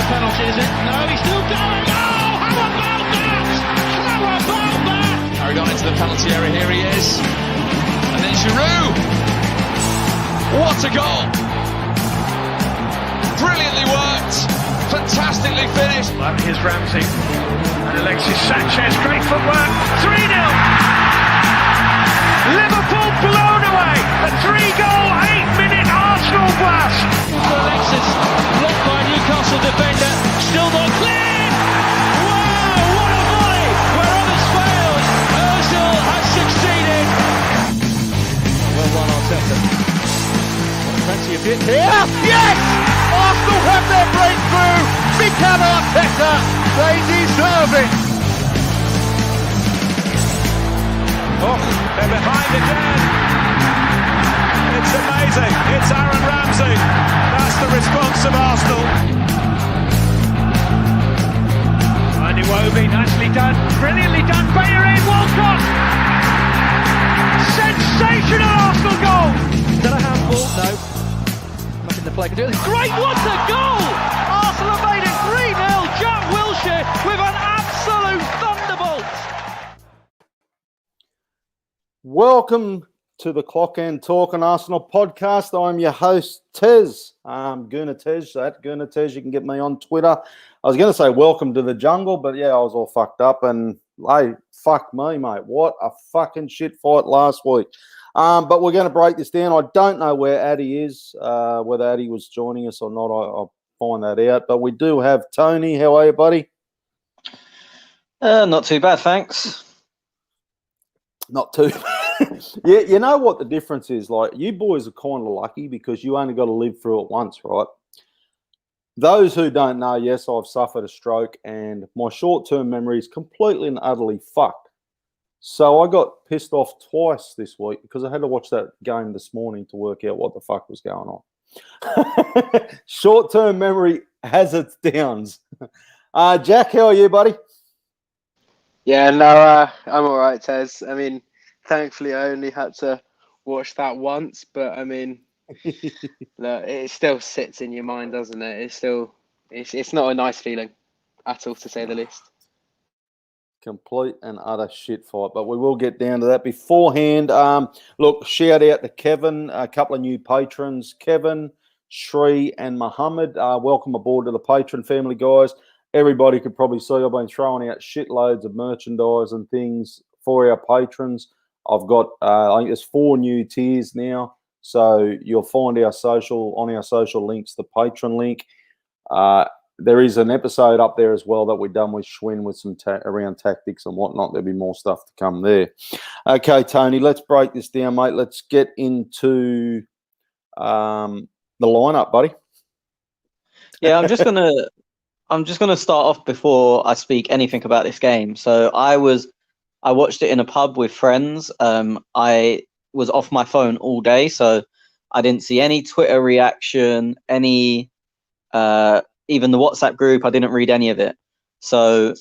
the penalty, is it? No, he's still going. Oh, how about that? How about that? Carried on into the penalty area. Here he is. And then Giroud. What a goal. Brilliantly worked. Fantastically finished. Well, here's Ramsey. And Alexis Sanchez. Great footwork. 3-0. Liverpool blown away. A 3-goal, 8-minute Arsenal blast. Alexis blocked by Newcastle defender. Still not clear. Wow, what a volley. Where others failed, Ozil has succeeded. Well done, Arteta. Plenty of hit here. Yes! Arsenal have their breakthrough. Mikel Arteta. They deserve it. Oh, they're behind again. It's amazing. It's Aaron Ramsey. That's the response of Arsenal. Andy Iwobi, nicely done. Brilliantly done. Bayer in, Walcott. Sensational Arsenal goal. Is that a handball? No. Nothing the play can do. Great, what a goal! Arsenal have made it 3-0. Jack Wilshere with an absolute thunderbolt. Welcome to the Clock and Talk on Arsenal podcast. I'm your host, Tez. Guna Tez. Guna Tez. You can get me on Twitter. I was going to say welcome to the jungle, but yeah, I was all fucked up. And hey, fuck me, mate. What a fucking shit fight last week. But we're going to break this down. I don't know where Addy is, whether Addy was joining us or not. I'll find that out. But we do have Tony. How are you, buddy? Not too bad, thanks. Not too. Yeah, you know what the difference is? Like, you boys are kind of lucky because you only got to live through it once, right? Those who don't know, yes, I've suffered a stroke and my short-term memory is completely and utterly fucked. So I got pissed off twice this week because I had to watch that game this morning to work out what the fuck was going on. Short-term memory has its downs. Jack, how are you, buddy? Yeah, no, I'm all right, Tez. I mean, thankfully, I only had to watch that once, but I mean, look, it still sits in your mind, doesn't it? It's not a nice feeling at all, to say the least. Complete and utter shit fight, but we will get down to that. Beforehand, look, shout out to Kevin, a couple of new patrons, Kevin, Shree and Muhammad. Welcome aboard to the patron family, guys. Everybody could probably see I've been throwing out shitloads of merchandise and things for our patrons. I've got, I think there's 4 new tiers now. So you'll find on our social links, the patron link. There is an episode up there as well that we've done with Schwinn with some around tactics and whatnot. There'll be more stuff to come there. Okay, Tony, let's break this down, mate. Let's get into the lineup, buddy. Yeah, I'm just gonna start off before I speak anything about this game. So I watched it in a pub with friends. I was off my phone all day, so I didn't see any Twitter reaction, any even the WhatsApp group. I didn't read any of it. So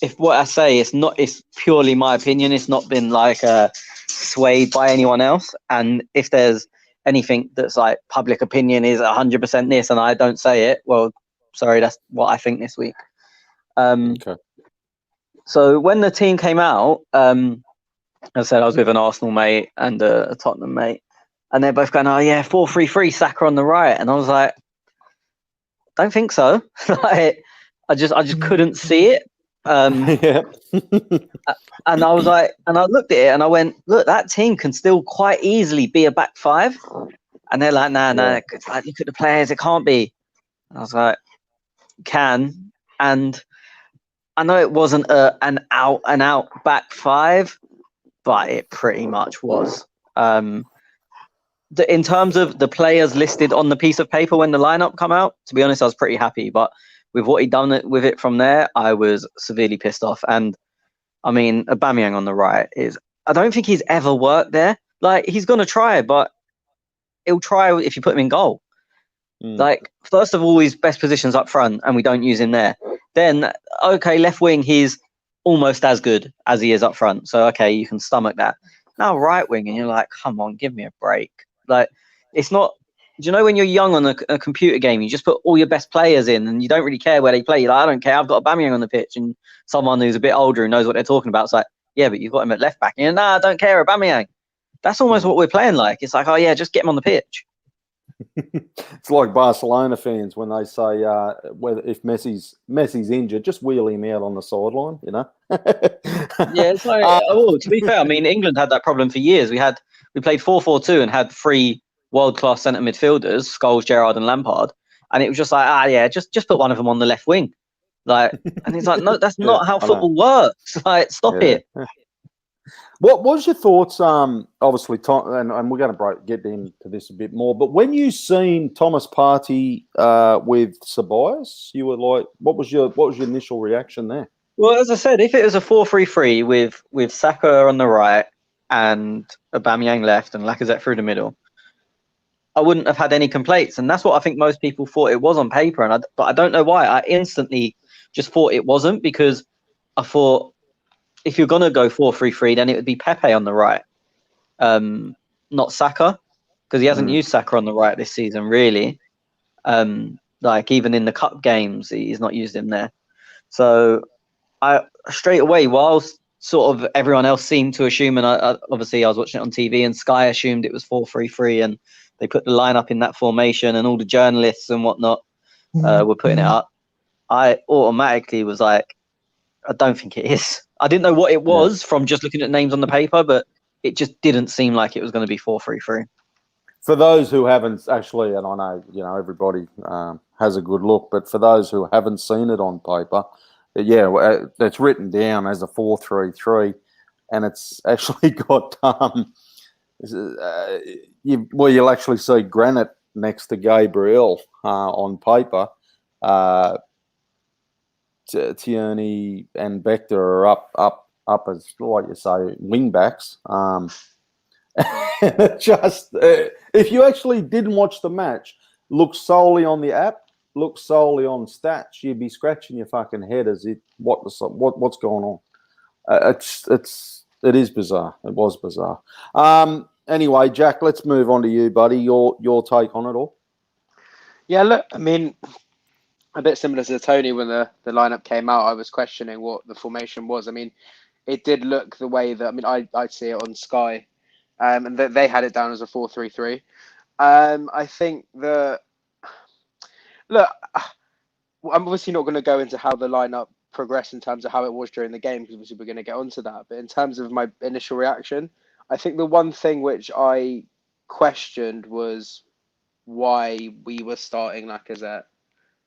if what I say it's purely my opinion. It's not been like swayed by anyone else. And if there's anything that's like public opinion is 100% this, and I don't say it, well, sorry, that's what I think this week. Okay. So when the team came out, as I said, I was with an Arsenal mate and a Tottenham mate, and they're both going, "Oh yeah, 4-3-3, Saka on the right," and I was like, "Don't think so." Like, I just couldn't see it. Yeah. And I was like, and I looked at it and I went, "Look, that team can still quite easily be a back five." And they're like, "Nah, like, look at the players, it can't be." I was like, "Can." And I know it wasn't an out and out back five, but it pretty much was. In terms of the players listed on the piece of paper when the lineup come out, to be honest, I was pretty happy. But with what he'd done with it from there, I was severely pissed off. And I mean, Aubameyang on the right I don't think he's ever worked there. Like, he's going to try, but he'll try if you put him in goal. Like, first of all, his best position's up front and we don't use him there. Then, okay, left wing, he's almost as good as he is up front. So, okay, you can stomach that. Now right wing, and you're like, come on, give me a break. Like, it's not do you know when you're young on a computer game, you just put all your best players in and you don't really care where they play. You're like, I don't care. I've got Aubameyang on the pitch, and someone who's a bit older and knows what they're talking about. It's like, yeah, but you've got him at left back. And nah, I don't care, Aubameyang. That's almost what we're playing like. It's like, oh yeah, just get him on the pitch. It's like Barcelona fans when they say, whether if Messi's injured, just wheel him out on the sideline, you know? Yeah, it's like, to be fair, I mean, England had that problem for years. We played 4-4-2 and had 3 world-class centre midfielders, Scholes, Gerrard and Lampard. And it was just like, just put one of them on the left wing. Like, and it's like, no, that's not how football works. Like, stop it. What was your thoughts? Obviously, Tom, and we're going to get into this a bit more. But when you seen Thomas Partey with Ceballos, you were like, what was your initial reaction there? Well, as I said, if it was a 4-3-3 with Saka on the right and Aubameyang left and Lacazette through the middle, I wouldn't have had any complaints. And that's what I think most people thought it was on paper. But I don't know why. I instantly just thought it wasn't, because I thought, if you're going to go 4-3-3, then it would be Pepe on the right, not Saka, because he hasn't used Saka on the right this season, really. Like, even in the cup games, he's not used him there. So I straight away, whilst sort of everyone else seemed to assume, and obviously I was watching it on TV, and Sky assumed it was 4-3-3, and they put the lineup in that formation, and all the journalists and whatnot were putting it up, I automatically was like, I don't think it is. I didn't know what it was from just looking at names on the paper, but it just didn't seem like it was going to be 4-3-3. For those who haven't actually, and I know everybody has a good look, but for those who haven't seen it on paper, it's written down as a 4-3-3, and it's actually got you'll actually see Granit next to Gabriel on paper. Tierney and Vector are up as, like you say, wing backs. Just if you actually didn't watch the match, look solely on the app, look solely on stats, you'd be scratching your fucking head as if what's going on. It is bizarre. It was bizarre. Anyway, Jack, let's move on to you, buddy. Your take on it all. Yeah, look, I mean, a bit similar to Tony when the lineup came out, I was questioning what the formation was. I mean, it did look the way that, I mean, I'd see it on Sky, and they had it down as a 4-3-3. I think look, I'm obviously not going to go into how the lineup progressed in terms of how it was during the game, because obviously we're going to get onto that. But in terms of my initial reaction, I think the one thing which I questioned was why we were starting Lacazette.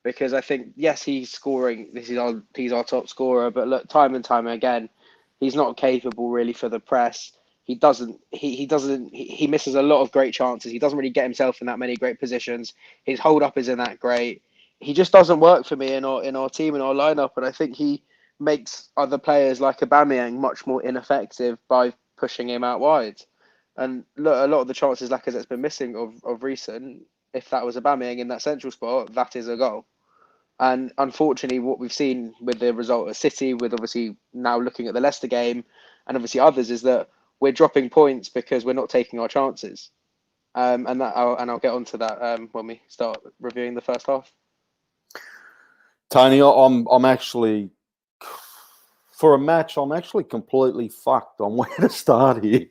Because I think, yes, he's scoring. He's our top scorer. But look, time and time again, he's not capable really for the press. He misses a lot of great chances. He doesn't really get himself in that many great positions. His hold up isn't that great. He just doesn't work for me in our team, in our lineup. And I think he makes other players like Aubameyang much more ineffective by pushing him out wide. And look, a lot of the chances Lacazette's been missing of recent, if that was Aubameyang in that central spot, that is a goal. And unfortunately, what we've seen with the result at City, with obviously now looking at the Leicester game, and obviously others, is that we're dropping points because we're not taking our chances. And I'll get onto that when we start reviewing the first half. Tony, I'm actually, for a match, I'm actually completely fucked on where to start here.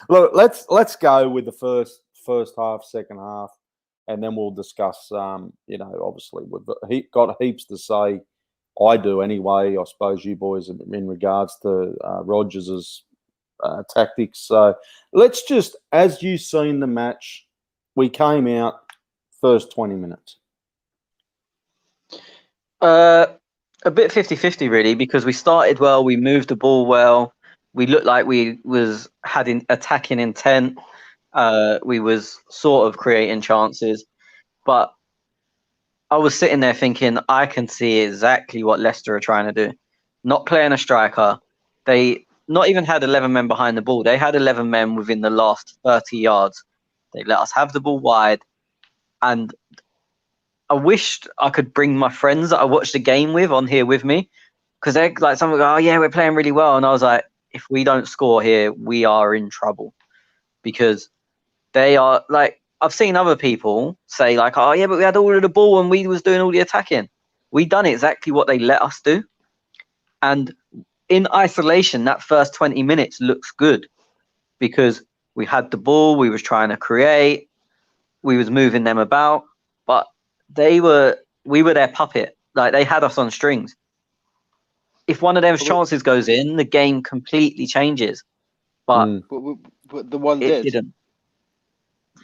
Look, let's go with the first half, second half. And then we'll discuss, obviously we've got heaps to say. I do anyway. I suppose you boys in regards to Rodgers's tactics. So let's just, as you seen the match, we came out first 20 minutes. A bit 50-50 really, because we started well, we moved the ball well, we looked like we had attacking intent. We was sort of creating chances, but I was sitting there thinking, I can see exactly what Leicester are trying to do. Not playing a striker. They not even had 11 men behind the ball. They had 11 men within the last 30 yards. They let us have the ball wide. And I wished I could bring my friends that I watched the game with on here with me, because they're like, someone go, oh yeah, we're playing really well. And I was like, if we don't score here, we are in trouble, because they are like, I've seen other people say like, oh yeah, but we had all of the ball and we was doing all the attacking. We done exactly what they let us do. And in isolation, that first 20 minutes looks good because we had the ball, we was trying to create, we was moving them about, but we were their puppet. Like they had us on strings. If one of those chances goes in, the game completely changes. But But the one it didn't.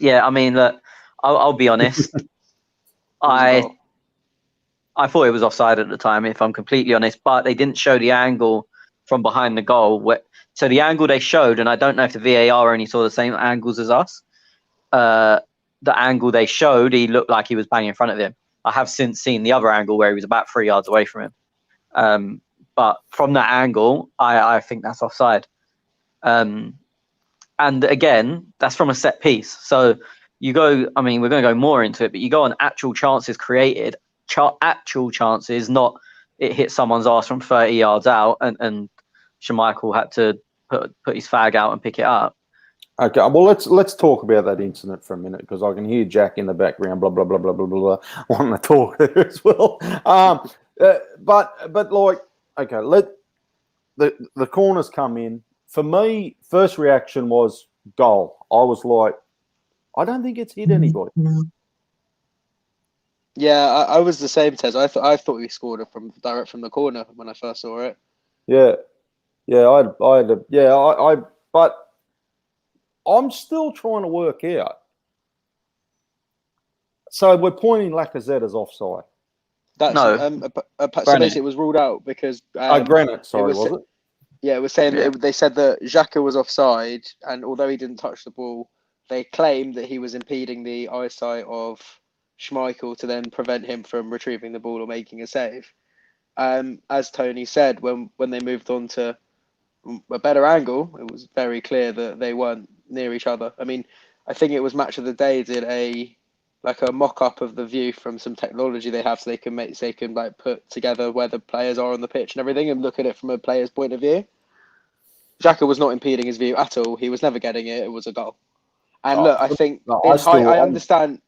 Yeah, I mean, look, I'll be honest. I thought it was offside at the time, if I'm completely honest, but they didn't show the angle from behind the goal. So the angle they showed, and I don't know if the VAR only saw the same angles as us, the angle they showed, he looked like he was bang in front of him. I have since seen the other angle where he was about 3 yards away from him. But from that angle, I think that's offside. And again, that's from a set piece. So you go, I mean, we're going to go more into it, but you go on actual chances created, actual chances, not it hit someone's ass from 30 yards out and Schmeichel had to put his fag out and pick it up. Okay, well let's talk about that incident for a minute because I can hear Jack in the background, blah blah blah blah blah blah, wanting to talk there as well. But like, okay, let the corners come in. For me, first reaction was goal. I was like, I don't think it's hit anybody. Yeah, I was the same, Tez. I thought we scored it direct from the corner when I first saw it. Yeah, but I'm still trying to work out. So we're pointing Lacazette as offside. That's No, so basically it was ruled out because Granite, sorry, was it? Yeah, it was saying they said that Xhaka was offside, and although he didn't touch the ball, they claimed that he was impeding the eyesight of Schmeichel to then prevent him from retrieving the ball or making a save. As Tony said, when they moved on to a better angle, it was very clear that they weren't near each other. I mean, I think it was Match of the Day did a mock-up of the view from some technology they have, so they can put together where the players are on the pitch and everything, and look at it from a player's point of view. Xhaka was not impeding his view at all. He was never getting it. It was a goal. And look, I think I understand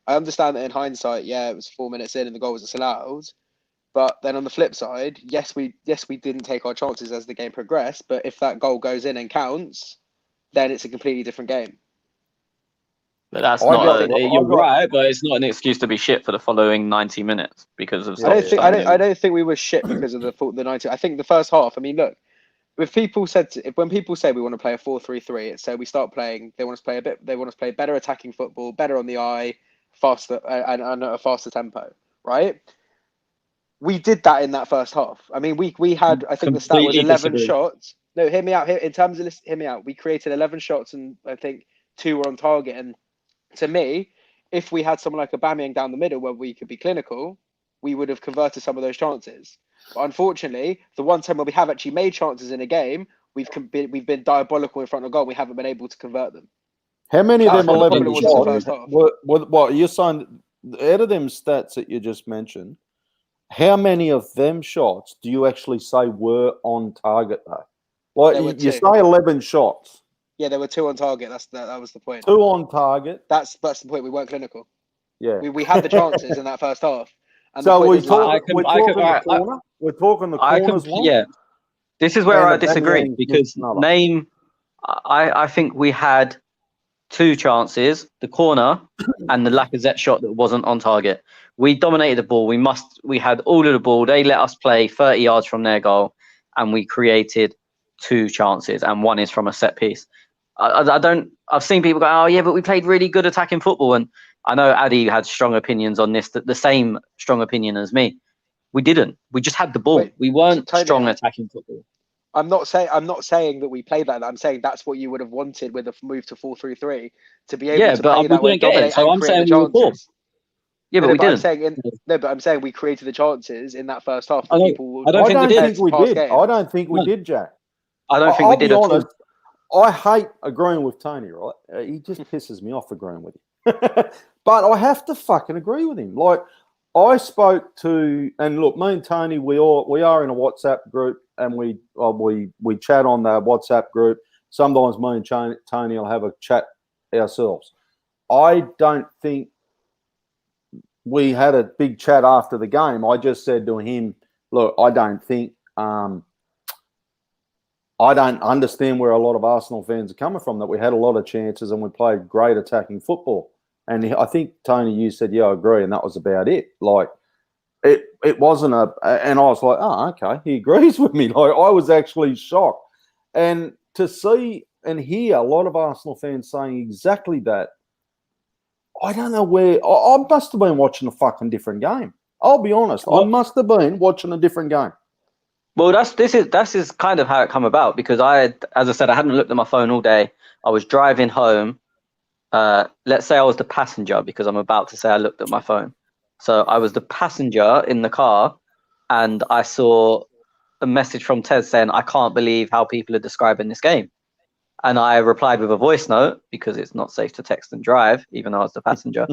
that in hindsight, yeah, it was 4 minutes in and the goal was disallowed. But then on the flip side, yes, we didn't take our chances as the game progressed. But if that goal goes in and counts, then it's a completely different game. But that's you're right, but it's not an excuse to be shit for the following 90 minutes because of. I don't think we were shit because of the 90. I think the first half. I mean, look, when people say we want to play a 4-3-3, it's so we start playing. They want us to play a bit. They want us to play better attacking football, better on the eye, faster and a faster tempo, right? We did that in that first half. I mean, we had, I think the stat was 11 shots. No, hear me out. Hear me out. We created 11 shots and I think 2 were on target. And to me, if we had someone like Aubameyang down the middle where we could be clinical, we would have converted some of those chances. But unfortunately, the one time where we have actually made chances in a game, we've been diabolical in front of goal. We haven't been able to convert them. How many of them 11 shots? What you're saying? Out of them stats that you just mentioned, how many of them shots do you actually say were on target though? Like you say 11 shots. Yeah, there were 2 on target. That was the point. 2 on target. That's the point. We weren't clinical. Yeah, we had the chances in that first half. And so we're talking the corner. We're talking the corners. Yeah, this is where I disagree because I think we had 2 chances: the corner and the Lacazette shot that wasn't on target. We dominated the ball. We had all of the ball. They let us play 30 yards from their goal, and we created 2 chances, and 1 is from a set piece. I've seen people go, oh yeah, but we played really good attacking football, and I know Addy had strong opinions on this, the same strong opinion as me. We didn't. We just had the ball. We weren't strong attacking football. I'm not saying that we played like that. I'm saying that's what you would have wanted with a move to 4-3-3 to be able to play that way. So I'm saying we were poor. Yeah, but we didn't. I'm saying we created the chances in that first half. I don't think we did. I don't think we did, Jack. I don't think we did at all. I hate agreeing with Tony, right? He just pisses me off agreeing with him. But I have to fucking agree with him. Like, I spoke to, and look, me and Tony, we are in a WhatsApp group, and we chat on the WhatsApp group. Sometimes me and Tony will have a chat ourselves. I don't think we had a big chat after the game. I just said to him, look, I don't think I don't understand where a lot of Arsenal fans are coming from, that we had a lot of chances and we played great attacking football. And I think, Tony, you said, yeah, I agree. And that was about it. Like, it wasn't and I was like, oh, okay, he agrees with me. Like, I was actually shocked. And to see and hear a lot of Arsenal fans saying exactly that, I don't know where, I must have been watching a fucking different game. I'll be honest. I must have been watching a different game. Well, this is kind of how it come about, because as I said, I hadn't looked at my phone all day. I was driving home. Let's say I was the passenger, because I'm about to say I looked at my phone. So I was the passenger in the car, and I saw a message from Tez saying, I can't believe how people are describing this game. And I replied with a voice note, because it's not safe to text and drive, even though I was the passenger,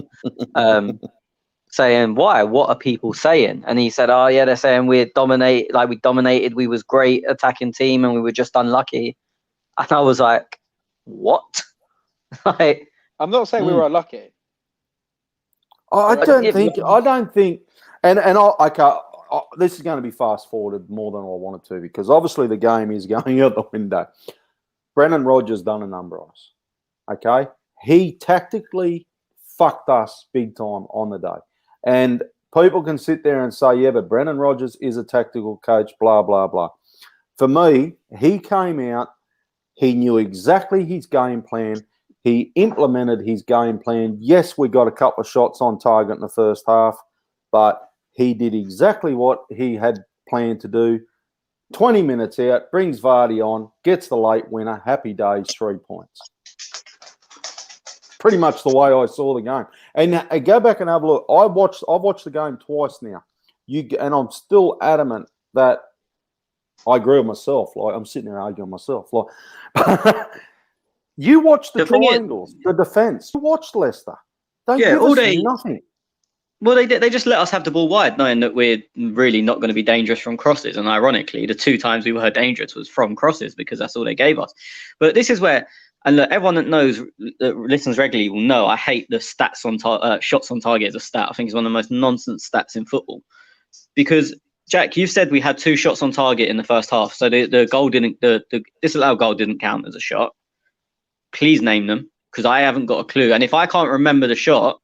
saying, why? What are people saying? And he said, oh, yeah, they're saying we dominated, we was great attacking team, and we were just unlucky. And I was like, what? Like, I'm not saying we were unlucky. I don't think, and this is going to be fast forwarded more than I wanted to, because obviously the game is going out the window. Brendan Rodgers done a number on us. Okay, he tactically fucked us big time on the day, and people can sit there and say, yeah, but Brendan Rodgers is a tactical coach, blah blah blah. For me, he came out, he knew exactly his game plan. He implemented his game plan. Yes, we got a couple of shots on target in the first half, but he did exactly what he had planned to do. 20 minutes out, brings Vardy on, gets the late winner. Happy days, 3 points. Pretty much the way I saw the game. And go back and have a look. I've watched the game twice now. And I'm still adamant that I agree with myself. Like, I'm sitting there arguing with myself. Like, you watch the triangles, the defence. You watched Leicester. They give us nothing. Well, they just let us have the ball wide, knowing that we're really not going to be dangerous from crosses. And ironically, the 2 times we were dangerous was from crosses, because that's all they gave us. But this is where, and look, everyone that listens regularly will know I hate the stats on shots on target as a stat. I think it's one of the most nonsense stats in football. Because, Jack, you've said we had 2 shots on target in the first half, so the goal didn't, the disallowed goal didn't count as a shot. Please name them, because I haven't got a clue. And if I can't remember the shot,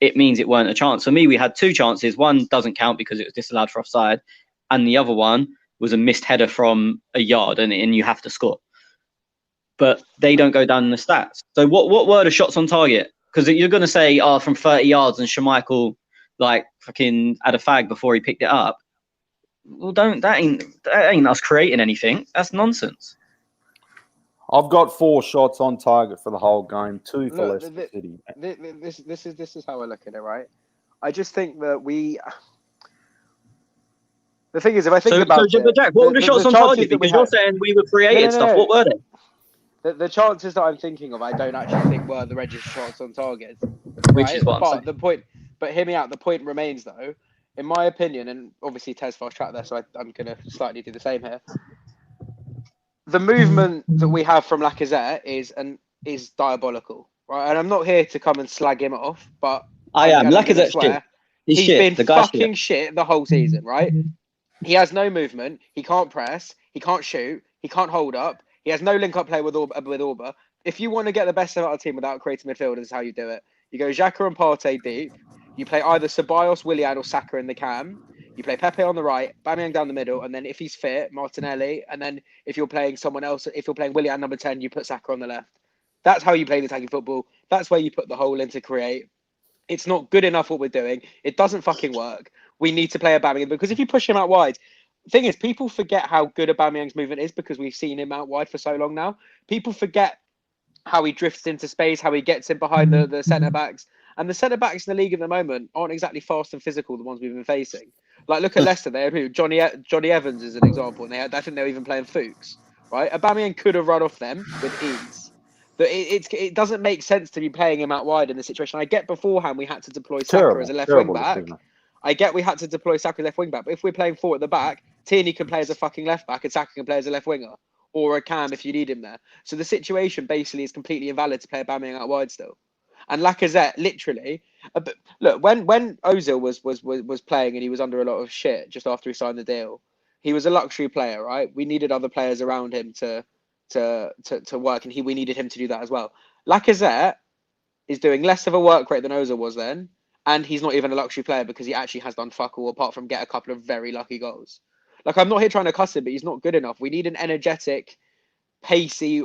it means it weren't a chance. For me, we had 2 chances. One doesn't count because it was disallowed for offside, and the other one was a missed header from a yard, and you have to score. But they don't go down in the stats. So what were the shots on target? Because you're going to say, from 30 yards, and Schmeichel like fucking had a fag before he picked it up. Well, that ain't us creating anything. That's nonsense. I've got 4 shots on target for the whole game, 2 for Leicester City. This is how I look at it, right? I just think that the thing is, if I think about it, Jack, what were the shots on target? Because you're saying we were creating stuff. What were they? The chances that I'm thinking of, I don't actually think were the registered shots on target. Which is what I'm saying. The point, but hear me out. The point remains, though, in my opinion, and obviously Tez fast track there, so I'm going to slightly do the same here. The movement that we have from Lacazette is diabolical, right? And I'm not here to come and slag him off, but I am. Lacazette's shit. He's been fucking shit the whole season, right? He has no movement. He can't press. He can't shoot. He can't hold up. He has no link-up play with Orba. If you want to get the best out of the team without creating midfield, this is how you do it. You go Xhaka and Partey deep. You play either Ceballos, Willian, or Saka in the cam. You play Pepe on the right, Aubameyang down the middle, and then if he's fit, Martinelli. And then if you're playing someone else, if you're playing Willian number 10, you put Saka on the left. That's how you play the attacking football. That's where you put the hole in to create. It's not good enough what we're doing. It doesn't fucking work. We need to play Aubameyang, because if you push him out wide, the thing is, people forget how good Aubameyang's movement is because we've seen him out wide for so long now. People forget how he drifts into space, how he gets in behind the centre-backs. And the centre-backs in the league at the moment aren't exactly fast and physical, the ones we've been facing. Like, look at Leicester. They have Johnny Evans as an example, and I think they were even playing Fuchs, right? Aubameyang could have run off them with ease. But it doesn't make sense to be playing him out wide in this situation. I get beforehand we had to deploy Saka as a left wing back. I get we had to deploy Saka left wing back. But if we're playing 4 at the back, Tierney can play as a fucking left back and Saka can play as a left winger. Or a cam if you need him there. So the situation basically is completely invalid to play Aubameyang out wide still. And Lacazette, literally, look, when Ozil was playing and he was under a lot of shit just after he signed the deal, he was a luxury player, right? We needed other players around him to work, and we needed him to do that as well. Lacazette is doing less of a work rate than Ozil was then, and he's not even a luxury player because he actually has done fuck all apart from get a couple of very lucky goals. Like, I'm not here trying to cuss him, but he's not good enough. We need an energetic, pacey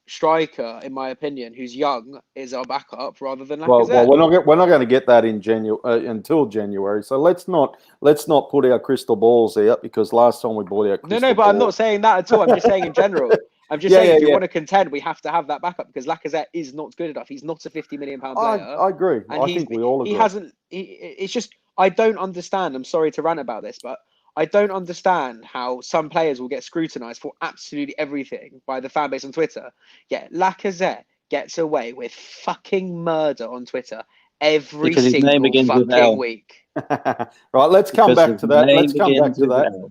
striker, in my opinion, who's young, is our backup rather than Lacazette. Well, we're not going to get that in until January. So let's not put our crystal balls out, because last time we bought our crystal No, but I'm not saying that at all. I'm just saying in general. I'm just saying if you want to contend, we have to have that backup, because Lacazette is not good enough. He's not a £50 million player. I agree. And I think we all agree. It's just, I don't understand. I'm sorry to rant about this, but I don't understand how some players will get scrutinised for absolutely everything by the fan base on Twitter. Yeah, Lacazette gets away with fucking murder on Twitter every single fucking week. Right, let's come back to that.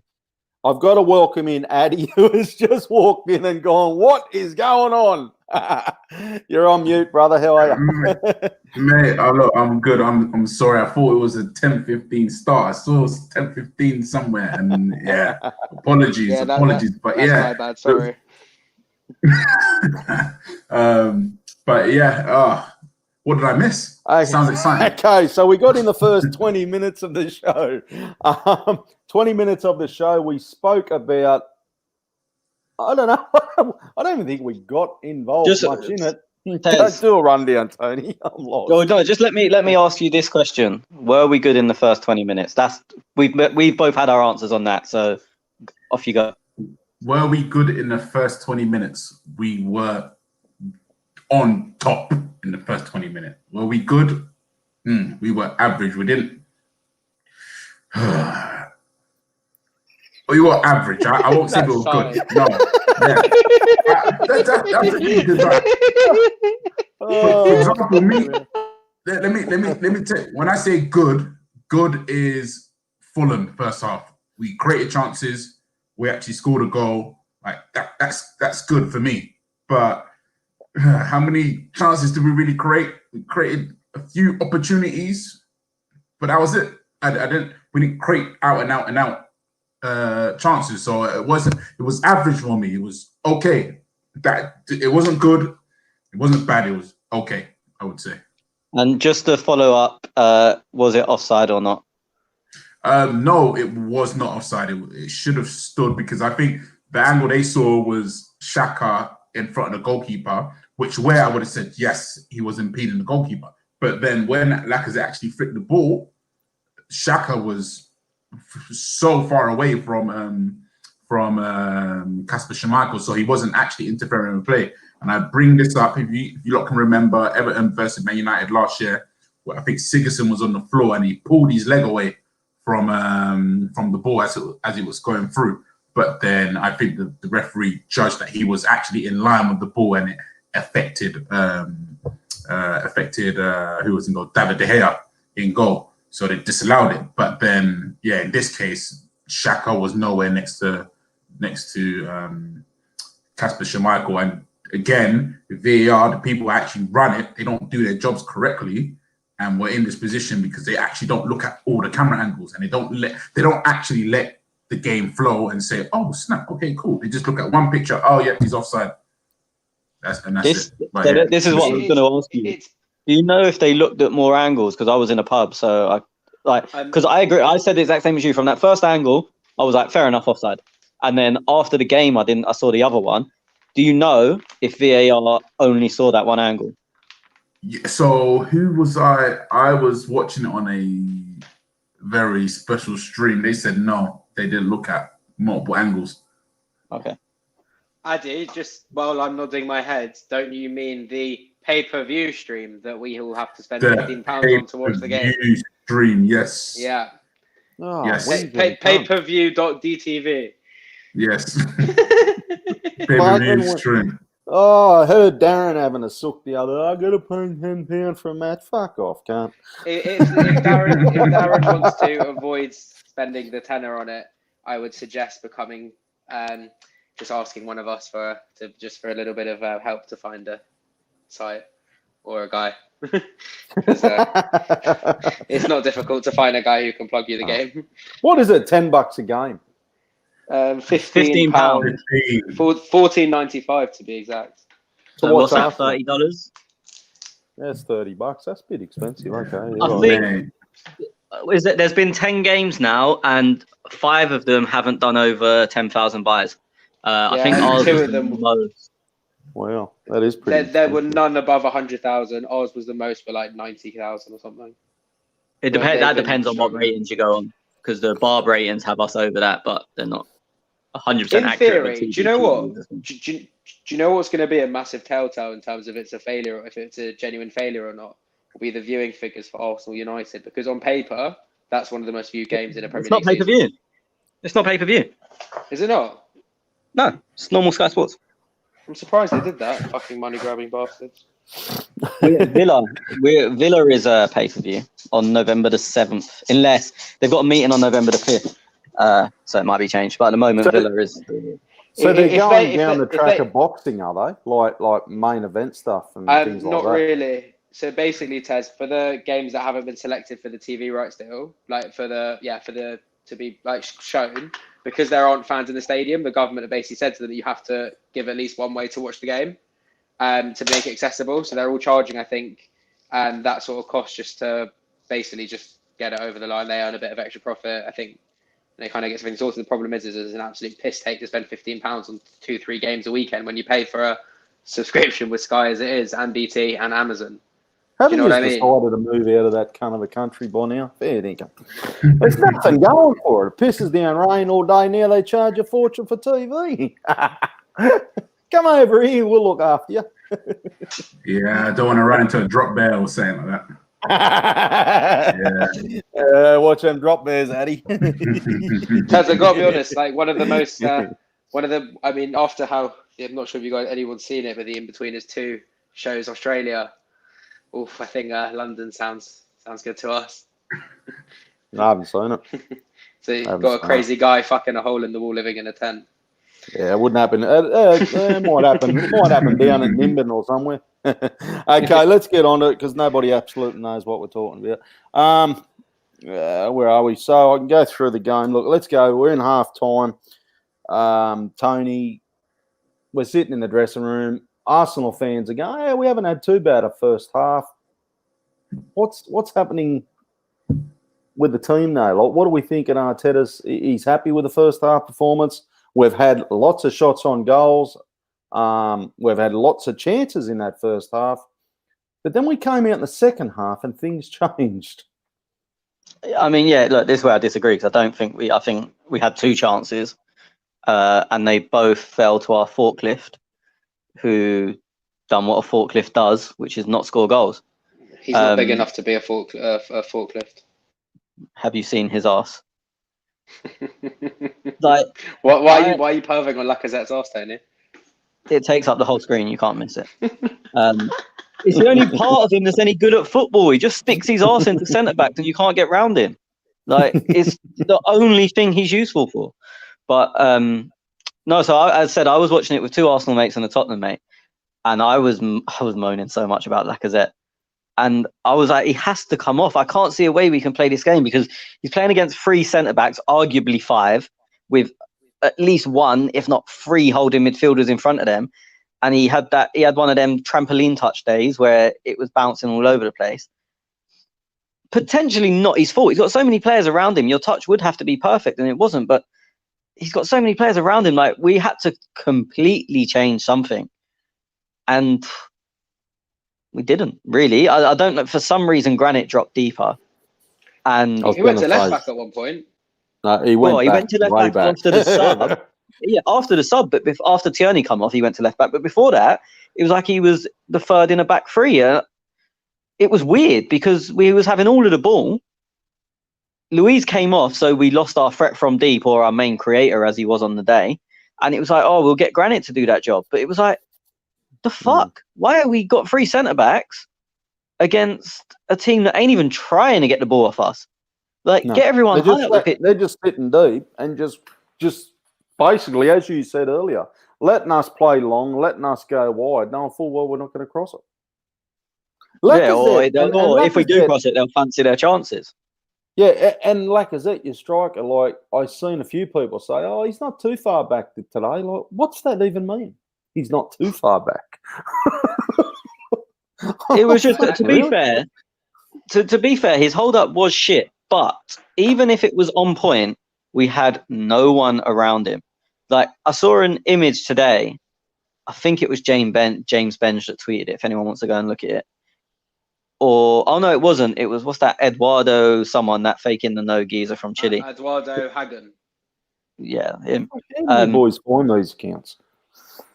I've got to welcome in Addy, who has just walked in and gone, "What is going on?" You're on mute, brother. How are you? Mate, look, I'm good. I'm sorry. I thought it was a 10:15 start. I saw 10:15 somewhere, and yeah, apologies. But that's my bad. Sorry. But yeah, what did I miss? Sounds exciting. Okay, so we got in the first 20 minutes of the show. 20 minutes of the show, we spoke about, I don't know, I don't even think we got involved much in it. Don't do a rundown, Tony. I'm lost. No, just let me ask you this question: were we good in the first 20 minutes? We've both had our answers on that, so off you go. Were we good in the first 20 minutes? We were on top in the first 20 minutes. Were we good? We were average. We didn't. We were average. I won't say we were good. No. Yeah. That's a really good one. For example, me. Let me tell you. When I say good is Fulham first half. We created chances. We actually scored a goal. Like that's good for me. But how many chances did we really create? We created a few opportunities, but that was it. We didn't create out and out chances. So it was average for me. It was okay. It wasn't good. It wasn't bad. It was okay, I would say. And just to follow up, was it offside or not? No, it was not offside. It should have stood, because I think the angle they saw was Xhaka in front of the goalkeeper, where I would have said, yes, he was impeding the goalkeeper. But then when Lacazette actually flicked the ball, Xhaka was so far away from Kasper Schmeichel, so he wasn't actually interfering with play. And I bring this up, if you lot can remember Everton versus Man United last year, where I think Sigurdsson was on the floor and he pulled his leg away from the ball as it was going through. But then I think the referee judged that he was actually in line with the ball, and it affected who was in goal, David De Gea in goal. So they disallowed it. But then, yeah, in this case, Xhaka was nowhere next to Kasper Schmeichel. And again, the VAR, the people who actually run it, they don't do their jobs correctly. And we're in this position because they actually don't look at all the camera angles, and they don't actually let the game flow and say, "Oh snap, okay, cool." They just look at one picture. Oh yeah, he's offside. That's it. This is what I was going to ask you. Do you know if they looked at more angles? Because I was in a pub, so because I agree. I said the exact same as you. From that first angle, I was like, fair enough, offside. And then after the game, I saw the other one. Do you know if VAR only saw that one angle? Yeah, so who was I? I was watching it on a very special stream. They said no, they didn't look at multiple angles. Okay. Addy, just while I'm nodding my head, don't you mean the pay-per-view stream that we will have to spend £15 on to watch the game? Stream, yes. Yeah. Oh, yes. Pay-per-view.dtv. Yes. Pay-per-view stream. Oh, I heard Darren having a sook the other day. I got to pay £10 for a match. Fuck off, cunt. If Darren wants to avoid spending the tenner on it, I would suggest becoming just asking one of us for a little bit of help to find a site. or a guy. It's not difficult to find a guy who can plug you the game. What is it? $10 a game. £15, $14.95 to be exact. So what's that? $30? That's $30. That's a bit expensive. Okay. I think there's been 10 games now, and 5 of them haven't done over 10,000 buys. I think ours 2 was of them. the most. Wow, that is pretty. There were none above 100,000. Ours was the most for like 90,000 or something. It depends. That depends on what ratings you go on, because the Barb ratings have us over that, but they're not 100% In accurate. theory, do you know what? Do you know what's going to be a massive telltale in terms of it's a failure, or if it's a genuine failure or not? Will be the viewing figures for Arsenal United, because on paper that's one of the most viewed games in a Premier League. It's not pay-per-view. It's not pay-per-view. Is it not? No, it's normal Sky Sports. I'm surprised they did that. Fucking money-grabbing bastards. Villa is a pay-per-view on November the 7th, unless they've got a meeting on November the 5th. So it might be changed, but at the moment Villa is. So they're going down the track of boxing, are they? Like main event stuff and things like that? Not really. So basically, Tez, for the games that haven't been selected for the TV rights deal, like to be like shown, because there aren't fans in the stadium, the government have basically said to them that you have to give at least one way to watch the game, to make it accessible. So they're all charging, I think, that sort of cost just to basically just get it over the line. They earn a bit of extra profit, I think. And it kind of gets everything sorted. The problem is it's an absolute piss take to spend £15 on 2-3 games a weekend when you pay for a subscription with Sky as it is, and BT and Amazon. Haven't you decided to move out of that kind of a country by now? Fair dinkum. There's nothing going for it. It pisses down rain all day. Now they charge a fortune for TV. Come over here. We'll look after you. Yeah, I don't want to run into a drop bear or something like that. Yeah. Watch them drop bears, Addy. Taz, I got to be honest, like one of the most, I mean, after how, I'm not sure if you guys, anyone's seen it, but the In-Betweeners 2 shows Australia. Oof, I think London sounds good to us. No, I haven't seen it. So you've got a crazy guy fucking a hole in the wall living in a tent. Yeah, it wouldn't happen. It might happen. It might happen down at Nimbin or somewhere. Okay, let's get on to it because nobody absolutely knows what we're talking about. Where are we? So I can go through the game. Look, let's go. We're in half time. Tony, we're sitting in the dressing room. Arsenal fans are going, hey, we haven't had too bad a first half. What's happening with the team now? Like, what do we think at Arteta's? He's happy with the first half performance. We've had lots of shots on goals. We've had lots of chances in that first half. But then we came out in the second half and things changed. I mean, yeah, look, this is where I disagree because I think we had 2 chances and they both fell to our forklift, who done what a forklift does, which is not score goals. He's not big enough to be a forklift. Have you seen his ass? Like, why are you perving on Lacazette's ass, Tony? It takes up the whole screen. You can't miss it. It's the only part of him that's any good at football. He just sticks his ass into centre back and you can't get round him. Like, it's the only thing he's useful for. But no, so as I said, I was watching it with 2 Arsenal mates and a Tottenham mate, and I was moaning so much about Lacazette. And I was like, he has to come off. I can't see a way we can play this game because he's playing against 3 centre-backs, arguably 5, with at least 1, if not 3 holding midfielders in front of them. And he had one of them trampoline touch days where it was bouncing all over the place. Potentially not his fault. He's got so many players around him. Your touch would have to be perfect, and it wasn't. But he's got so many players around him. Like, we had to completely change something. And we didn't really. I don't know. For some reason, Granit dropped deeper, and he went to left back at one point. No, he went to left back after the sub. Yeah, after the sub, but after Tierney come off, he went to left back. But before that, it was like he was the third in a back 3. It was weird because we was having all of the ball. Luiz came off, so we lost our threat from deep, or our main creator as he was on the day. And it was like, oh, we'll get Granit to do that job. But it was like, the fuck? Why have we got 3 centre-backs against a team that ain't even trying to get the ball off us? Like, get everyone high up the pitch. They're just sitting deep and just basically, as you said earlier, letting us play long, letting us go wide, knowing full well we're not going to cross it. Yeah, or, Lacazette, and or if we do Lacazette, cross it, they'll fancy their chances. yeah, and Lacazette, your striker, like I've seen a few people say, "Oh, he's not too far back today." Like, what's that even mean? He's not too far back. It was just Fuck, to be really? fair. To be fair, his hold up was shit. But even if it was on point, we had no one around him. Like I saw an image today. I think it was James Bench that tweeted it. If anyone wants to go and look at it, or oh no, it wasn't. It was what's that? Eduardo, someone that faking the no geezer from Chile. Eduardo Hagen. Yeah, him. How many boys find these accounts?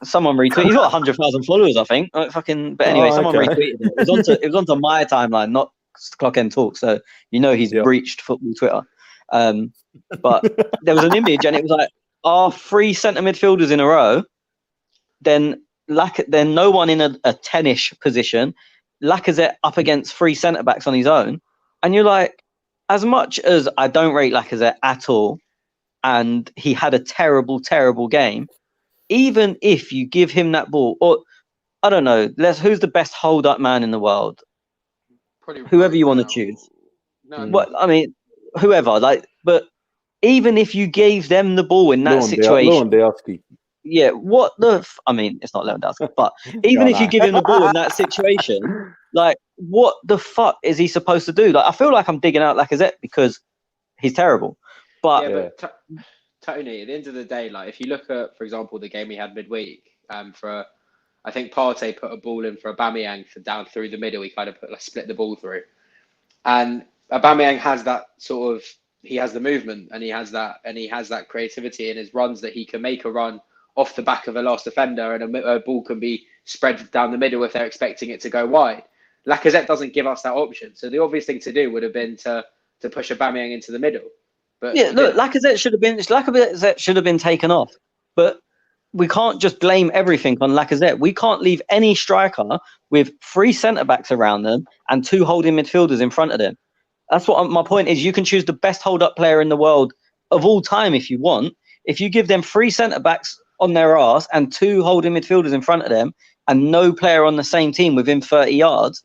Someone retweeted. He's got 100,000 followers, I think. Like, fucking. But anyway, someone okay. retweeted it. It was onto my timeline, not Clock End Talk. So you know he's breached football Twitter. But there was an image, and it was like, our 3 centre midfielders in a row. Then no one in a 10-ish position. Lacazette up against 3 centre backs on his own, and you're like, as much as I don't rate Lacazette at all, and he had a terrible, terrible game. Even if you give him that ball, or I don't know, who's the best hold-up man in the world? Probably Whoever you want to now. choose. No, What I mean, whoever. Like, but even if you gave them the ball in that situation, Lewandowski. yeah. What the? I mean, it's not Lewandowski, but even if you give him the ball in that situation, like, what the fuck is he supposed to do? Like, I feel like I'm digging out Lacazette because he's terrible. But but Tony, at the end of the day, like if you look at, for example, the game we had midweek, I think Partey put a ball in for Aubameyang for down through the middle. He kind of split the ball through, and Aubameyang has that sort of, he has the movement and he has that creativity in his runs that he can make a run off the back of a last defender, and a ball can be spread down the middle if they're expecting it to go wide. Lacazette doesn't give us that option, so the obvious thing to do would have been to push Aubameyang into the middle. But yeah, look, Lacazette should have been taken off, but we can't just blame everything on Lacazette. We can't leave any striker with 3 centre backs around them and 2 holding midfielders in front of them. That's what my point is. You can choose the best hold-up player in the world of all time if you want. If you give them 3 centre backs on their arse and 2 holding midfielders in front of them, and no player on the same team within 30 yards,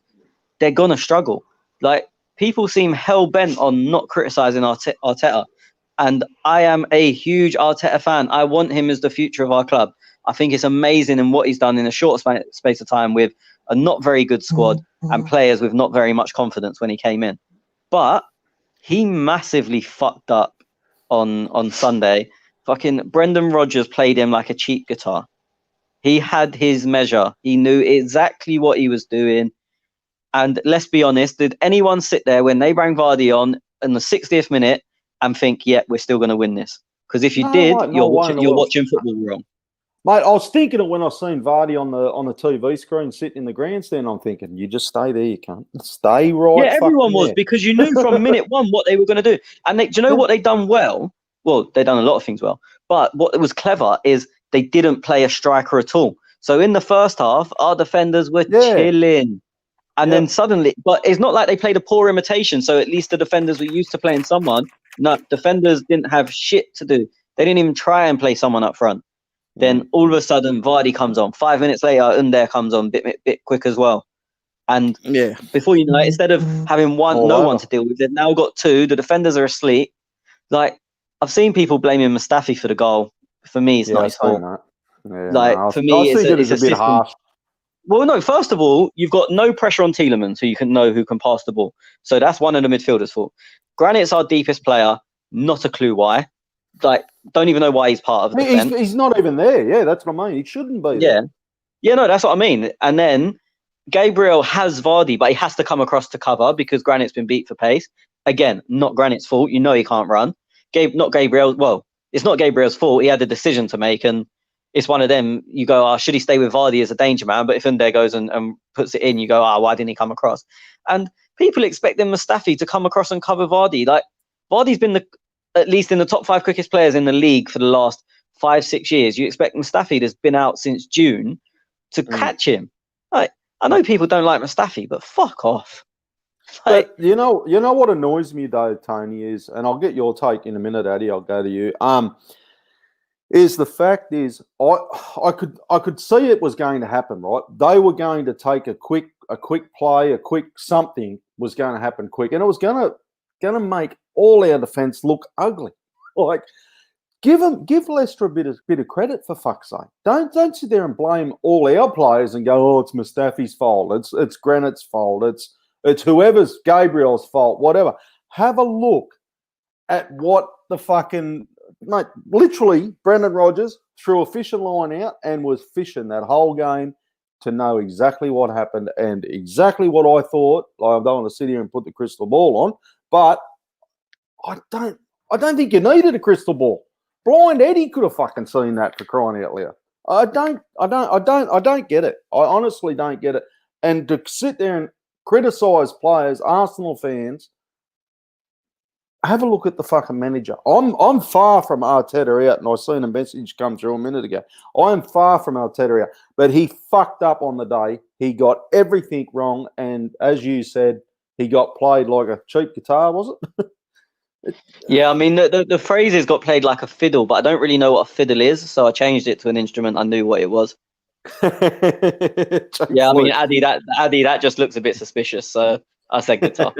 they're gonna struggle. Like, people seem hell bent on not criticising Arteta, and I am a huge Arteta fan. I want him as the future of our club. I think it's amazing in what he's done in a short space of time with a not very good squad and players with not very much confidence when he came in. But he massively fucked up on Sunday. Fucking Brendan Rodgers played him like a cheap guitar. He had his measure. He knew exactly what he was doing. And let's be honest, did anyone sit there when they rang Vardy on in the 60th minute and think, yeah, we're still going to win this? Because if you did, you're watching football wrong. Mate, I was thinking it when I seen Vardy on the TV screen sitting in the grandstand. I'm thinking, you just stay there, you can't stay right. Yeah, everyone was, there. because you knew from minute one what they were going to do. And do you know what they done well? Well, they done a lot of things well. But what was clever is they didn't play a striker at all. So in the first half, our defenders were chilling. And then suddenly, but it's not like they played a poor imitation. So at least the defenders were used to playing someone. No, defenders didn't have shit to do. They didn't even try and play someone up front. Then all of a sudden, Vardy comes on. 5 minutes later, Under comes on, bit quick as well. And before you know it, instead of having no one to deal with, they've now got 2. The defenders are asleep. Like, I've seen people blaming Mustafi for the goal. For me, it's not his fault. For me, it's a bit harsh. Well, no, first of all, you've got no pressure on Tielemans, so you can know who can pass the ball. So that's one of the midfielders' fault. Granit's our deepest player. Not a clue why. Like, don't even know why he's part of the defense. He's not even there. Yeah, that's what I mean. He shouldn't be there. Yeah, no, that's what I mean. And then Gabriel has Vardy, but he has to come across to cover because Granit's been beat for pace. Again, not Granit's fault. You know he can't run. Not Gabriel. Well, it's not Gabriel's fault. He had a decision to make, and it's one of them. You go, should he stay with Vardy as a danger man? But if Under goes and puts it in, you go, why didn't he come across? And people expecting Mustafi to come across and cover Vardy. Like, Vardy's been at least in the top 5 quickest players in the league for the last 5-6 years. You expect Mustafi, that's been out since June, to catch him. Like, I know people don't like Mustafi, but fuck off. Like, but you know what annoys me though, Tony, is, and I'll get your take in a minute, Addy. I'll go to you. is the fact is I could see it was going to happen, right? They were going to take a quick play, a quick something was going to happen quick, and it was going to make all our defence look ugly. Like give Leicester a bit of credit, for fuck's sake. Don't sit there and blame all our players and go, oh, it's Mustafi's fault, it's Granite's fault, it's whoever's Gabriel's fault, whatever. Have a look at what the fucking mate, literally, Brendan Rodgers threw a fishing line out and was fishing that whole game to know exactly what happened and exactly what I thought. Like, I don't want to sit here and put the crystal ball on, but I don't think you needed a crystal ball. Blind Eddie could have fucking seen that, for crying out loud. I don't get it. I honestly don't get it. And to sit there and criticise players, Arsenal fans. Have a look at the fucking manager. I'm far from Arteta out, and I seen a message come through a minute ago. I am far from Arteta out, but he fucked up on the day. He got everything wrong, and as you said, he got played like a cheap guitar, was it? Yeah, I mean, the phrases got played like a fiddle, but I don't really know what a fiddle is, so I changed it to an instrument I knew what it was. Yeah, I mean, Addy, that just looks a bit suspicious, so I said guitar.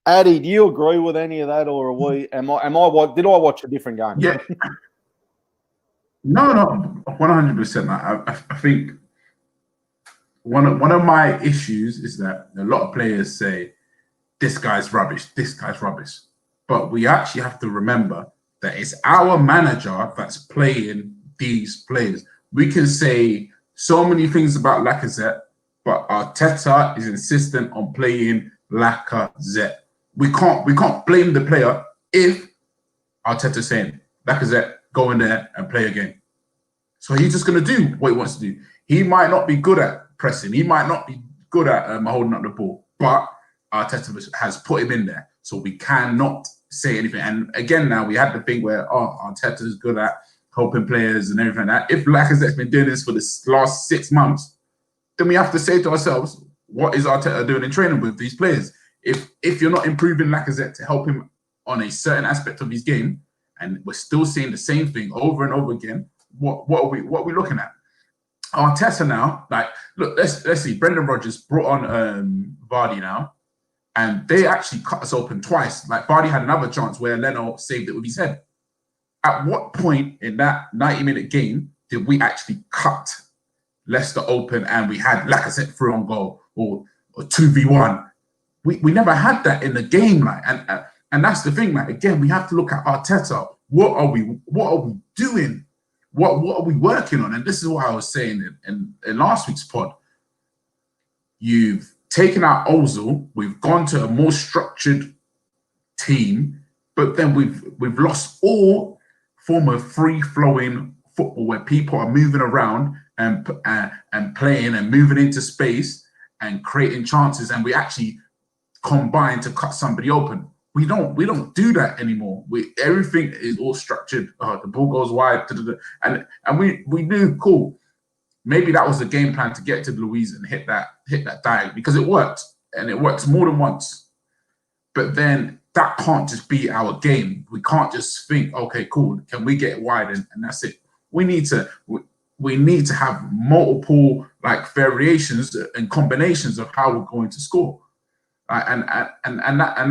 Addy, do you agree with any of that, or are we? Did I watch a different game? Yeah. No, 100%. I think one of my issues is that a lot of players say this guy's rubbish, but we actually have to remember that it's our manager that's playing these players. We can say so many things about Lacazette, but Arteta is insistent on playing Lacazette. We can't blame the player if Arteta's saying, Lacazette, go in there and play a game. So he's just going to do what he wants to do. He might not be good at pressing. He might not be good at holding up the ball. But Arteta has put him in there. So we cannot say anything. And again, now we had the thing where, Arteta is good at helping players and everything like that. If Lacazette's been doing this for the last 6 months, then we have to say to ourselves, what is Arteta doing in training with these players? If you're not improving Lacazette to help him on a certain aspect of his game, and we're still seeing the same thing over and over again, what are we looking at? Arteta now, like, look, let's see. Brendan Rodgers brought on Vardy now, and they actually cut us open twice. Like, Vardy had another chance where Leno saved it with his head. At what point in that 90-minute game did we actually cut Leicester open and we had Lacazette through on goal or 2v1? We never had that in the game, like, and that's the thing, like, again, we have to look at Arteta. What are we doing? What are we working on? And this is what I was saying in last week's pod. You've taken out Ozil, we've gone to a more structured team, but then we've lost all form of free-flowing football where people are moving around and playing and moving into space and creating chances, and we actually combine to cut somebody open. We don't do that anymore. Everything is all structured. The ball goes wide, and we knew, cool. Maybe that was the game plan to get to Louise and hit that dive, because it worked, and it works more than once. But then that can't just be our game. We can't just think, okay, cool, can we get wide and that's it. We need to have multiple, like, variations and combinations of how we're going to score. And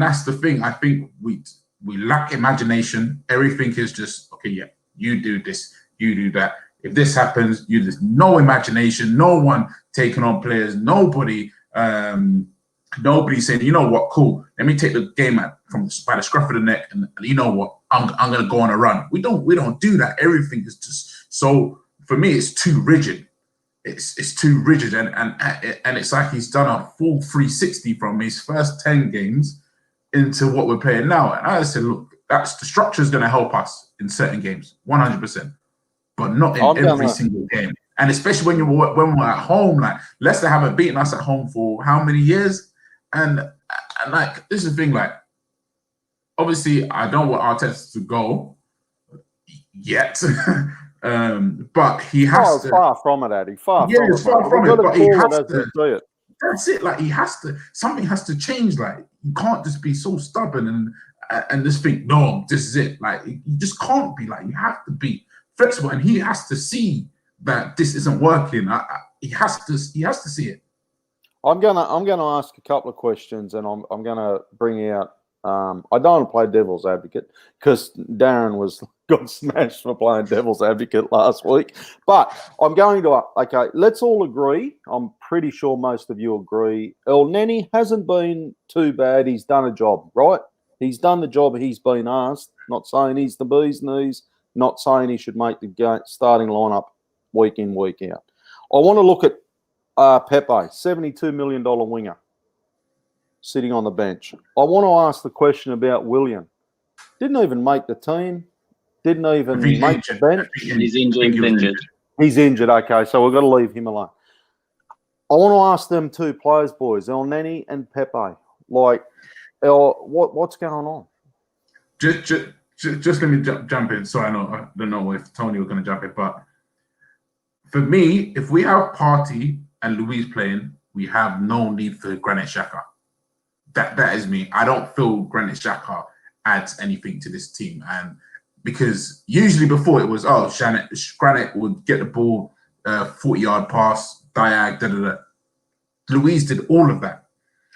that's the thing. I think we lack imagination. Everything is just, okay, yeah, you do this, you do that. If this happens, there's no imagination, no one taking on players, nobody saying, you know what, cool, let me take the game by the scruff of the neck, and you know what, I'm gonna go on a run. We don't do that. Everything is just so, for me, it's too rigid. It's too rigid, and it's like he's done a full 360 from his first 10 games into what we're playing now. And I said, look, the structure is going to help us in certain games, 100%, but not in every single game. And especially when we're at home, like, Leicester haven't beaten us at home for how many years? And like, this is the thing, like, obviously I don't want Arteta to go yet. But he has to. Far from it, Addy. Far from it. But he has to. That's it. Like, he has to. Something has to change. Like, you can't just be so stubborn and just think, no, this is it. Like, you just can't be like, you have to be flexible, and he has to see that this isn't working. He has to see it. I'm gonna ask a couple of questions, and I'm gonna bring out. I don't want to play devil's advocate because Darren got smashed for playing devil's advocate last week. But I'm going to let's all agree. I'm pretty sure most of you agree. El Neni hasn't been too bad. He's done a job, right? He's done the job he's been asked. Not saying he's the bee's knees. Not saying he should make the starting lineup week in, week out. I want to look at Pepe, $72 million winger, sitting on the bench. I want to ask the question about Willian. Didn't even make the team. Didn't even make the bench. He's injured. He's injured. Okay, so we've got to leave him alone. I want to ask them two players, boys, El Neni and Pepe. Like, what's going on? Just let me jump in. So I don't know if Tony was going to jump in, but for me, if we have Partey and Luis playing, we have no need for Granit Xhaka. That is me. I don't feel Granit Xhaka adds anything to this team, and because usually before it was Granit would get the ball, 40-yard pass, diag, da. Luis did all of that.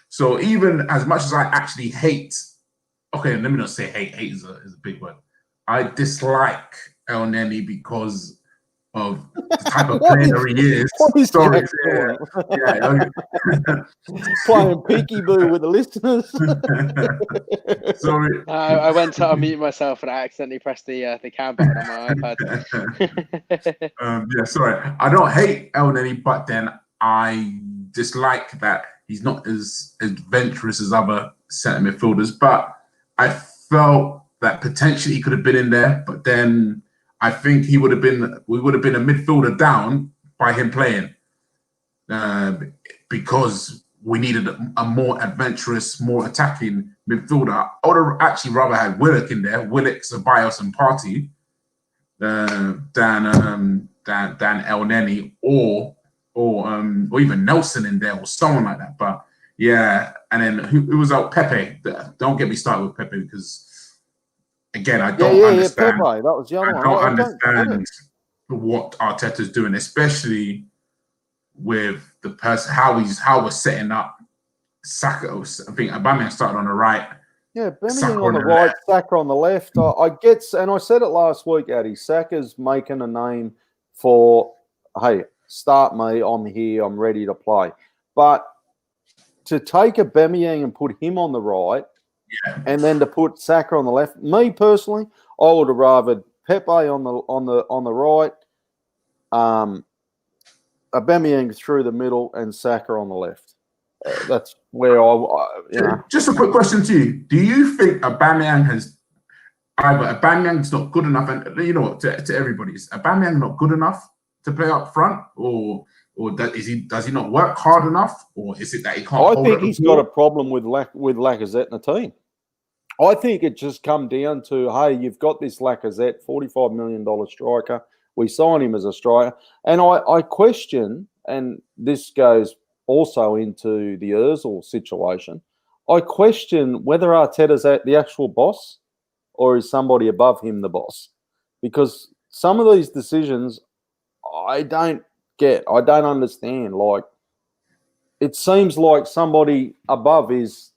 So even as much as I actually hate, okay, let me not say hate. Hate is a big word. I dislike El Neni because of the type of player he is. Sorry, playing peekaboo with the listeners. Sorry, I went to unmute myself and I accidentally pressed the cam button on my iPad. Sorry. I don't hate El Neni, but then I dislike that he's not as adventurous as other centre midfielders. But I felt that potentially he could have been in there, but then I think we would have been a midfielder down by him playing because we needed a more adventurous, more attacking midfielder. I would have actually rather had Willock in there, Willock, Ceballos, and Partey than El Neni or even Nelson in there or someone like that. But yeah, and then who was out? Pepe. Don't get me started with Pepe because. Again, I don't understand. Pepe, that was the other one. I don't understand what Arteta's doing, especially with the person how we're setting up Saka. I think Aubameyang started on the right. Yeah, Birmingham on the right, Saka on the left. I get, and I said it last week, Addy. Saka's making a name for, hey, start me. I'm here. I'm ready to play. But to take Aubameyang and put him on the right. Yeah. And then to put Saka on the left. Me personally, I would have rather Pepe on the right, Aubameyang through the middle, and Saka on the left. That's where Just a quick question to you: do you think Aubameyang's not good enough? And you know what? To everybody, is Aubameyang not good enough to play up front, or does he not work hard enough, or is it that he can't? I think he's got a problem with Lacazette in the team. I think it just come down to, hey, you've got this Lacazette, $45 million striker. We sign him as a striker. And I question, and this goes also into the Ozil situation, I question whether Arteta's the actual boss or is somebody above him the boss. Because some of these decisions I don't get. I don't understand. Like, it seems like somebody above is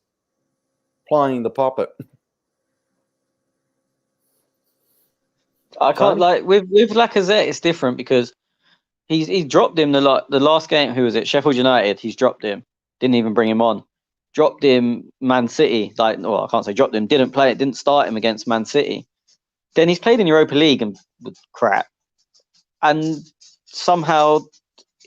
playing the puppet. I can't with Lacazette. It's different because he's dropped him the last game. Who was it? Sheffield United. He's dropped him. Didn't even bring him on. Dropped him Man City. I can't say dropped him. Didn't play it. Didn't start him against Man City. Then he's played in Europa League and with crap. And somehow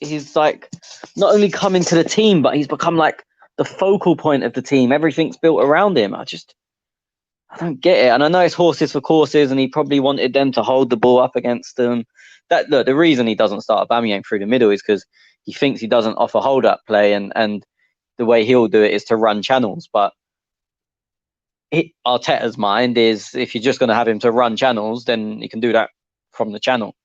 he's like not only come into the team, but he's become like the focal point of the team. Everything's built around him. I don't get it. And I know it's horses for courses, and he probably wanted them to hold the ball up against them. The reason he doesn't start Aubameyang through the middle is because he thinks he doesn't offer hold-up play, and the way he'll do it is to run channels. But Arteta's mind is, if you're just going to have him to run channels, then you can do that from the channel.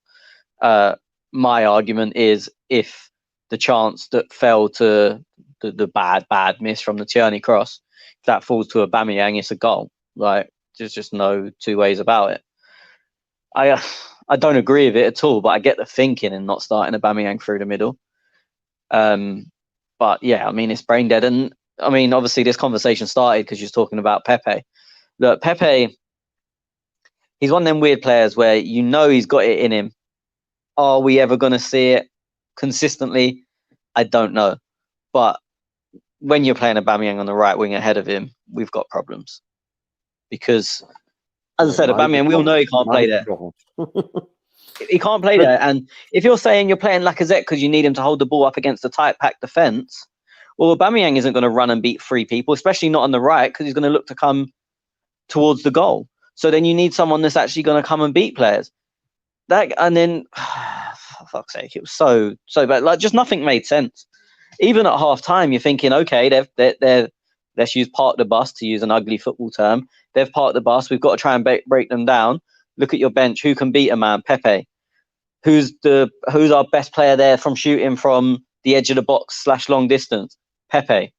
My argument is, if the chance that fell to the bad miss from the Tierney cross, if that falls to Aubameyang, it's a goal. Like, There's just no two ways about it. I don't agree with it at all, but I get the thinking and not starting Aubameyang through the middle. But yeah, I mean, it's brain dead. And I mean, obviously this conversation started because you're talking about Pepe. Look, Pepe, he's one of them weird players where you know he's got it in him. Are we ever going to see it consistently? I don't know. But when you're playing Aubameyang on the right wing ahead of him, we've got problems. Because, as I said, Aubameyang, we all know he can't play there. He can't play there. And if you're saying you're playing Lacazette because you need him to hold the ball up against a tight packed defence, well, Aubameyang isn't going to run and beat three people, especially not on the right, because he's going to look to come towards the goal. So then you need someone that's actually going to come and beat players. And then, for fuck's sake, it was so bad. Like, just nothing made sense. Even at half time, you're thinking, okay, they're let's use park the bus, to use an ugly football term. They've parked the bus. We've got to try and break them down. Look at your bench. Who can beat a man? Pepe. Who's our best player there from shooting from the edge of the box / long distance? Pepe.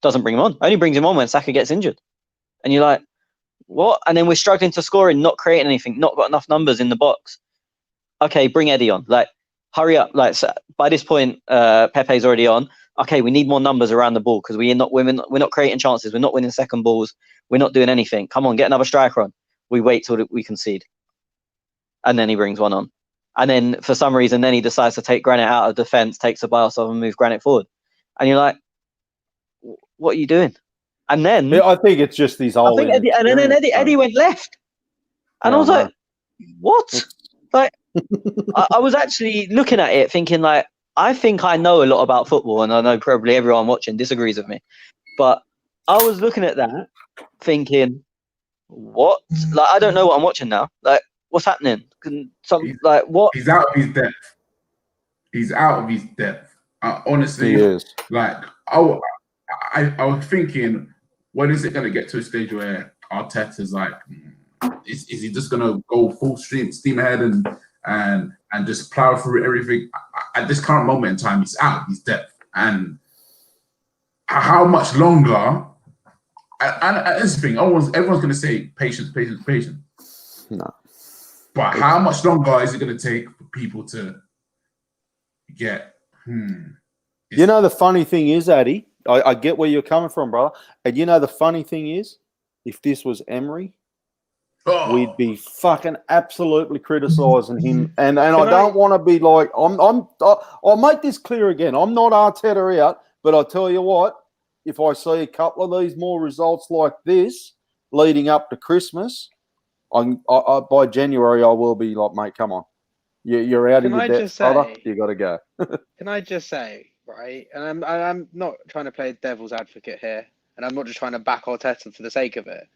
Doesn't bring him on. Only brings him on when Saka gets injured. And you're like, what? And then we're struggling to score and not creating anything, not got enough numbers in the box. Okay, bring Eddie on. Like, hurry up. Like, so by this point, Pepe's already on. Okay, we need more numbers around the ball because we're not creating chances. We're not winning second balls. We're not doing anything. Come on, get another striker on. We wait till we concede. And then he brings one on. And then for some reason, then he decides to take Granit out of defence, takes the bias off and move Granit forward. And you're like, what are you doing? And then I think it's just these old. And then Eddie went left. And I was like, what? Like, I was actually looking at it thinking, like, I think I know a lot about football, and I know probably everyone watching disagrees with me. But I was looking at that thinking, what? Like, I don't know what I'm watching now. Like, what's happening? What? He's out of his depth. He's out of his depth. Honestly, he is. Like, I was thinking, when is it going to get to a stage where Arteta's like, is he just going to go full steam ahead and just plow through everything? At this current moment in time, he's out of his depth. And how much longer? And this thing, everyone's going to say patience. No. But how much longer is it going to take for people to get? You know, the funny thing is, Addy, I get where you're coming from, brother. And you know, the funny thing is, if this was Emery, we'd be fucking absolutely criticising him. And I don't want to be like, I'll make this clear again. I'm not Arteta out, but I tell you what, if I see a couple of these more results like this leading up to Christmas, by January, I will be like, mate, come on. You're out of your depth, brother. You got to go. Can I just say, right? And I'm not trying to play devil's advocate here, and I'm not just trying to back Arteta for the sake of it.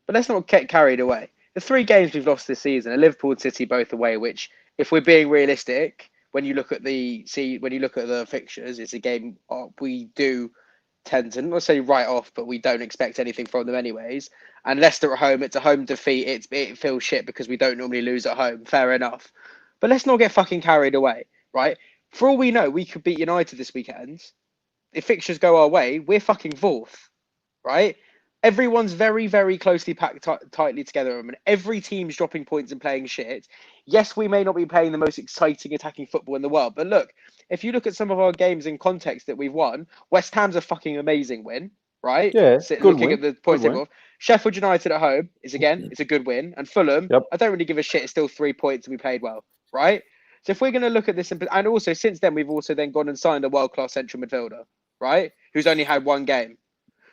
But let's not get carried away. The 3 games we've lost this season are Liverpool and City both away, which, if we're being realistic, when you look at the fixtures, it's a game we do tend to not say write off, but we don't expect anything from them anyways. And Leicester at home, it's a home defeat. It feels shit because we don't normally lose at home. Fair enough. But let's not get fucking carried away, right? For all we know, we could beat United this weekend. If fixtures go our way, we're fucking 4th, right? Everyone's very, very closely packed tightly together, and every team's dropping points and playing shit. Yes, we may not be playing the most exciting attacking football in the world, but look, if you look at some of our games in context that we've won, West Ham's a fucking amazing win, right? Yeah, looking at the points table. Sheffield United at home it's a good win, and Fulham, I don't really give a shit. It's still 3 points, and we played well, right? So if we're going to look at this, and also since then we've also then gone and signed a world-class central midfielder, right? Who's only had 1 game.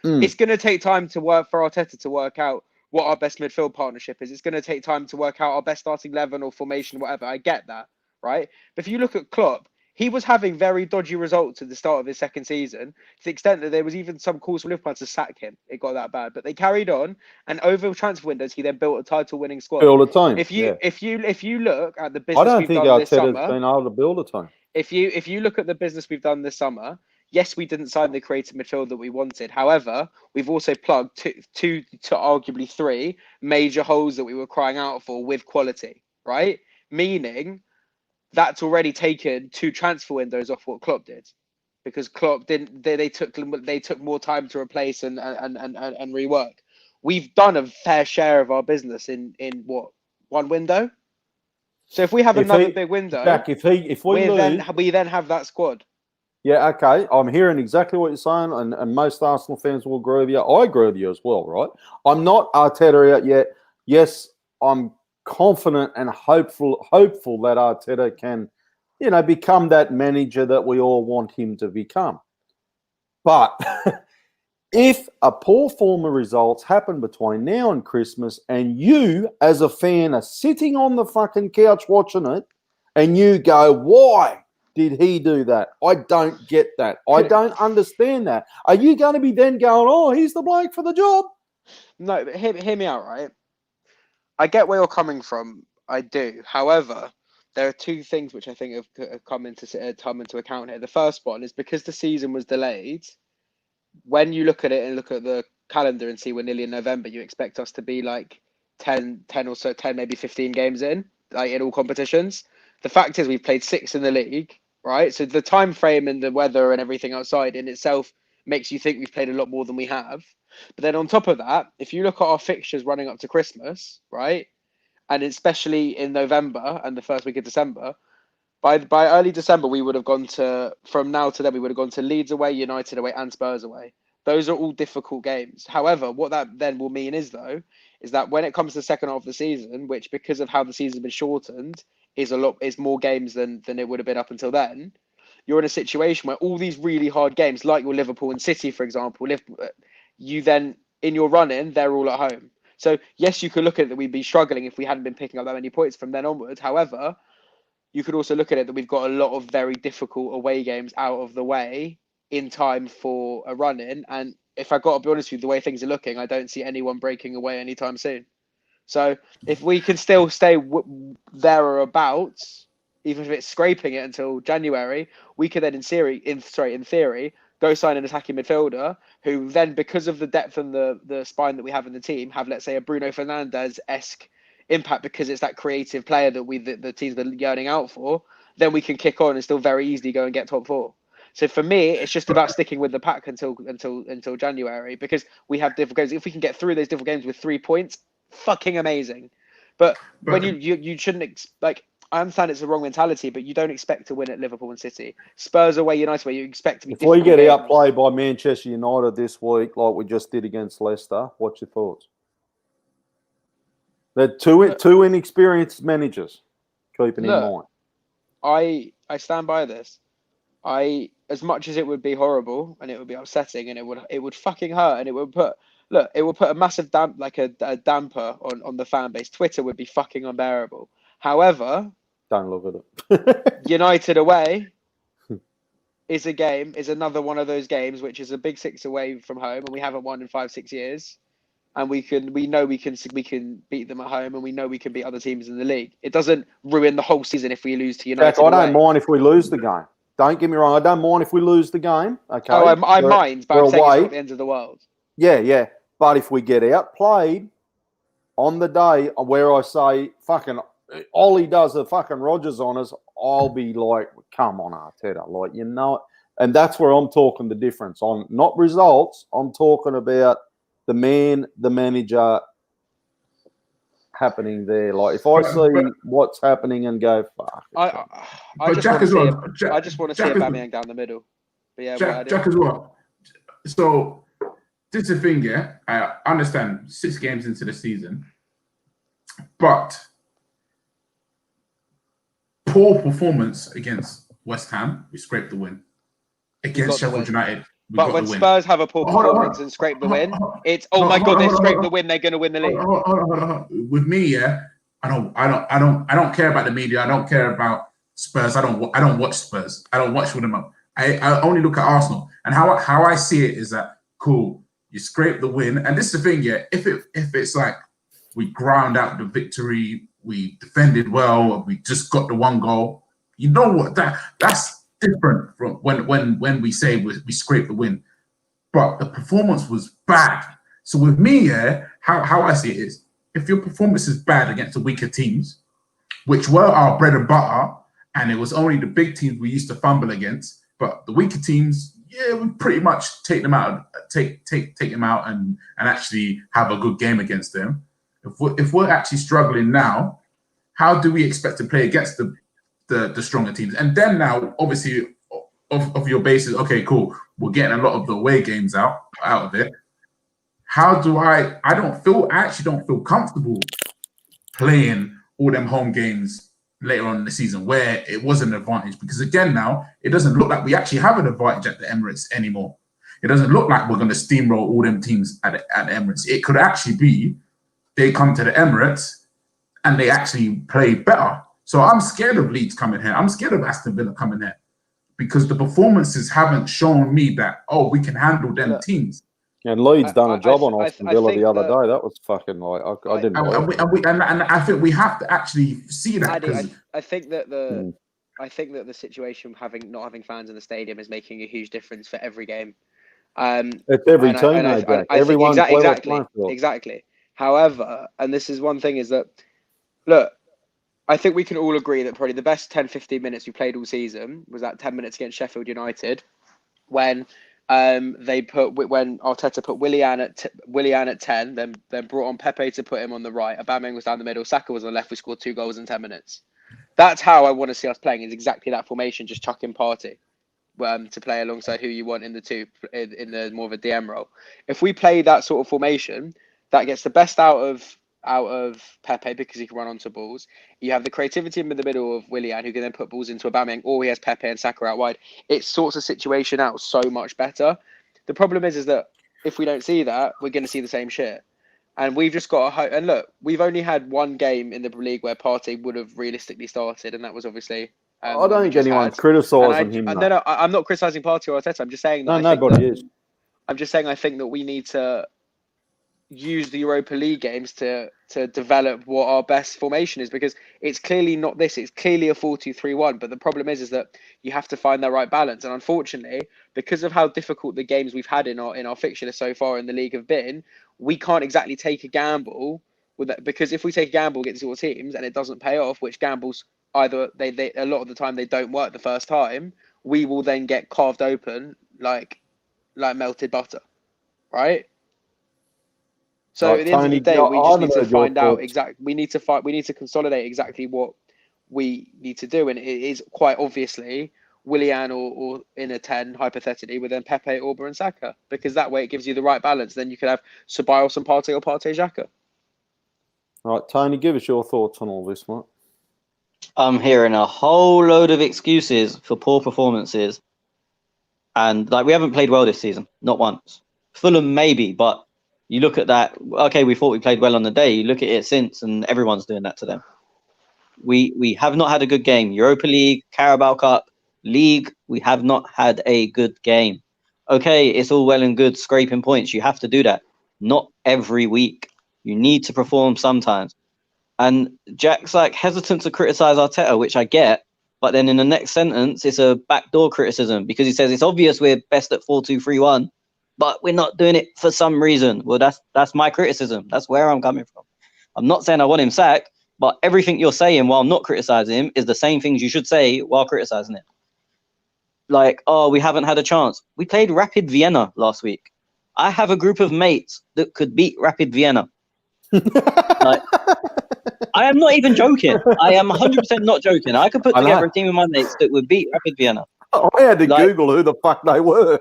It's going to take time for Arteta to work out what our best midfield partnership is. It's going to take time to work out our best starting 11 or formation, whatever. I get that, right? But if you look at Klopp, he was having very dodgy results at the start of his second season, to the extent that there was even some calls from Liverpool to sack him. It got that bad, but they carried on, and over transfer windows, he then built a title-winning squad. Build a team. If you look at the business we've done this Arteta's summer, been able to build a team. If you look at the business we've done this summer. Yes, we didn't sign the creative midfield that we wanted. However, we've also plugged two to arguably 3 major holes that we were crying out for with quality, right? Meaning that's already taken 2 transfer windows off what Klopp did, because Klopp didn't. They took more time to replace and rework. we've done a fair share of our business in what, one window. So if we have another big window, Jack, if we lose, we then have that squad. yeah, okay. I'm hearing exactly what you're saying, and most Arsenal fans will agree with you. I agree with you as well, right? I'm not Arteta out yet. Yes, I'm confident and hopeful that Arteta can, become that manager that we all want him to become. But if a poor form of results happen between now and Christmas, and you, as a fan, are sitting on the fucking couch watching it, and you go, why did he do that? I don't get that. I don't understand that. Are you going to be then going, oh, he's the bloke for the job? No, but hear me out, right? I get where you're coming from. I do. However, there are two things which I think have come into account here. The first one is because the season was delayed. When you look at it and look at the calendar and see we're nearly in November, you expect us to be like 10 or so, 10, maybe 15 games in, like in all competitions. The fact is we've played 6 in the league, right? So the time frame and the weather and everything outside in itself makes you think we've played a lot more than we have. But then on top of that, if you look at our fixtures running up to Christmas, right? And especially in November and the first week of December, by early December, we would have gone to, from now to then, we would have gone to Leeds away, United away, and Spurs away. Those are all difficult games. However, what that then will mean is that when it comes to the second half of the season, which because of how the season's been shortened, is more games than it would have been up until then, you're in a situation where all these really hard games, like your Liverpool and City, for example, you then, in your run-in, they're all at home. So, yes, you could look at it that we'd be struggling if we hadn't been picking up that many points from then onwards. However, you could also look at it that we've got a lot of very difficult away games out of the way in time for a run-in. And if I got to be honest with you, the way things are looking, I don't see anyone breaking away anytime soon. So if we can still stay there or abouts, even if it's scraping it until January, we could then, in theory, go sign an attacking midfielder who then, because of the depth and the spine that we have in the team, have, let's say, a Bruno Fernandes-esque impact because it's that creative player that the team's been yearning out for. Then we can kick on and still very easily go and get top 4. So for me, it's just about sticking with the pack until January, because we have difficult games. If we can get through those difficult games with 3 points, fucking amazing. But when you shouldn't I understand it's the wrong mentality, but you don't expect to win at Liverpool and City. Spurs away, United away, you expect to be. If we get outplayed by Manchester United this week, like we just did against Leicester, what's your thoughts? They're two inexperienced managers. Keeping in mind, I stand by this. As much as it would be horrible and it would be upsetting and it would fucking hurt and it would put a massive a damper on the fan base. Twitter would be fucking unbearable. However, don't look at it. United away is another one of those games which is a big 6 away from home, and we haven't won in 5-6 years. And we know we can beat them at home, and we know we can beat other teams in the league. It doesn't ruin the whole season if we lose to United. Jack, I don't mind if we lose the game. Don't get me wrong. I don't mind if we lose the game. Okay. Oh, I mind, but I'm saying it's not the end of the world. Yeah. But if we get outplayed on the day where I say fucking Ollie does the fucking Rodgers on us, I'll be like, come on, Arteta, and that's where I'm talking the difference on not results. I'm talking about the manager happening there. Like if I see what's happening and go, fuck. I just want to see Aubameyang down the middle. But yeah, Jack as well. So this is the thing, yeah. I understand 6 games into the season, but poor performance against West Ham, we scraped the win. Against Sheffield United. But when Spurs have a poor performance and scrape the win, it's my god, they scraped the win, they're going to win the league. With me, yeah, I don't care about the media. I don't care about Spurs. I don't watch Spurs. I don't watch with them up. I only look at Arsenal. And how I see it is that cool, you scrape the win, and this is the thing, yeah. If it's like we ground out the victory, we defended well, we just got the 1 goal. You know what? That's different from when we say we scraped the win, but the performance was bad. So with me, yeah, how I see it is, if your performance is bad against the weaker teams, which were our bread and butter, and it was only the big teams we used to fumble against, but the weaker teams, yeah, we pretty much take them out, take them out, and actually have a good game against them. If we're actually struggling now, how do we expect to play against the stronger teams? And then now, obviously, of your basis, okay, cool, we're getting a lot of the away games out of it. How do I actually don't feel comfortable playing all them home games later on in the season where it was an advantage, because again now it doesn't look like we actually have an advantage at the Emirates anymore. It doesn't look like we're going to steamroll all them teams at the Emirates. It could actually be they come to the Emirates and they actually play better. So I'm scared of Leeds coming here. I'm scared of Aston Villa coming here because the performances haven't shown me that, oh, we can handle them teams. And Leeds done a job on Aston Villa the other day. That was fucking like I didn't. And I think we have to actually see that. Addy, I think that the situation of not having fans in the stadium is making a huge difference for every game. It's every team, everyone exactly. However, and this is one thing, is that look, I think we can all agree that probably the best 10-15 minutes we played all season was that 10 minutes against Sheffield United, when when Arteta put Willian at 10, then brought on Pepe to put him on the right. Aubameyang was down the middle. Saka was on the left. We scored 2 goals in 10 minutes. That's how I want to see us playing. Is exactly that formation, just chucking Partey to play alongside who you want in the more of a DM role. If we play that sort of formation, that gets the best out of Pepe because he can run onto balls. You have the creativity in the middle of Willian, who can then put balls into Aubameyang, or he has Pepe and Saka out wide. It sorts a situation out so much better. The problem is that if we don't see that, we're going to see the same shit. And we've just got to hope. And look, we've only had one game in the league where Partey would have realistically started, and that was obviously. I don't think anyone's criticising him. No, I'm not criticising Partey or Arteta. I'm just saying that. Nobody is. I'm just saying I think that we need to use the Europa League games to develop what our best formation is, because it's clearly not this. It's clearly a 4-2-3-1. But the problem is that you have to find that right balance. And unfortunately, because of how difficult the games we've had in our fixture list so far in the league have been, we can't exactly take a gamble with that, because if we take a gamble against your teams and it doesn't pay off, which gambles either they a lot of the time they don't work the first time, we will then get carved open like melted butter, right? So at the end of the day, we just need to find out we need to consolidate exactly what we need to do, and it is quite obviously Willian or in a 10 hypothetically with then Pepe, Auba, and Saka, because that way it gives you the right balance. Then you could have Ceballos and Partey or Partey Xhaka. All right, Tony, give us your thoughts on all this, mate. I'm hearing a whole load of excuses for poor performances, and we haven't played well this season, not once. Fulham maybe, but you look at that. Okay, we thought we played well on the day. You look at it since, and everyone's doing that to them. We have not had a good game. Europa League, Carabao Cup, League. We have not had a good game. Okay, it's all well and good scraping points. You have to do that. Not every week. You need to perform sometimes. And Jack's hesitant to criticize Arteta, which I get, but then in the next sentence, it's a backdoor criticism because he says it's obvious we're best at 4-2-3-1, but we're not doing it for some reason. Well, that's my criticism. That's where I'm coming from. I'm not saying I want him sacked, but everything you're saying while not criticizing him is the same things you should say while criticizing it. We haven't had a chance. We played Rapid Vienna last week. I have a group of mates that could beat Rapid Vienna. I am not even joking. I am 100% not joking. I could put together a team of my mates that would beat Rapid Vienna. I had to Google who the fuck they were.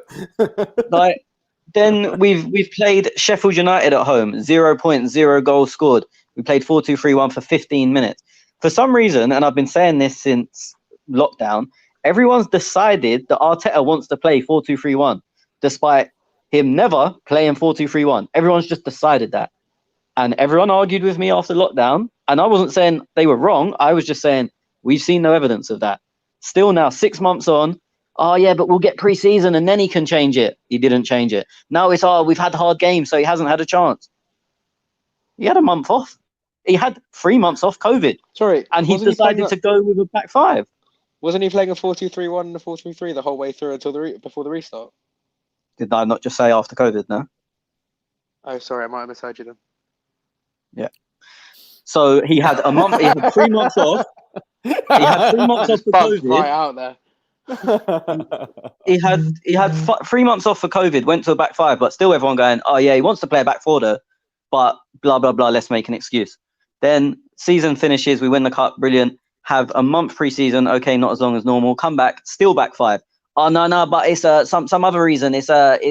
Then we've played Sheffield United at home, 0.0 goals scored. We played 4-2-3-1 for 15 minutes. For some reason, and I've been saying this since lockdown, everyone's decided that Arteta wants to play 4-2-3-1, despite him never playing 4-2-3-1. Everyone's just decided that. And everyone argued with me after lockdown. And I wasn't saying they were wrong. I was just saying we've seen no evidence of that. Still now, 6 months on, oh, yeah, but we'll get pre-season and then he can change it. He didn't change it. Now it's, we've had hard games, so he hasn't had a chance. He had a month off. He had 3 months off COVID. Sorry. And he decided to go with a back five. Wasn't he playing a 4-2-3-1 and a 4-3-3 the whole way through until before the restart? Did I not just say after COVID, no? Oh, sorry, I might have misheard you then. Yeah. So he had a month. He had 3 months off. He had 3 months off for COVID. Right out there. He had 3 months off for COVID, went to a back five, but still everyone going, oh yeah, he wants to play a back four though, but blah blah blah. Let's make an excuse. Then season finishes, we win the cup, brilliant. Have a month pre-season, okay, not as long as normal. Come back, still back five. Oh no, but it's some other reason. It's hard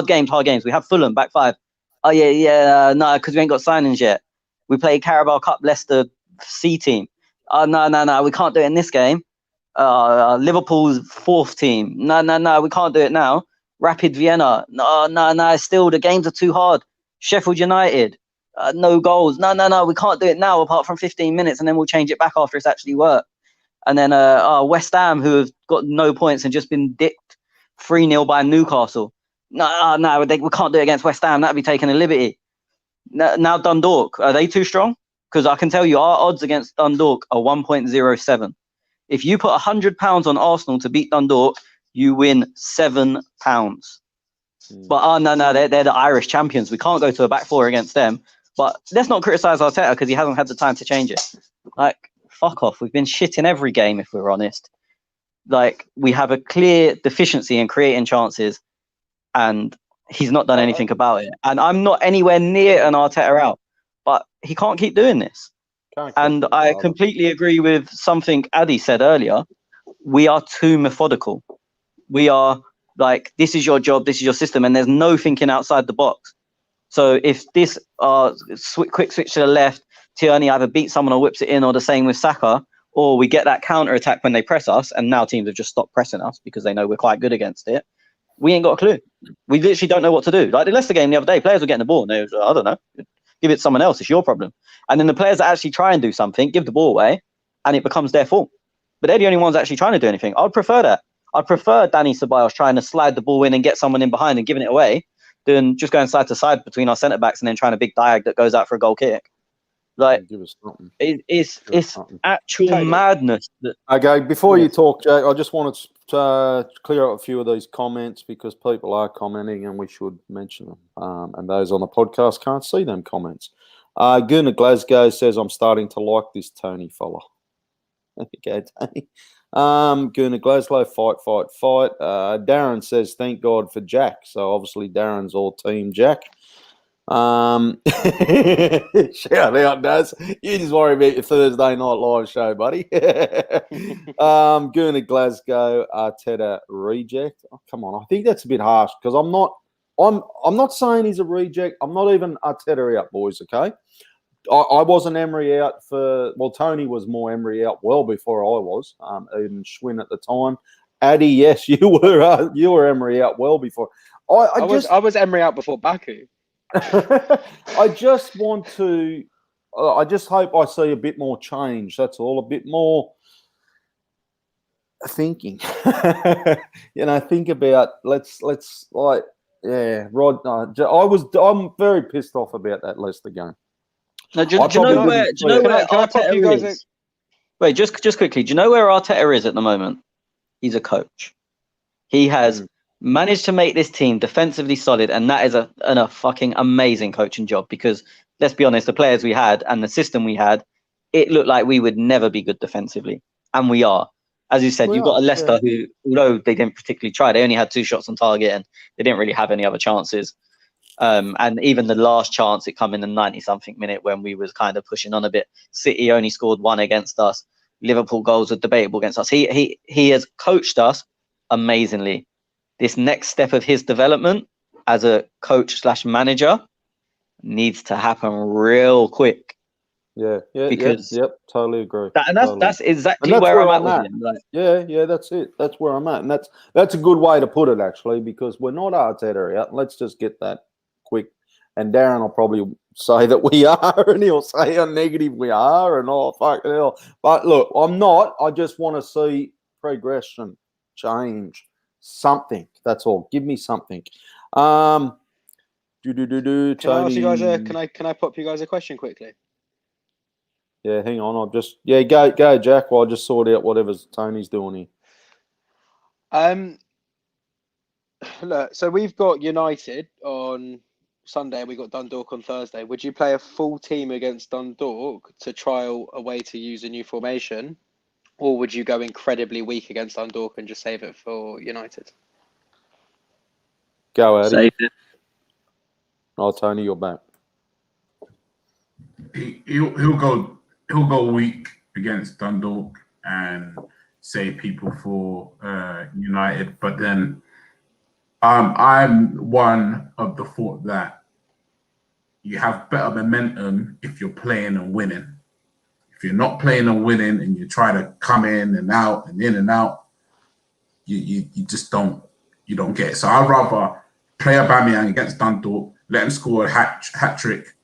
games. We have Fulham back five. Oh yeah, no, because we ain't got signings yet. We play Carabao Cup Leicester C team. Oh no, we can't do it in this game. Liverpool's fourth team. No, we can't do it now. Rapid Vienna. No, still the games are too hard. Sheffield United. No goals. No, we can't do it now apart from 15 minutes, and then we'll change it back after it's actually worked. And then West Ham, who have got no points and just been dicked 3-0 by Newcastle. No, we can't do it against West Ham. That'd be taking a liberty. Now Dundalk, are they too strong? Because I can tell you our odds against Dundalk are 1.07. If you put £100 on Arsenal to beat Dundalk, you win £7. But no, they're the Irish champions. We can't go to a back four against them. But let's not criticise Arteta because he hasn't had the time to change it. Like, fuck off. We've been shit in every game, if we're honest. Like, we have a clear deficiency in creating chances, and he's not done anything about it. And I'm not anywhere near an Arteta out, but he can't keep doing this. And I completely agree with something Addy said earlier. We are too methodical. We are like, this is your job, this is your system, and there's no thinking outside the box. So if this quick switch to the left, Tierney either beats someone or whips it in, or the same with Saka, or we get that counter attack when they press us, and now teams have just stopped pressing us because they know we're quite good against it. We ain't got a clue. We literally don't know what to do. Like the Leicester game the other day, players were getting the ball, and they was, I don't know, give it to someone else. It's your problem. And then the players that actually try and do something, give the ball away, and it becomes their fault. But they're the only ones actually trying to do anything. I'd prefer that. I'd prefer Danny Ceballos trying to slide the ball in and get someone in behind and giving it away than just going side to side between our centre backs and then trying to big diag that goes out for a goal kick. Like, it's actual madness. Okay, before you talk, Jack, I just wanted to clear up a few of these comments because people are commenting and we should mention them. And those on the podcast can't see them comments. Gunnar Glasgow says, I'm starting to like this Tony fella. Okay, Tony. Gunnar Glasgow, fight. Darren says, thank God for Jack. So obviously Darren's all team Jack. Shout out, Daz. You just worry about your Thursday night live show, buddy. Gunnar Glasgow, Arteta reject. Oh, come on, I think that's a bit harsh because I'm not saying he's a reject. I'm not even Arteta out, boys. Okay, I wasn't Emery out Tony was more Emery out well before I was. Even Schwinn at the time. Addy, yes, you were Emery out well before. I was Emery out before Baku. I just hope I see a bit more change. That's all. A bit more thinking. Think about Rod. I'm very pissed off about that Leicester game. Now, do you know where Arteta is? Wait, just quickly. Do you know where Arteta is at the moment? He's a coach. He has managed to make this team defensively solid, and that is a fucking amazing coaching job because, let's be honest, the players we had and the system we had, it looked like we would never be good defensively, and we are. As you said, you've got a Leicester who, although they didn't particularly try, they only had 2 shots on target and they didn't really have any other chances. And even the last chance, it come in the 90-something minute when we was kind of pushing on a bit. City only scored 1 against us. Liverpool goals are debatable against us. He has coached us amazingly. This next step of his development as a coach/manager needs to happen real quick. Yeah, because totally agree. That's exactly where I'm at with him. Like, yeah, that's it. That's where I'm at, and that's a good way to put it actually, because we're not Arteta out. Let's just get that quick. And Darren will probably say that we are, and he'll say how negative we are, and fucking hell. But look, I'm not. I just want to see progression, change. Something. That's all. Give me something. Can I ask you guys can I pop you guys a question quickly? Yeah, hang on. I'll just go, Jack. While I just sort out whatever Tony's doing here. Look, so we've got United on Sunday and we got Dundalk on Thursday. Would you play a full team against Dundalk to trial a way to use a new formation? Or would you go incredibly weak against Dundalk and just save it for United? Go, Eddie. Saved it. Oh, Tony, you're back. He'll go weak against Dundalk and save people for United, but then I'm one of the thought that you have better momentum if you're playing and winning. If you're not playing and winning and you try to come in and out and in and out, you just don't get it. So I'd rather play Aubameyang against Dundalk, let him score a hat trick,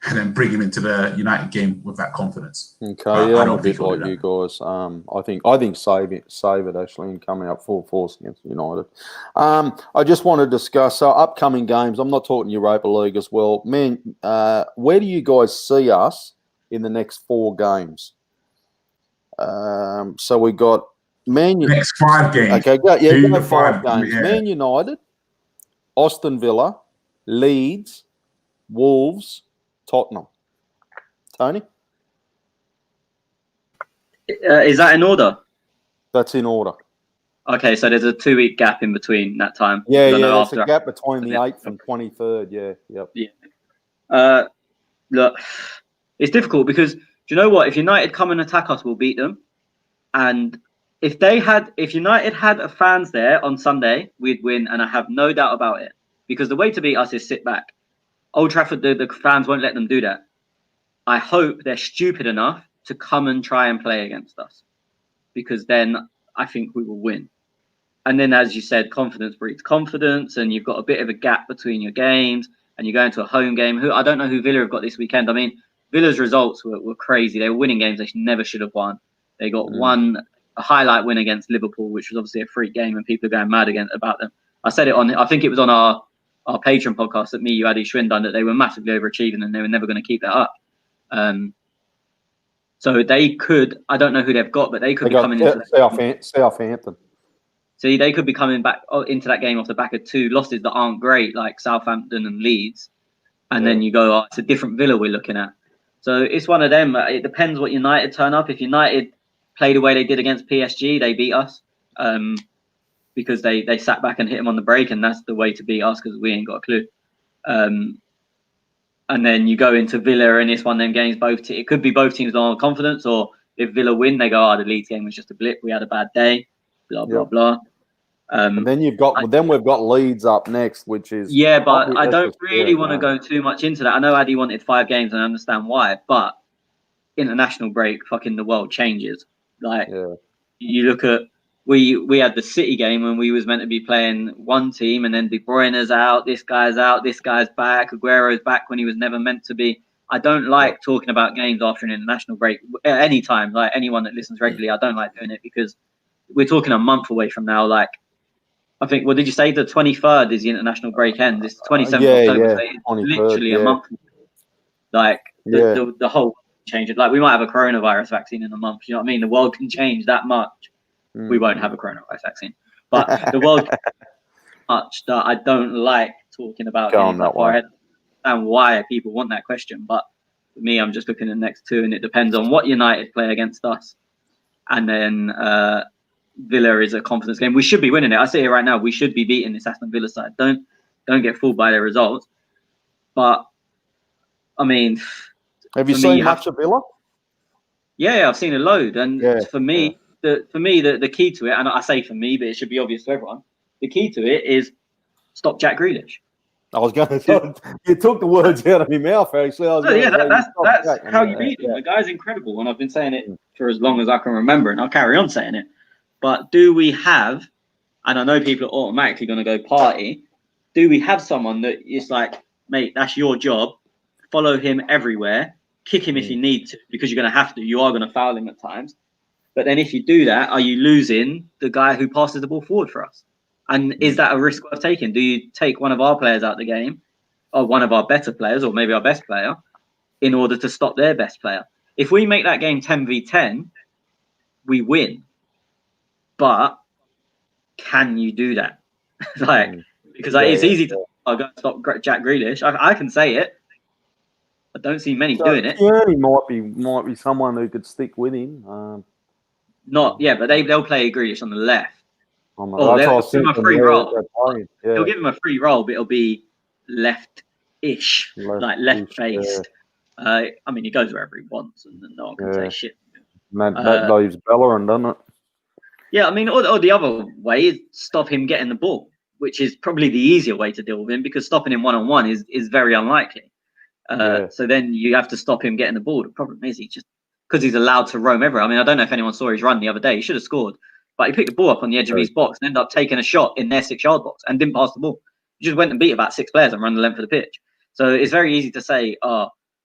and then bring him into the United game with that confidence. Okay, yeah, I'm a bit like you guys. I think save it actually, and coming up full force against United. I just want to discuss upcoming games. I'm not talking Europa League as well, man. Where do you guys see us in the next 4 games? So we got next 5 games. Okay, go 5 games. Yeah. Man United, Aston Villa, Leeds, Wolves, Tottenham. Tony? Is that in order? That's in order. Okay, so there's a 2-week gap in between that time. Yeah, there's a gap between the 8th and 23rd. Yep. Look, it's difficult because, do you know what? If United come and attack us, we'll beat them. And if United had fans there on Sunday, we'd win, and I have no doubt about it. Because the way to beat us is sit back. Old Trafford, the fans won't let them do that. I hope they're stupid enough to come and try and play against us, because then I think we will win. And then, as you said, confidence breeds confidence, and you've got a bit of a gap between your games, and you go into a home game. I don't know who Villa have got this weekend. I mean, Villa's results were crazy. They were winning games they never should have won. They got a highlight win against Liverpool, which was obviously a freak game, and people are going mad about them. I said it I think it was on our Patreon podcast that me, you, Adi, Schwinn done, that they were massively overachieving and they were never going to keep that up. So they could, I don't know who they've got, but they could be coming into Southampton. See, they could be coming back into that game off the back of 2 losses that aren't great, like Southampton and Leeds. And then you go, it's a different Villa we're looking at. So it's one of them. It depends what United turn up. If United play the way they did against PSG, they beat us. Because they sat back and hit him on the break, and that's the way to beat us because we ain't got a clue. And then you go into Villa, and it's one of them games. It could be both teams on confidence, or if Villa win, they go, the Leeds game was just a blip. We had a bad day. Blah blah blah. And then we've got Leeds up next, which is but I don't really want to go too much into that. I know Addy wanted 5 games, and I understand why. But international break, fucking the world changes. You look at. We had the City game when we was meant to be playing one team, and then De Bruyne's out, this guy's back, Aguero's back when he was never meant to be. I don't like talking about games after an international break at any time. Like anyone that listens regularly, I don't like doing it because we're talking a month away from now. Like, I think, what did you say? The 23rd is the international break ends. It's 27th of October. So it's literally a month. Like, the whole change. Like, we might have a coronavirus vaccine in a month. You know what I mean? The world can change that much. We won't have a coronavirus vaccine, but the world much that I don't like talking about games that far ahead, and why people want that question. But for me, I'm just looking at the next 2, and it depends on what United play against us. And then Villa is a confidence game. We should be winning it. I say it right now. We should be beating this Aston Villa side. Don't get fooled by their results. But I mean, have you seen much of Villa? Yeah, I've seen a load, and for me. The key to it, and I say for me, but it should be obvious to everyone, the key to it is stop Jack Grealish. I was going to you took the words out of my mouth, actually. That's how you beat him. The guy's incredible, and I've been saying it for as long as I can remember, and I'll carry on saying it. But do we have, and I know people are automatically going to go party, do we have someone that is like, mate, that's your job, follow him everywhere, kick him if you need to, because you're going to have to, you are going to foul him at times. But then if you do that, are you losing the guy who passes the ball forward for us? And is that a risk worth taking? Do you take one of our players out of the game, or one of our better players, or maybe our best player, in order to stop their best player? If we make that game 10v10, we win. But can you do that? Because it's easy to go stop Jack Grealish. I can say it. I don't see many doing it. Tierney might be someone who could stick with him. Not yeah, but they'll play Grealish on the left. That's Oh, what I they'll was give him a thinking, free roll. Yeah, They'll give him a free roll, but it'll be left-ish, like left-based. I mean, he goes wherever he wants, and no one can say shit. That leaves Bellerin, doesn't it? Yeah, I mean, or the other way is stop him getting the ball, which is probably the easier way to deal with him, because stopping him one-on-one is very unlikely. So then you have to stop him getting the ball. The problem is he just, because he's allowed to roam everywhere. I mean, I don't know if anyone saw his run the other day. He should have scored, but he picked the ball up on the edge of his box and ended up taking a shot in their 6-yard box and didn't pass the ball. He just went and beat about 6 players and run the length of the pitch. So it's very easy to say,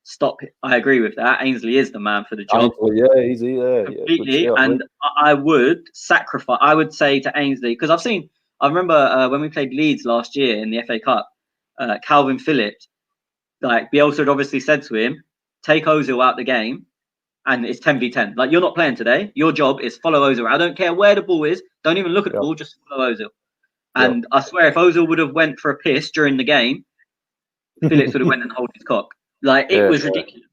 stop it. I agree with that. Ainsley is the man for the job. Ainsley, completely. And I would sacrifice. I would say to Ainsley, because I remember when we played Leeds last year in the FA Cup, Calvin Phillips, like Bielsa had obviously said to him, take Ozil out the game, and it's 10v10. Like, you're not playing today. Your job is follow Ozil. I don't care where the ball is. Don't even look at the ball. Just follow Ozil. And I swear, if Ozil would have went for a piss during the game, Phillips would have went and hold his cock. Like, it was ridiculous.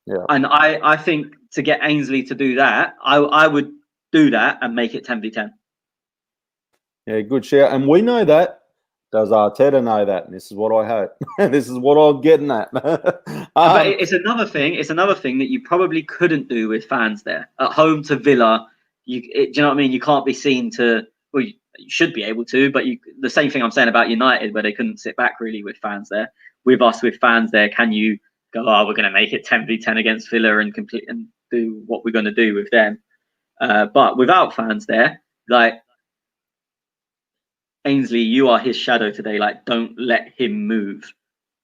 Yeah. And I think to get Ainsley to do that, I would do that and make it 10v10. Yeah, good shout. And we know that. Does Arteta know that? And this is what I hope. This is what I'm getting at. But it's another thing. It's another thing that you probably couldn't do with fans there. At home to Villa, do you know what I mean? You can't be seen to. Well, you should be able to, but the same thing I'm saying about United, where they couldn't sit back really with fans there. With us, with fans there, can you go? Oh, we're going to make it 10v10 against Villa and complete and do what we're going to do with them. But without fans there, like. Ainsley, you are his shadow today. Like, don't let him move.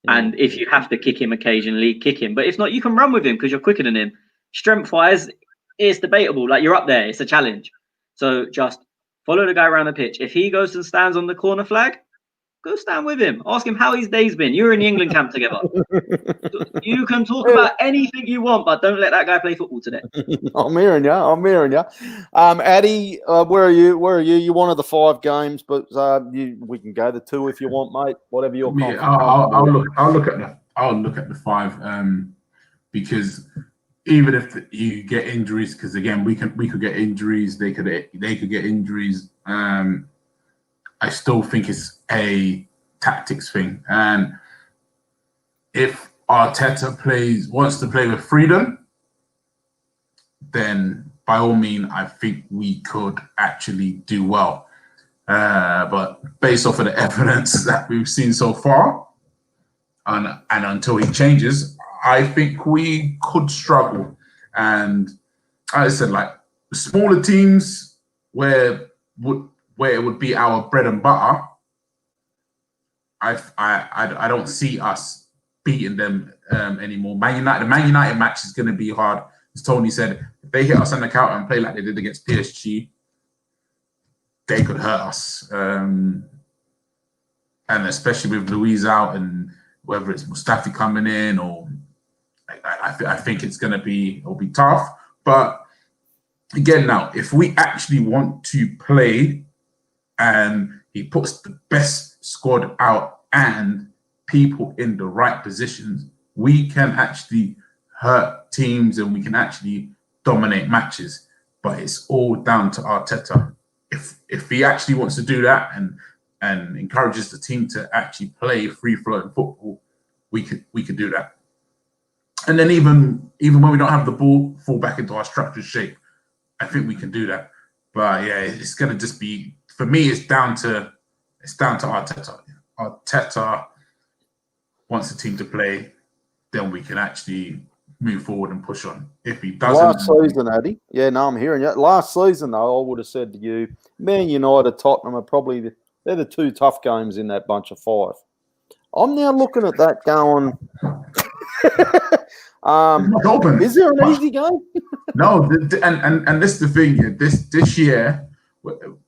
And if you have to kick him occasionally, kick him. But if not, you can run with him because you're quicker than him. Strength-wise, it's debatable. Like, you're up there. It's a challenge. So just follow the guy around the pitch. If he goes and stands on the corner flag, go stand with him. Ask him how his day's been. You were in the England camp together. You can talk about anything you want, but don't let that guy play football today. I'm hearing you. Addy, where are you? You one of the 5 games, but we can go the 2 if you want, mate. Whatever you're comfortable. I'll look at the 5 because even if you get injuries, because again we could get injuries, they could get injuries. I still think it's a tactics thing, and if Arteta wants to play with freedom, then by all means, I think we could actually do well. But based off of the evidence that we've seen so far, and until he changes, I think we could struggle. And as I said, like smaller teams where it would be our bread and butter, I don't see us beating them anymore. The Man United match is going to be hard. As Tony said, if they hit us on the counter and play like they did against PSG, they could hurt us. And especially with Luiz out, and whether it's Mustafi coming in, or I think it'll be tough. But again, now if we actually want to play, and he puts the best squad out and people in the right positions, we can actually hurt teams and we can actually dominate matches. But it's all down to Arteta. If he actually wants to do that and encourages the team to actually play free-flowing football, we could do that. And then even when we don't have the ball, fall back into our structured shape. I think we can do that. But yeah, it's gonna just be, for me, it's down to Arteta. Arteta wants the team to play, then we can actually move forward and push on. If he doesn't, last season, Addy. Yeah, no, I'm hearing you. Last season, though, I would have said to you, Man United, Tottenham are probably they're the 2 tough games in that bunch of 5. I'm now looking at that going. Is there an easy game? No, and this is the thing. This year,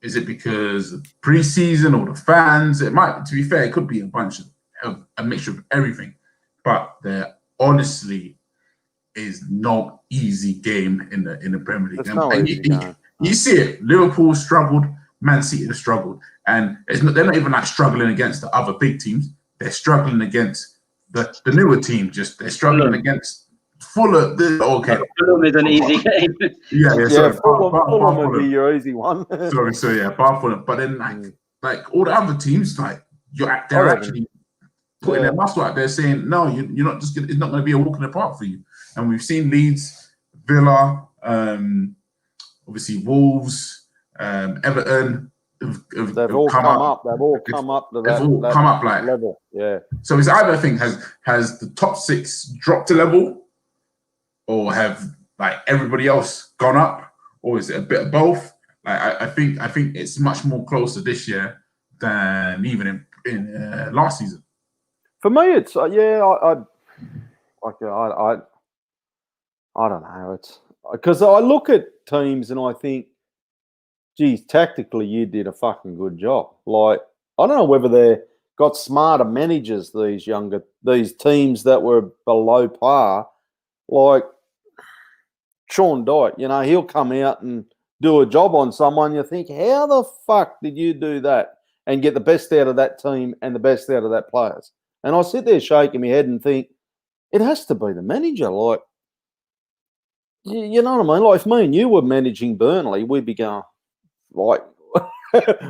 is it because of pre-season or the fans? It might, to be fair, it could be a mixture of everything. But there honestly is no easy game in the Premier League. You see it. Liverpool struggled. Man City has struggled, and they're not even like struggling against the other big teams. They're struggling against the newer team. They're struggling against Fulham. Okay. Fulham is an easy game. Yeah. Sorry, Fulham would be your easy one. sorry. So yeah, bar Fulham. But then like all the other teams, like they're actually putting their muscle out there, saying no, you're not just. It's not going to be a walk in the park for you. And we've seen Leeds, Villa, obviously Wolves, Everton. They've all come up. They've all come up to that like level. Yeah. So it's either, I think, has the top 6 dropped a level, or have like everybody else gone up, or is it a bit of both? Like I think it's much more closer this year than even in last season. For me, it's I don't know. It's because I look at teams and I think, geez, tactically you did a fucking good job. Like, I don't know whether they got smarter managers, these teams that were below par. Like Sean Dyche, he'll come out and do a job on someone. You think, how the fuck did you do that and get the best out of that team and the best out of that players? And I sit there shaking my head and think, it has to be the manager. Like, you know what I mean? Like, if me and you were managing Burnley, we'd be going, like,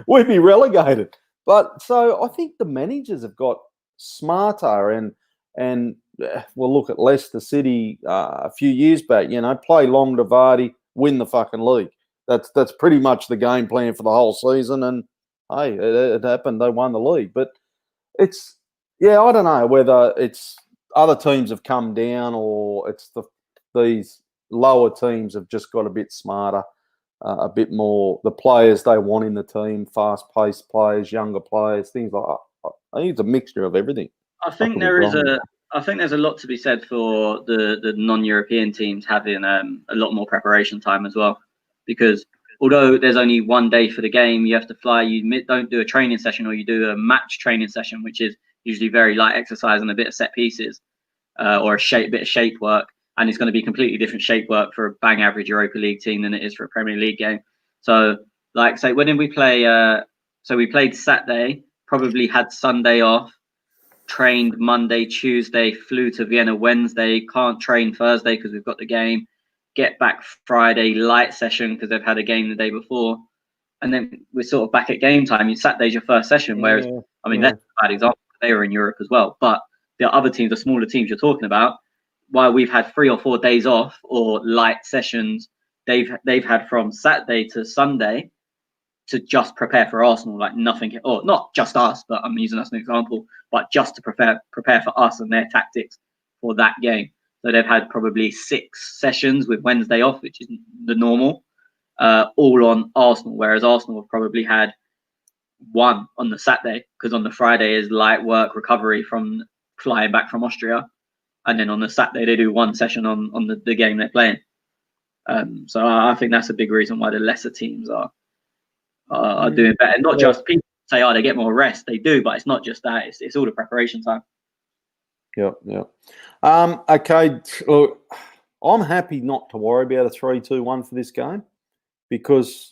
we'd be relegated. But so I think the managers have got smarter and we'll look at Leicester City a few years back, play long to Vardy, win the fucking league. That's pretty much the game plan for the whole season. And hey, it happened. They won the league. But it's, I don't know whether it's other teams have come down or it's these lower teams have just got a bit smarter. A bit more the players they want in the team, fast-paced players, younger players, things like that. I think it's a mixture of everything. I think there's a lot to be said for the non-European teams having a lot more preparation time as well, because although there's only one day for the game, you have to fly. You don't do a training session, or you do a match training session, which is usually very light exercise and a bit of set pieces, or bit of shape work. And it's going to be completely different shape work for a bang average Europa League team than it is for a Premier League game. So, like, say, when did we play? So we played Saturday, probably had Sunday off, trained Monday, Tuesday, flew to Vienna Wednesday, can't train Thursday because we've got the game, get back Friday, light session because they've had a game the day before. And then we're sort of back at game time. Saturday's your first session, whereas, that's a bad example. They were in Europe as well. But the other teams, the smaller teams you're talking about, while we've had 3 or 4 days off or light sessions, they've had from Saturday to Sunday to just prepare for Arsenal, like nothing, or not just us, but I'm using us as an example, but just to prepare for us and their tactics for that game. So they've had probably 6 sessions with Wednesday off, which is the normal, all on Arsenal, whereas Arsenal have probably had 1 on the Saturday, because on the Friday is light work recovery from flying back from Austria. And then on the Saturday, they do 1 session on the game they're playing. So I think that's a big reason why the lesser teams are doing better. Not just people say, they get more rest. They do, but it's not just that. It's all the preparation time. Yeah. Okay, look, I'm happy not to worry about a 3-2-1 for this game, because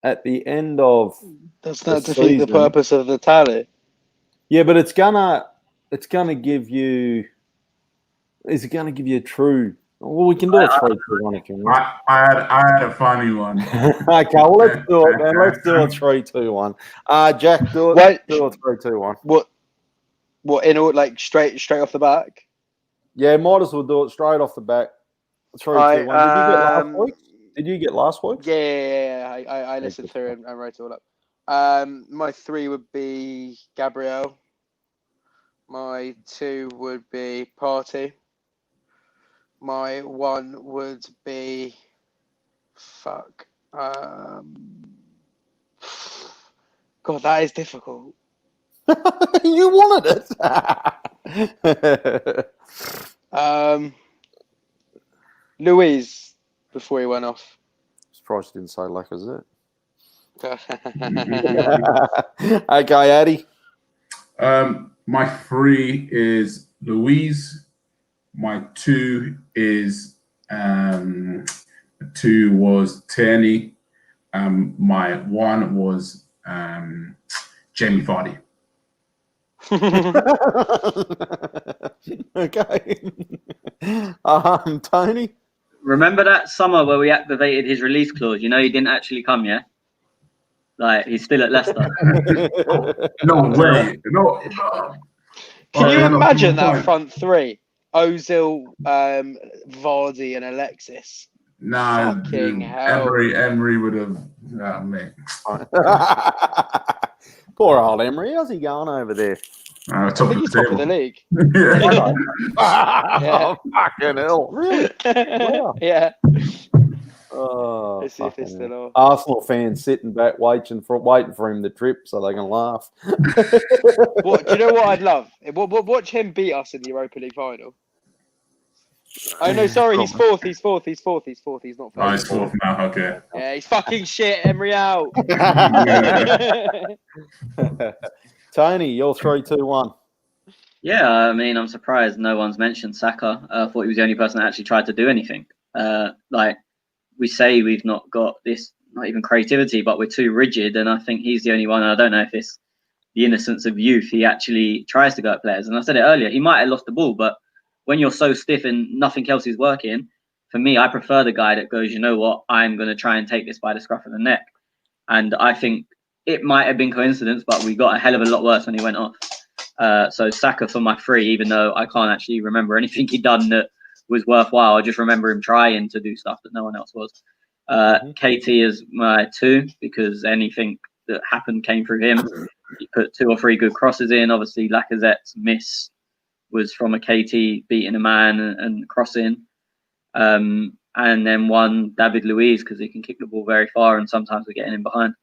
at the end of does that defeat the purpose of the tally? Yeah, but it's gonna give you. Is it going to give you a true? Well, we can do a 3-2-1 if you want. I had a funny one. Okay, well, let's do it, man. Let's do a 3-2-1. Jack, do it. Do a 3-2-1. What in all, like straight off the back? Yeah, might as well do it straight off the back. 3-2-1. Did you get last week? Yeah. I listened through and wrote it all up. My 3 would be Gabriel. My 2 would be Party. My 1 would be God, that is difficult. You wanted it. Louise, before he went off. Surprised you didn't say Lacazette. Okay, Addy. My 3 is Louise. My 2 is 2 was Tierney. My 1 was Jamie Vardy. Okay. Tony? Remember that summer where we activated his release clause? You know, he didn't actually come, yeah? Like, he's still at Leicester. No way. No. Can you no, imagine no, that front three? Ozil, Vardy, and Alexis. Nah, Fucking hell. Emery would have. Nah, mate. Poor old Emery. How's he going over there? I Top think of he's the top of the table. league. Oh, fucking hell. Really? Wow. Yeah. Oh, Let's see if it's fucking still on. Arsenal fans sitting back waiting for him to trip so they can laugh. What do you know? What I'd love? Watch him beat us in the Europa League final. Oh no, sorry, he's fourth. He's fourth. He's fourth. He's fourth. He's not Oh, first. it's fourth now. Okay. Yeah, he's fucking shit. Emery out. Tony, you're 3-2-1. Yeah, I mean, I'm surprised no one's mentioned Saka. I thought he was the only person that actually tried to do anything. Like, we say we've not got this, not even creativity, but we're too rigid, and I think he's the only one. I don't know if it's the innocence of youth. He actually tries to go at players, and I said it earlier. He might have lost the ball, but when you're so stiff and nothing else is working, for me, I prefer the guy that goes, you know what, I'm going to try and take this by the scruff of the neck. And I think it might have been coincidence, but we got a hell of a lot worse when he went off. So Saka for my 3, even though I can't actually remember anything he'd done that was worthwhile. I just remember him trying to do stuff that no one else was. KT is my 2 because anything that happened came through him. He put 2 or 3 good crosses in. Obviously, Lacazette's miss was from a KT beating a man and crossing. And then one David Luiz because he can kick the ball very far and sometimes we're getting in behind.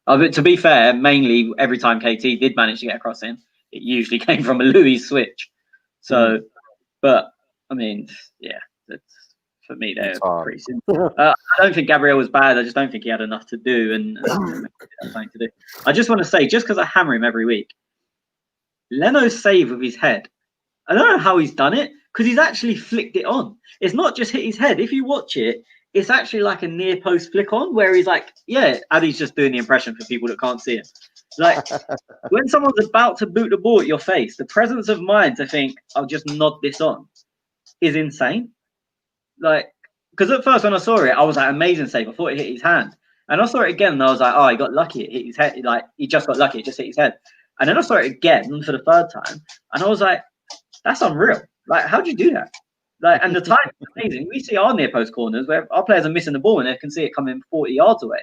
But to be fair, mainly every time KT did manage to get a cross in, it usually came from a Luiz switch. So, but I mean, yeah, that's, for me, they're pretty simple. I don't think Gabriel was bad. I just don't think he had enough to do and something to do. I just want to say, just because I hammer him every week, Leno's save with his head, I don't know how he's done it because he's actually flicked it on. It's not just hit his head. If you watch it, it's actually like a near post flick on where he's like, yeah, Addy's just doing the impression for people that can't see it. Like when someone's about to boot the ball at your face, the presence of mind to think, I'll just nod this on is insane. Like, because at first when I saw it, I was like, amazing save. I thought it hit his hand. And I saw it again and I was like, oh, he got lucky. It hit his head. Like, he just got lucky. It just hit his head. And then I saw it again for the 3rd time. And I was like, that's unreal. Like, how'd you do that? Like, and the time is amazing. We see our near post corners where our players are missing the ball and they can see it coming 40 yards away.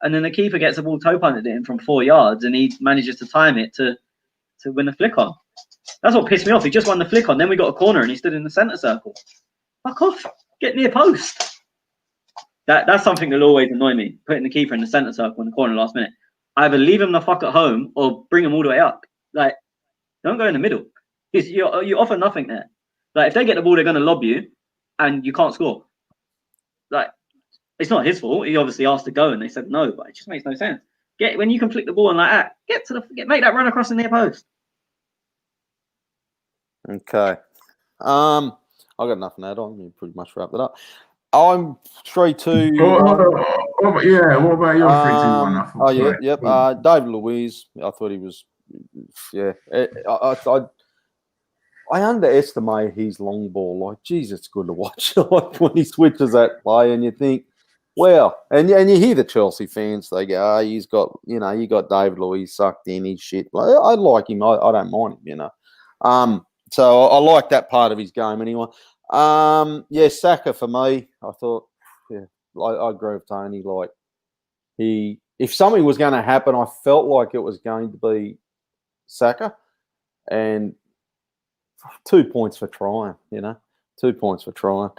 And then the keeper gets the ball toe punted in from 4 yards and he manages to time it to win the flick on. That's what pissed me off. He just won the flick on. Then we got a corner and he stood in the centre circle. Fuck off. Get near post. That's something that'll always annoy me. Putting the keeper in the centre circle in the corner last minute. Either leave him the fuck at home or bring him all the way up. Like, don't go in the middle. You offer nothing there. Like, if they get the ball, they're going to lob you and you can't score. Like, it's not his fault. He obviously asked to go and they said no, but it just makes no sense. When you can flick the ball and like that, make that run across the near post. Okay. I got nothing to add on. You pretty much wrapped it up. I'm 3-2. Yeah, what about your 3-2-1? Oh, yeah, yep. David Luiz, I thought he was, yeah. I underestimate his long ball. Like, geez, it's good to watch. Like when he switches that play and you think, well, and you hear the Chelsea fans, they go, oh, he's got, you got David Luiz sucked in his shit. Like, I like him. I don't mind him, So I like that part of his game anyway. Yeah, Saka for me. I thought, yeah, I agree with Tony. Like if something was going to happen, I felt like it was going to be Saka, and 2 points for trying. 2 points for trying.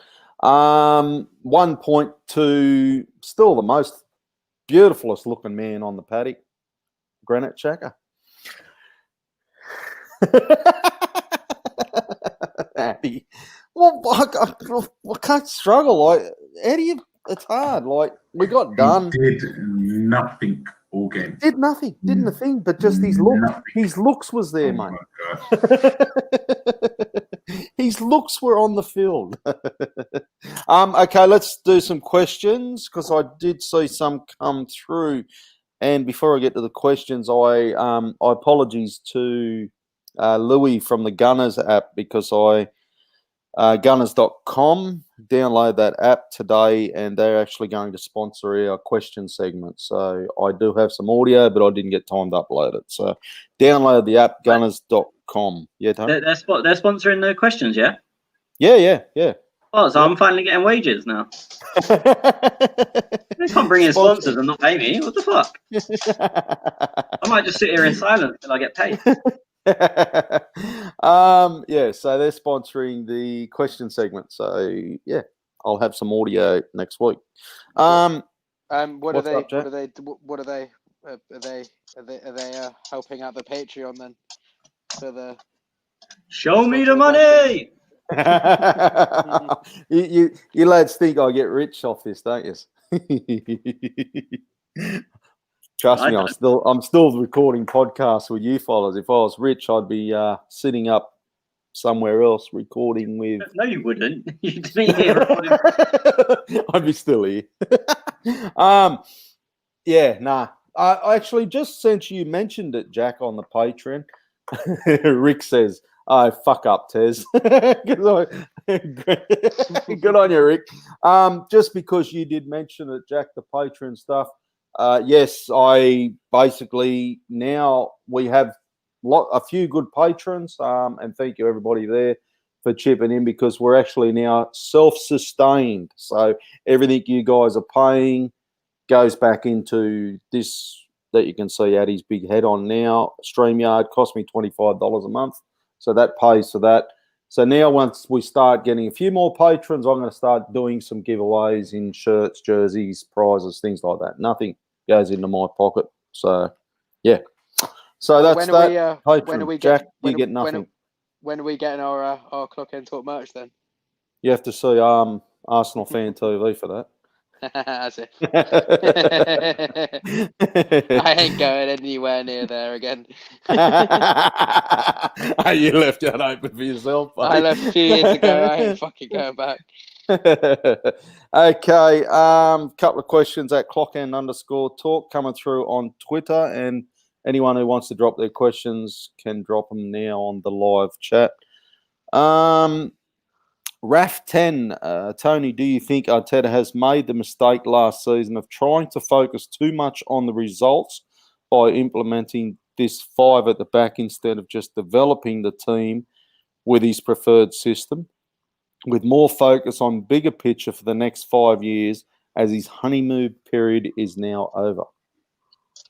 1 point to still the most beautifulest looking man on the paddock, Granit Xhaka. Happy. Well, I can't struggle. Like, how do you? It's hard. Like, we got done. He did nothing all game. Did nothing. Didn't a thing. But just his look. Nothing. His looks was there, mate. His looks were on the field. Okay, let's do some questions because I did see some come through. And before I get to the questions, I apologies to Louis from the Gunners app because Gunners.com, download that app today, and they're actually going to sponsor our question segment. So I do have some audio, but I didn't get time to upload it. So download the app, Gunners.com. Yeah, Tony? They're sponsoring the questions, yeah? Yeah. Oh, so I'm finally getting wages now. They can't bring in sponsors and not pay me. What the fuck? I might just sit here in silence till I get paid. Yeah, so they're sponsoring the question segment. So yeah, I'll have some audio next week. What are what's they? up, Jack? What are they? Are they helping out the Patreon then? For the Show me the money. you lads think I get rich off this, don't you? Trust me, I'm still recording podcasts with you fellas. If I was rich, I'd be sitting up somewhere else recording with. No, you wouldn't. You'd be here recording. I'd be still here. Yeah, nah. I actually, just since you mentioned it, Jack, on the Patreon, Rick says, "Oh, fuck up, Tez." Good on you, Rick. Just because you did mention it, Jack, the Patreon stuff. Yes, I basically now we have a few good patrons, and thank you everybody there for chipping in because we're actually now self-sustained. So everything you guys are paying goes back into this that you can see Addy's big head on now. StreamYard cost me $25 a month, so that pays for that. So now once we start getting a few more patrons, I'm going to start doing some giveaways in shirts, jerseys, prizes, things like that. Nothing goes into my pocket. So, yeah. So that's that. Patron. Jack, you get nothing. When are we getting our Clock End Talk merch then? You have to see Arsenal Fan TV for that. That's it. I ain't going anywhere near there again. You left that open for yourself, buddy. I left a few years ago. I ain't fucking going back. Okay, couple of questions at @clockend_talk coming through on Twitter, and anyone who wants to drop their questions can drop them now on the live chat. RAF10, Tony, do you think Arteta has made the mistake last season of trying to focus too much on the results by implementing this 5 at the back instead of just developing the team with his preferred system, with more focus on bigger picture for the next 5 years as his honeymoon period is now over?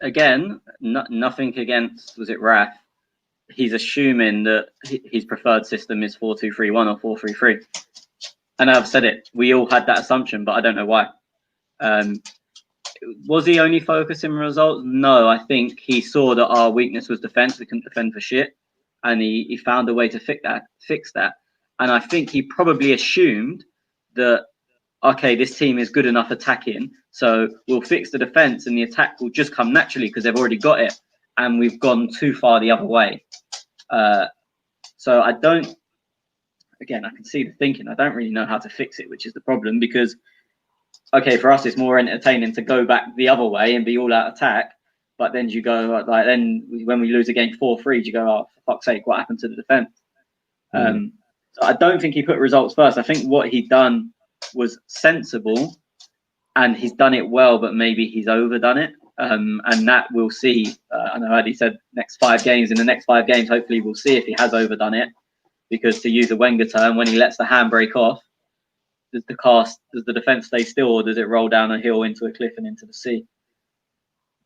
Again, nothing against, was it Raf? He's assuming that his preferred system is 4-2-3-1 or 4-3-3. And I've said it, we all had that assumption, but I don't know why. Was he only focusing on results? No, I think he saw that our weakness was defense. We couldn't defend for shit. And he found a way to fix that. And I think he probably assumed that, okay, this team is good enough attacking, so we'll fix the defense and the attack will just come naturally because they've already got it. And we've gone too far the other way. So I don't, again, I can see the thinking. I don't really know how to fix it, which is the problem because, okay, for us, it's more entertaining to go back the other way and be all out attack. But then you go, like, then when we lose a game 4-3, you go, oh, for fuck's sake, what happened to the defense? So I don't think he put results first. I think what he'd done was sensible and he's done it well, but maybe he's overdone it. And that we'll see. I know Eddie said next 5 games. In the next 5 games, hopefully we'll see if he has overdone it. Because to use a Wenger term, when he lets the handbrake off, does the defense stay still, or does it roll down a hill into a cliff and into the sea?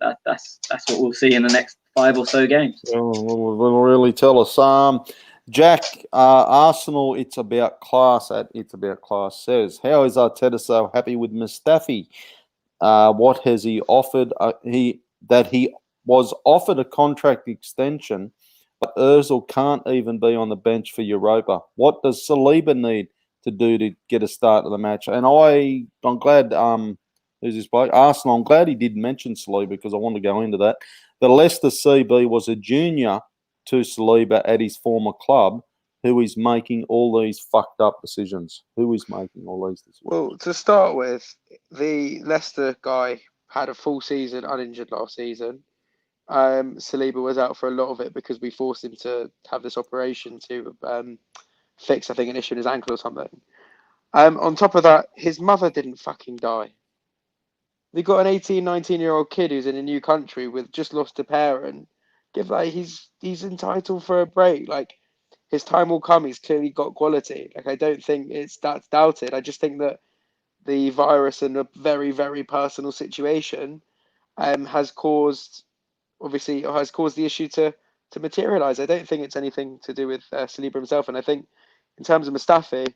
That's what we'll see in the next 5 or so games. Will really tell us. Jack, Arsenal, it's about class. It's about class says, how is Arteta so happy with Mustafi? What has he offered? He was offered a contract extension, but Ozil can't even be on the bench for Europa. What does Saliba need to do to get a start to the match? And I'm glad, who's this bloke? Arsenal, I'm glad he did mention Saliba because I want to go into that. The Leicester CB was a junior to Saliba at his former club, who is making all these fucked up decisions. Who is making all these decisions? Well, to start with, the Leicester guy had a full season uninjured last season. Saliba was out for a lot of it because we forced him to have this operation to fix, I think, an issue in his ankle or something. On top of that, his mother didn't fucking die. They got an 18, 19-year-old kid who's in a new country with just lost a parent. He's entitled for a break. Like, his time will come. He's clearly got quality. Like, I don't think that's doubted. I just think that the virus and a very, very personal situation has caused the issue to materialise. I don't think it's anything to do with Saliba himself. And I think in terms of Mustafi,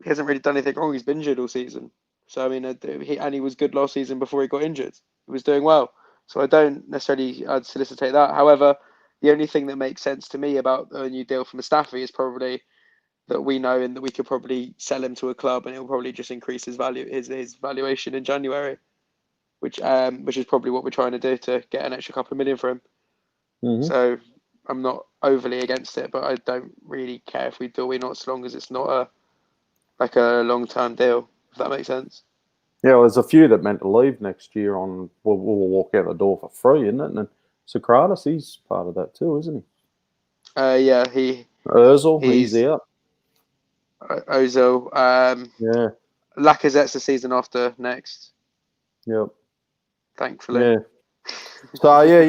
he hasn't really done anything wrong. He's been injured all season. So, I mean, he was good last season before he got injured. He was doing well. So I don't necessarily solicitate that. However, the only thing that makes sense to me about a new deal for Mustafi is probably that we know and that we could probably sell him to a club and it will probably just increase his valuation in January, which is probably what we're trying to do to get an extra couple of million for him. Mm-hmm. So I'm not overly against it, but I don't really care if we do or not, as long as it's not a long-term deal, if that makes sense. Yeah, well, there's a few that meant to leave next year will walk out the door for free, isn't it? And Socrates, he's part of that too, isn't he? Yeah, Ozil, he's out. Ozil. Yeah. Lacazette's the season after next. Yep. Thankfully. Yeah. So yeah,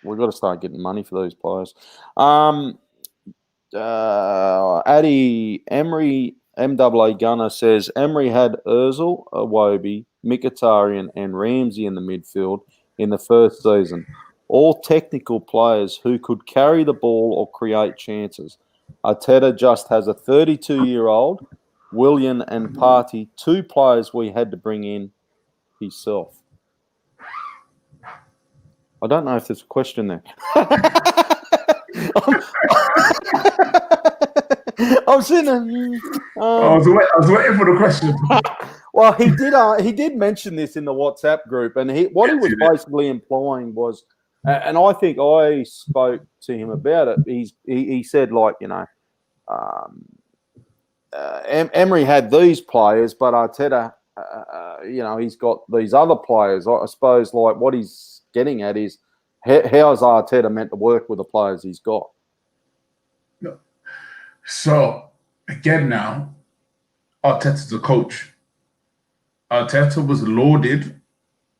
we've got to start getting money for these players. Addy Emery MAA Gunner says Emery had Ozil, Iwobi, Mkhitaryan and Ramsey in the midfield in the first season. All technical players who could carry the ball or create chances. Arteta just has a 32-year-old, Willian and Partey, two players we had to bring in himself. I don't know if there's a question there. I'm sitting there. I was waiting for the question. Well, he did mention this in the WhatsApp group, and what he was basically implying was, and I think I spoke to him about it. He said, like, Emery had these players, but Arteta, he's got these other players. I suppose, like, what he's getting at is how's Arteta meant to work with the players he's got? No. So, again now, Arteta's a coach. Arteta was lauded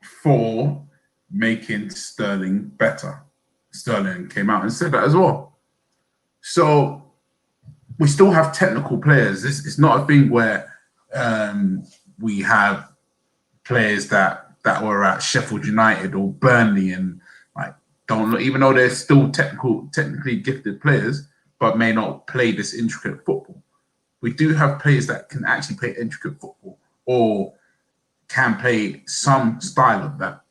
for making Sterling better. Sterling came out and said that as well. So, we still have technical players. It's not a thing where we have players that were at Sheffield United or Burnley and don't look, even though they're still technically gifted players, but may not play this intricate football. We do have players that can actually play intricate football or can play some style of that.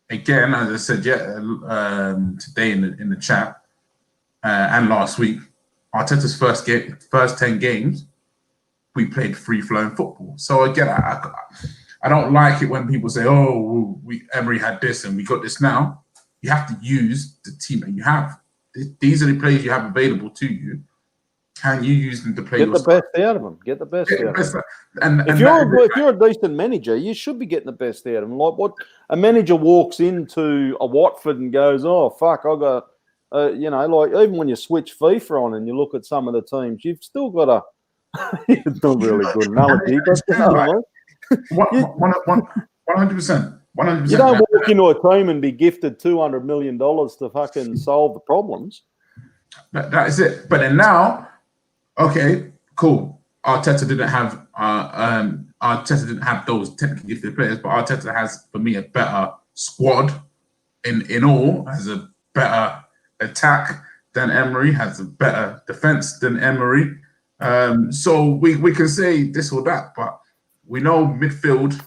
Again, as I said, today in the chat and last week, Arteta's first 10 games, we played free-flowing football. So again, I don't like it when people say, "Oh, Emery had this and we got this now." You have to use the team that you have. These are the players you have available to you. Can you use them to play? Get the best out of them. Get the best out of them. And if you're a decent manager, you should be getting the best out of them. Like what a manager walks into a Watford and goes, "Oh fuck, I got," like even when you switch FIFA on and you look at some of the teams, you've still got a. It's not really good analogy, but 100%. 100%. You don't walk into a team and be gifted $200 million to fucking solve the problems. That is it. But then now, okay, cool. Arteta didn't have those technically gifted players, but Arteta has, for me, a better squad in all, has a better attack than Emery, has a better defense than Emery. So we can say this or that, but we know midfield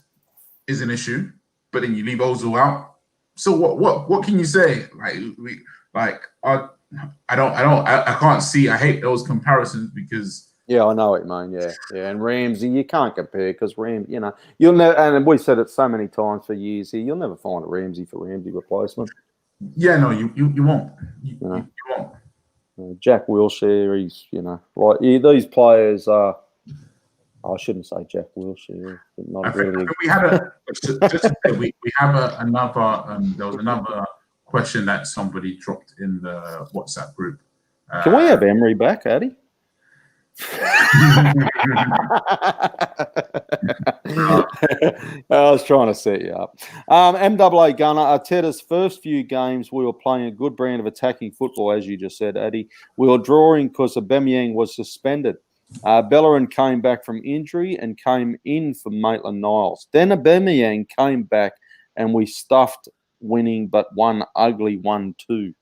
is an issue. But then you leave Ozil out. So what can you say? I can't see. I hate those comparisons because I know what you mean. Yeah. And Ramsey, you can't compare because you'll never. And we've said it so many times for years here. You'll never find a Ramsey for Ramsey replacement. Yeah, no, you won't. You won't. Jack Wilshere, he's these players are I shouldn't say Jack Wilshere. Not I think really. we had we have another. There was another question that somebody dropped in the WhatsApp group. Can we have Emery back, Addy? I was trying to set you up. MAA Gunner, Arteta's first few games, we were playing a good brand of attacking football, as you just said, Addy. We were drawing because Aubameyang was suspended. Bellerin came back from injury and came in for Maitland-Niles. Then Aubameyang came back and we stuffed winning, but one ugly 1-2.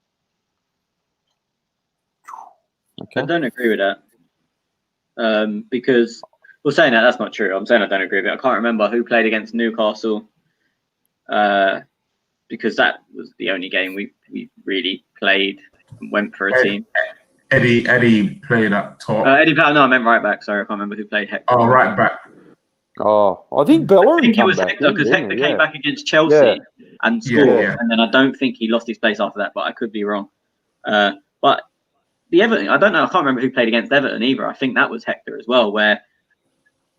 Okay. I don't agree with that. Because, well, saying that's not true. I'm saying I don't agree with it. I can't remember who played against Newcastle, because that was the only game we really played and went for a team. Eddie played up top. Eddie, no, I meant right back. Sorry, I can't remember who played Hector. Oh, right back. Oh, I think Bellerin. I think it was Hector, because Hector came back against Chelsea and scored, and then I don't think he lost his place after that, but I could be wrong. But the Everton, I don't know, I can't remember who played against Everton either. I think that was Hector as well, where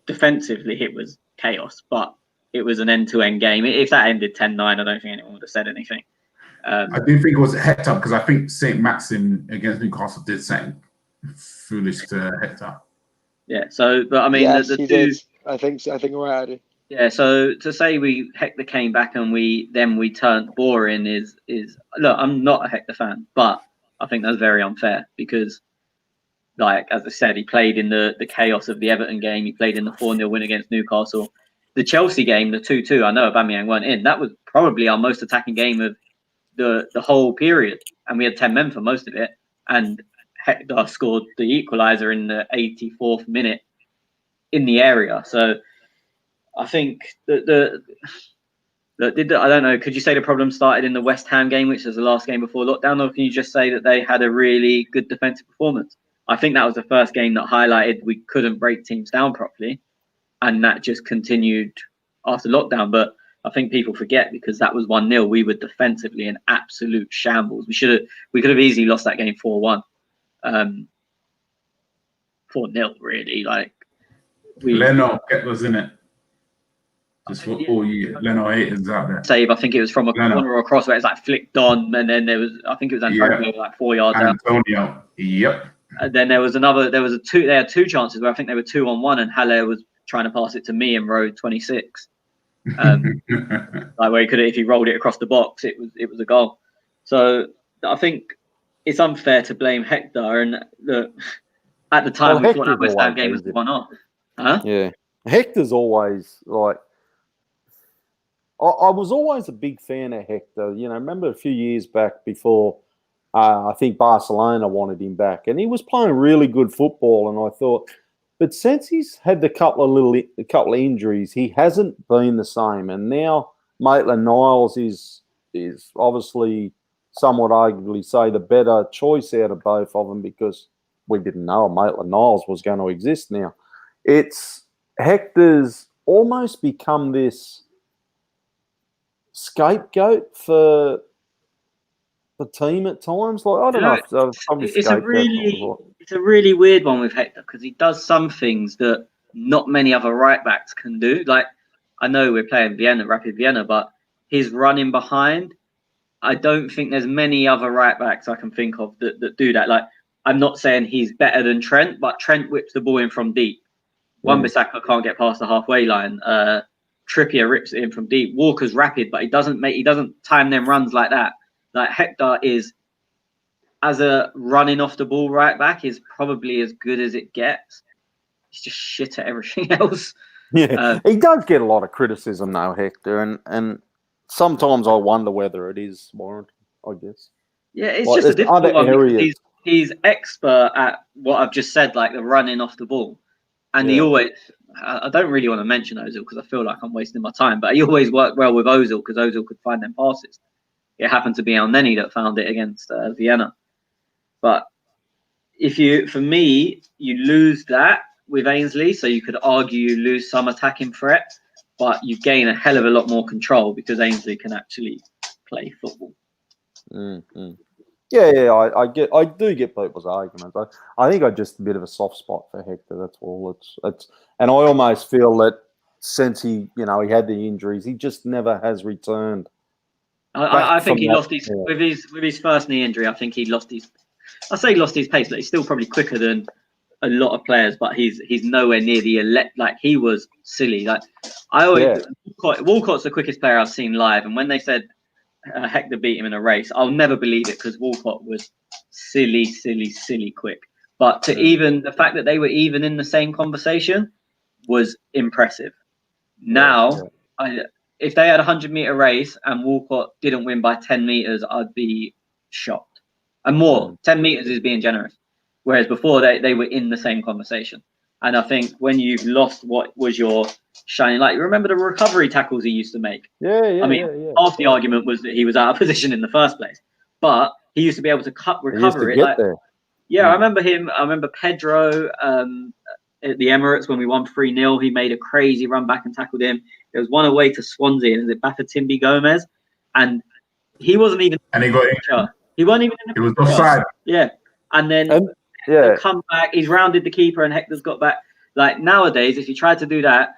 defensively it was chaos, but it was an end-to-end game. If that ended 10-9, I don't think anyone would have said anything. I do think it was Hector, because I think St. Maxim against Newcastle did something foolish to Hector. Yeah, so, but I mean, yes, the he two... did. I think we're out. Yeah, so to say Hector came back and we turned boring is look, I'm not a Hector fan, but I think that's very unfair because, like, as I said, he played in the chaos of the Everton game. He played in the 4-0 win against Newcastle. The Chelsea game, the 2-2, I know Aubameyang weren't in. That was probably our most attacking game of the whole period. And we had 10 men for most of it. And Hector scored the equaliser in the 84th minute in the area. So I think that I don't know, could you say the problem started in the West Ham game, which was the last game before lockdown, or can you just say that they had a really good defensive performance? I think that was the first game that highlighted we couldn't break teams down properly, and that just continued after lockdown. But I think people forget, because that was 1-0. We were defensively in absolute shambles. We could have easily lost that game 4-1. 4-0, really. Like, Leno was in it. Just for all you Leno haters out there. Save, I think it was from a corner or a cross where it's like flicked on, and then there was, I think it was Antonio like 4 yards out. Antonio, yep. And then they had two chances where I think they were 2-on-1, and Haller was trying to pass it to me in row 26. Like, where he could have, if he rolled it across the box, it was a goal. So I think it's unfair to blame Hector, and at the time we thought that West Ham game was the one off. Huh? Yeah. Hector's always like, I was always a big fan of Hector. You know, remember a few years back before, I think Barcelona wanted him back, and he was playing really good football. And I thought, but since he's had a couple of injuries, he hasn't been the same. And now Maitland-Niles is obviously, some would arguably say, the better choice out of both of them, because we didn't know Maitland-Niles was going to exist now. It's Hector's almost become this scapegoat for the team at times. Like, I don't know. It's a really weird one with Hector, because he does some things that not many other right backs can do. Like, I know we're playing Rapid Vienna, but his running behind, I don't think there's many other right backs I can think of that do that. Like, I'm not saying he's better than Trent, but Trent whips the ball in from deep. Wan-Bissaka can't get past the halfway line. Trippier rips it in from deep. Walker's rapid, but he doesn't time them runs like that. Like, Hector is, as a running off the ball right back, is probably as good as it gets. He's just shit at everything else. Yeah, he does get a lot of criticism though, Hector, and sometimes I wonder whether it is warranted, I guess. Yeah, it's like, just a difficult one, because he's expert at what I've just said, like the running off the ball. And he always, I don't really want to mention Ozil because I feel like I'm wasting my time, but he always worked well with Ozil because Ozil could find them passes. It happened to be Elneny that found it against Vienna. But for me, you lose that with Ainsley, so you could argue you lose some attacking threat, but you gain a hell of a lot more control because Ainsley can actually play football. Mm-hmm. Yeah, I do get people's argument. I think I just a bit of a soft spot for Hector. That's all. It's, and I almost feel that since he had the injuries, he just never has returned. I think he lost his with his first knee injury. I think he lost his. I say lost his pace, but he's still probably quicker than a lot of players. But he's nowhere near the elect. Like he was silly. Like I always Walcott's the quickest player I've seen live, and when they said Hector beat him in a race, I'll never believe it because Walcott was silly quick. But even the fact that they were even in the same conversation was impressive. Now, if they had a 100-meter race and Walcott didn't win by 10 meters, I'd be shocked. And more, 10 meters is being generous. Whereas before they were in the same conversation. And I think when you've lost what was your shining light, you remember the recovery tackles he used to make? Half the argument was that he was out of position in the first place. But he used to be able to recover it. I remember him. I remember Pedro at the Emirates when we won 3-0. He made a crazy run back and tackled him. There was one away to Swansea, and it was Bafatimbi Gomez, and he wasn't even. And he got in. He wasn't even in the. He was offside. Yeah, and then come back. He's rounded the keeper, and Hector's got back. Like nowadays, if you tried to do that,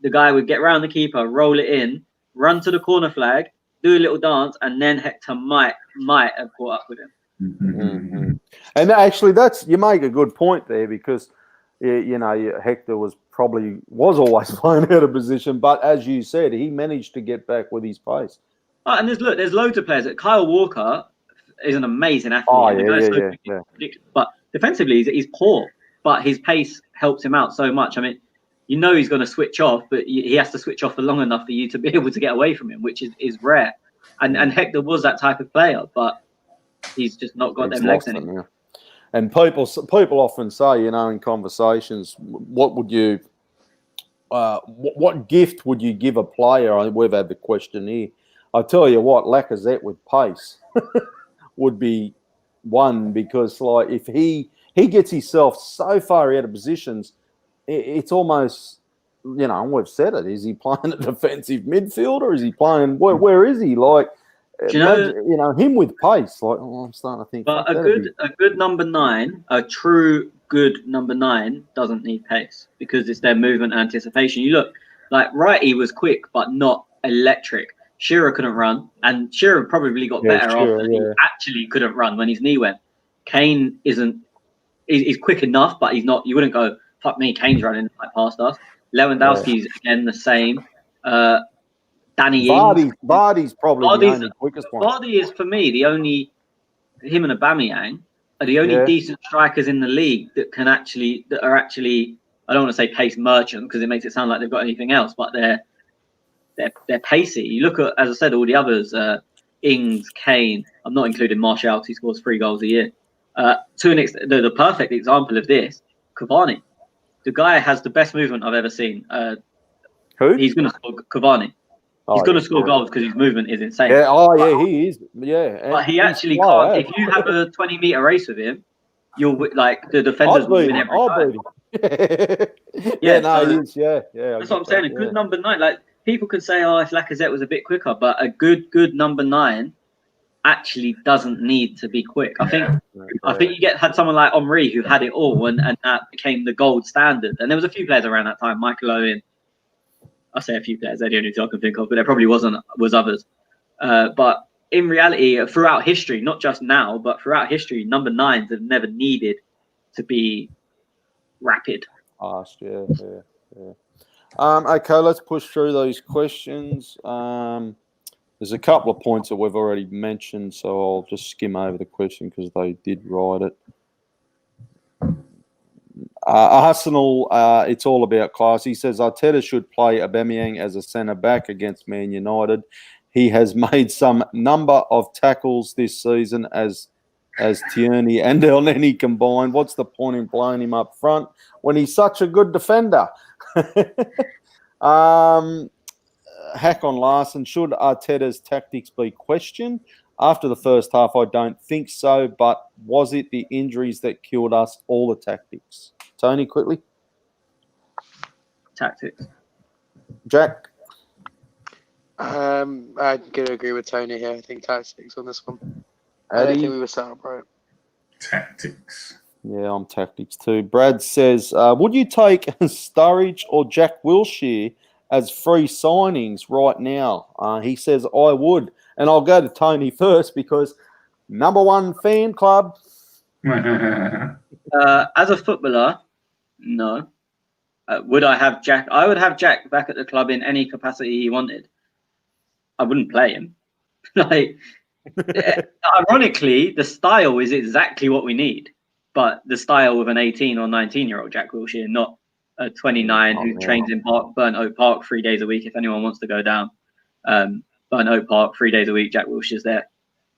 the guy would get round the keeper, roll it in, run to the corner flag, do a little dance, and then Hector might have caught up with him. Mm-hmm. And actually, you make a good point there because. Hector was always playing out of position, but as you said, he managed to get back with his pace. And there's loads of players. Kyle Walker is an amazing athlete. But defensively, he's poor, but his pace helps him out so much. I mean, he's going to switch off, but he has to switch off for long enough for you to be able to get away from him, which is rare. And Hector was that type of player, but he's just not got them legs anymore. Yeah. And people often say, in conversations, what gift would you give a player? We've had the question here. I tell you what, Lacazette with pace would be one because, like, if he gets himself so far out of positions, it's almost, we've said it. Is he playing a defensive midfielder? Is he playing where is he? Like. Him with pace. Like, I'm starting to think. But a good number 9, a true good number 9, doesn't need pace because it's their movement and anticipation. You look like Wrighty was quick, but not electric. Shearer couldn't run, and Shearer probably got better after he actually couldn't run when his knee went. Kane isn't. He's quick enough, but he's not. You wouldn't go, fuck me, Kane's running like past us. Lewandowski's again the same. Danny Vardy's probably the only quickest one. Vardy is, for me, him and Aubameyang are the only decent strikers in the league that are actually, I don't want to say pace merchant because it makes it sound like they've got anything else, but they're pacey. You look at, as I said, all the others, Ings, Kane, I'm not including Martial because he scores 3 goals a year. To an extent, the perfect example of this, Cavani. The guy has the best movement I've ever seen. Who? He's going to score Cavani. He's going to score goals because his movement is insane. Yeah, he is. Yeah. But he actually can't. If you have a 20-meter race with him, you'll like the defenders will win every time. He is. Yeah. That's what I'm saying. A good number 9. Like people could say, if Lacazette was a bit quicker, but a good number 9 actually doesn't need to be quick. I think you had someone like Henry who had it all, and that became the gold standard. And there was a few players around that time, Michael Owen. I say a few players, they're the only two I can think of, but there probably was others. But in reality, throughout history, not just now, but throughout history, number 9s have never needed to be rapid. Yeah. Okay, let's push through those questions. There's a couple of points that we've already mentioned, so I'll just skim over the question because they did write it. Arsenal, it's all about class. He says Arteta should play Aubameyang as a centre-back against Man United. He has made some number of tackles this season as Tierney and Elneny combined. What's the point in playing him up front when he's such a good defender? Hack on Larson, should Arteta's tactics be questioned? After the first half, I don't think so, but was it the injuries that killed us, all the tactics? Tony, quickly. Tactics. Jack? I'm going to agree with Tony here. I think tactics on this one. I don't think Eddie? we were set up right. Tactics. Yeah, I'm tactics too. Brad says, would you take Sturridge or Jack Wilshere as free signings right now? He says, I would. And I'll go to Tony first because #1 fan club. As a footballer, no. Would I have Jack? I would have Jack back at the club in any capacity he wanted. I wouldn't play him. Like, ironically, the style is exactly what we need, but the style of an 18 or 19-year-old Jack Wilshere, not a 29 who trains in Burnt Oak Park 3 days a week. If anyone wants to go down, Burnt Oak Park 3 days a week, Jack Wilshere's there.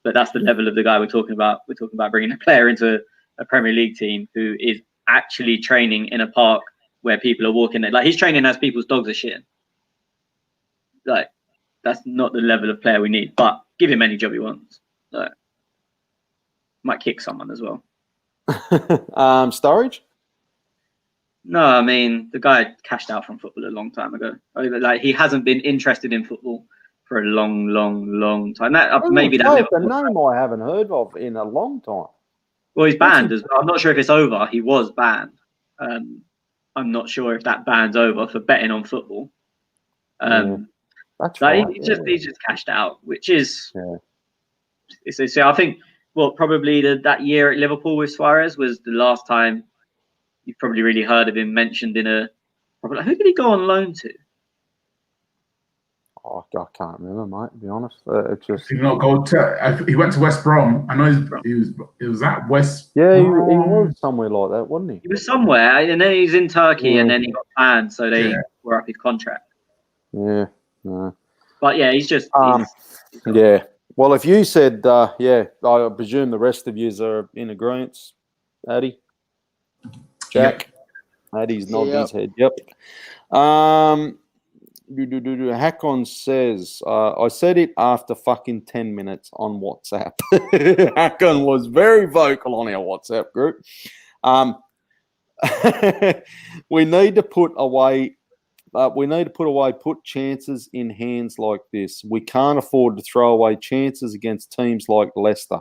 But that's the level of the guy we're talking about. We're talking about bringing a player into a Premier League team who is actually training in a park where people are walking there. Like, he's training as people's dogs are shitting. Like, that's not the level of player we need. But give him any job he wants. Like, might kick someone as well. Sturridge? No, I mean, the guy cashed out from football a long time ago. Like, he hasn't been interested in football for a long time. Maybe that a name I haven't heard of in a long time. Well, he's banned. I'm not sure if it's over. He was banned. I'm not sure if that ban's over for betting on football. That's right. He's just cashed out, which is. So I think probably that year at Liverpool with Suarez was the last time you've probably really heard of him mentioned in a. Who did he go on loan to? Oh, I can't remember, mate. To be honest, he went to West Brom. I know he was at West. Yeah, he was somewhere like that, wasn't he? He was somewhere, and then he's in Turkey, and then he got banned, so they were up his contract. Yeah, no. But yeah, he's just. Yeah. Well, if you said, I presume the rest of you are in agreement, Addy, Jack. Yep. Addy's nodding his head. Yep. Hakon says, I said it after fucking 10 minutes on WhatsApp. Hakon was very vocal on our WhatsApp group. We need to put chances in hands like this. We can't afford to throw away chances against teams like Leicester.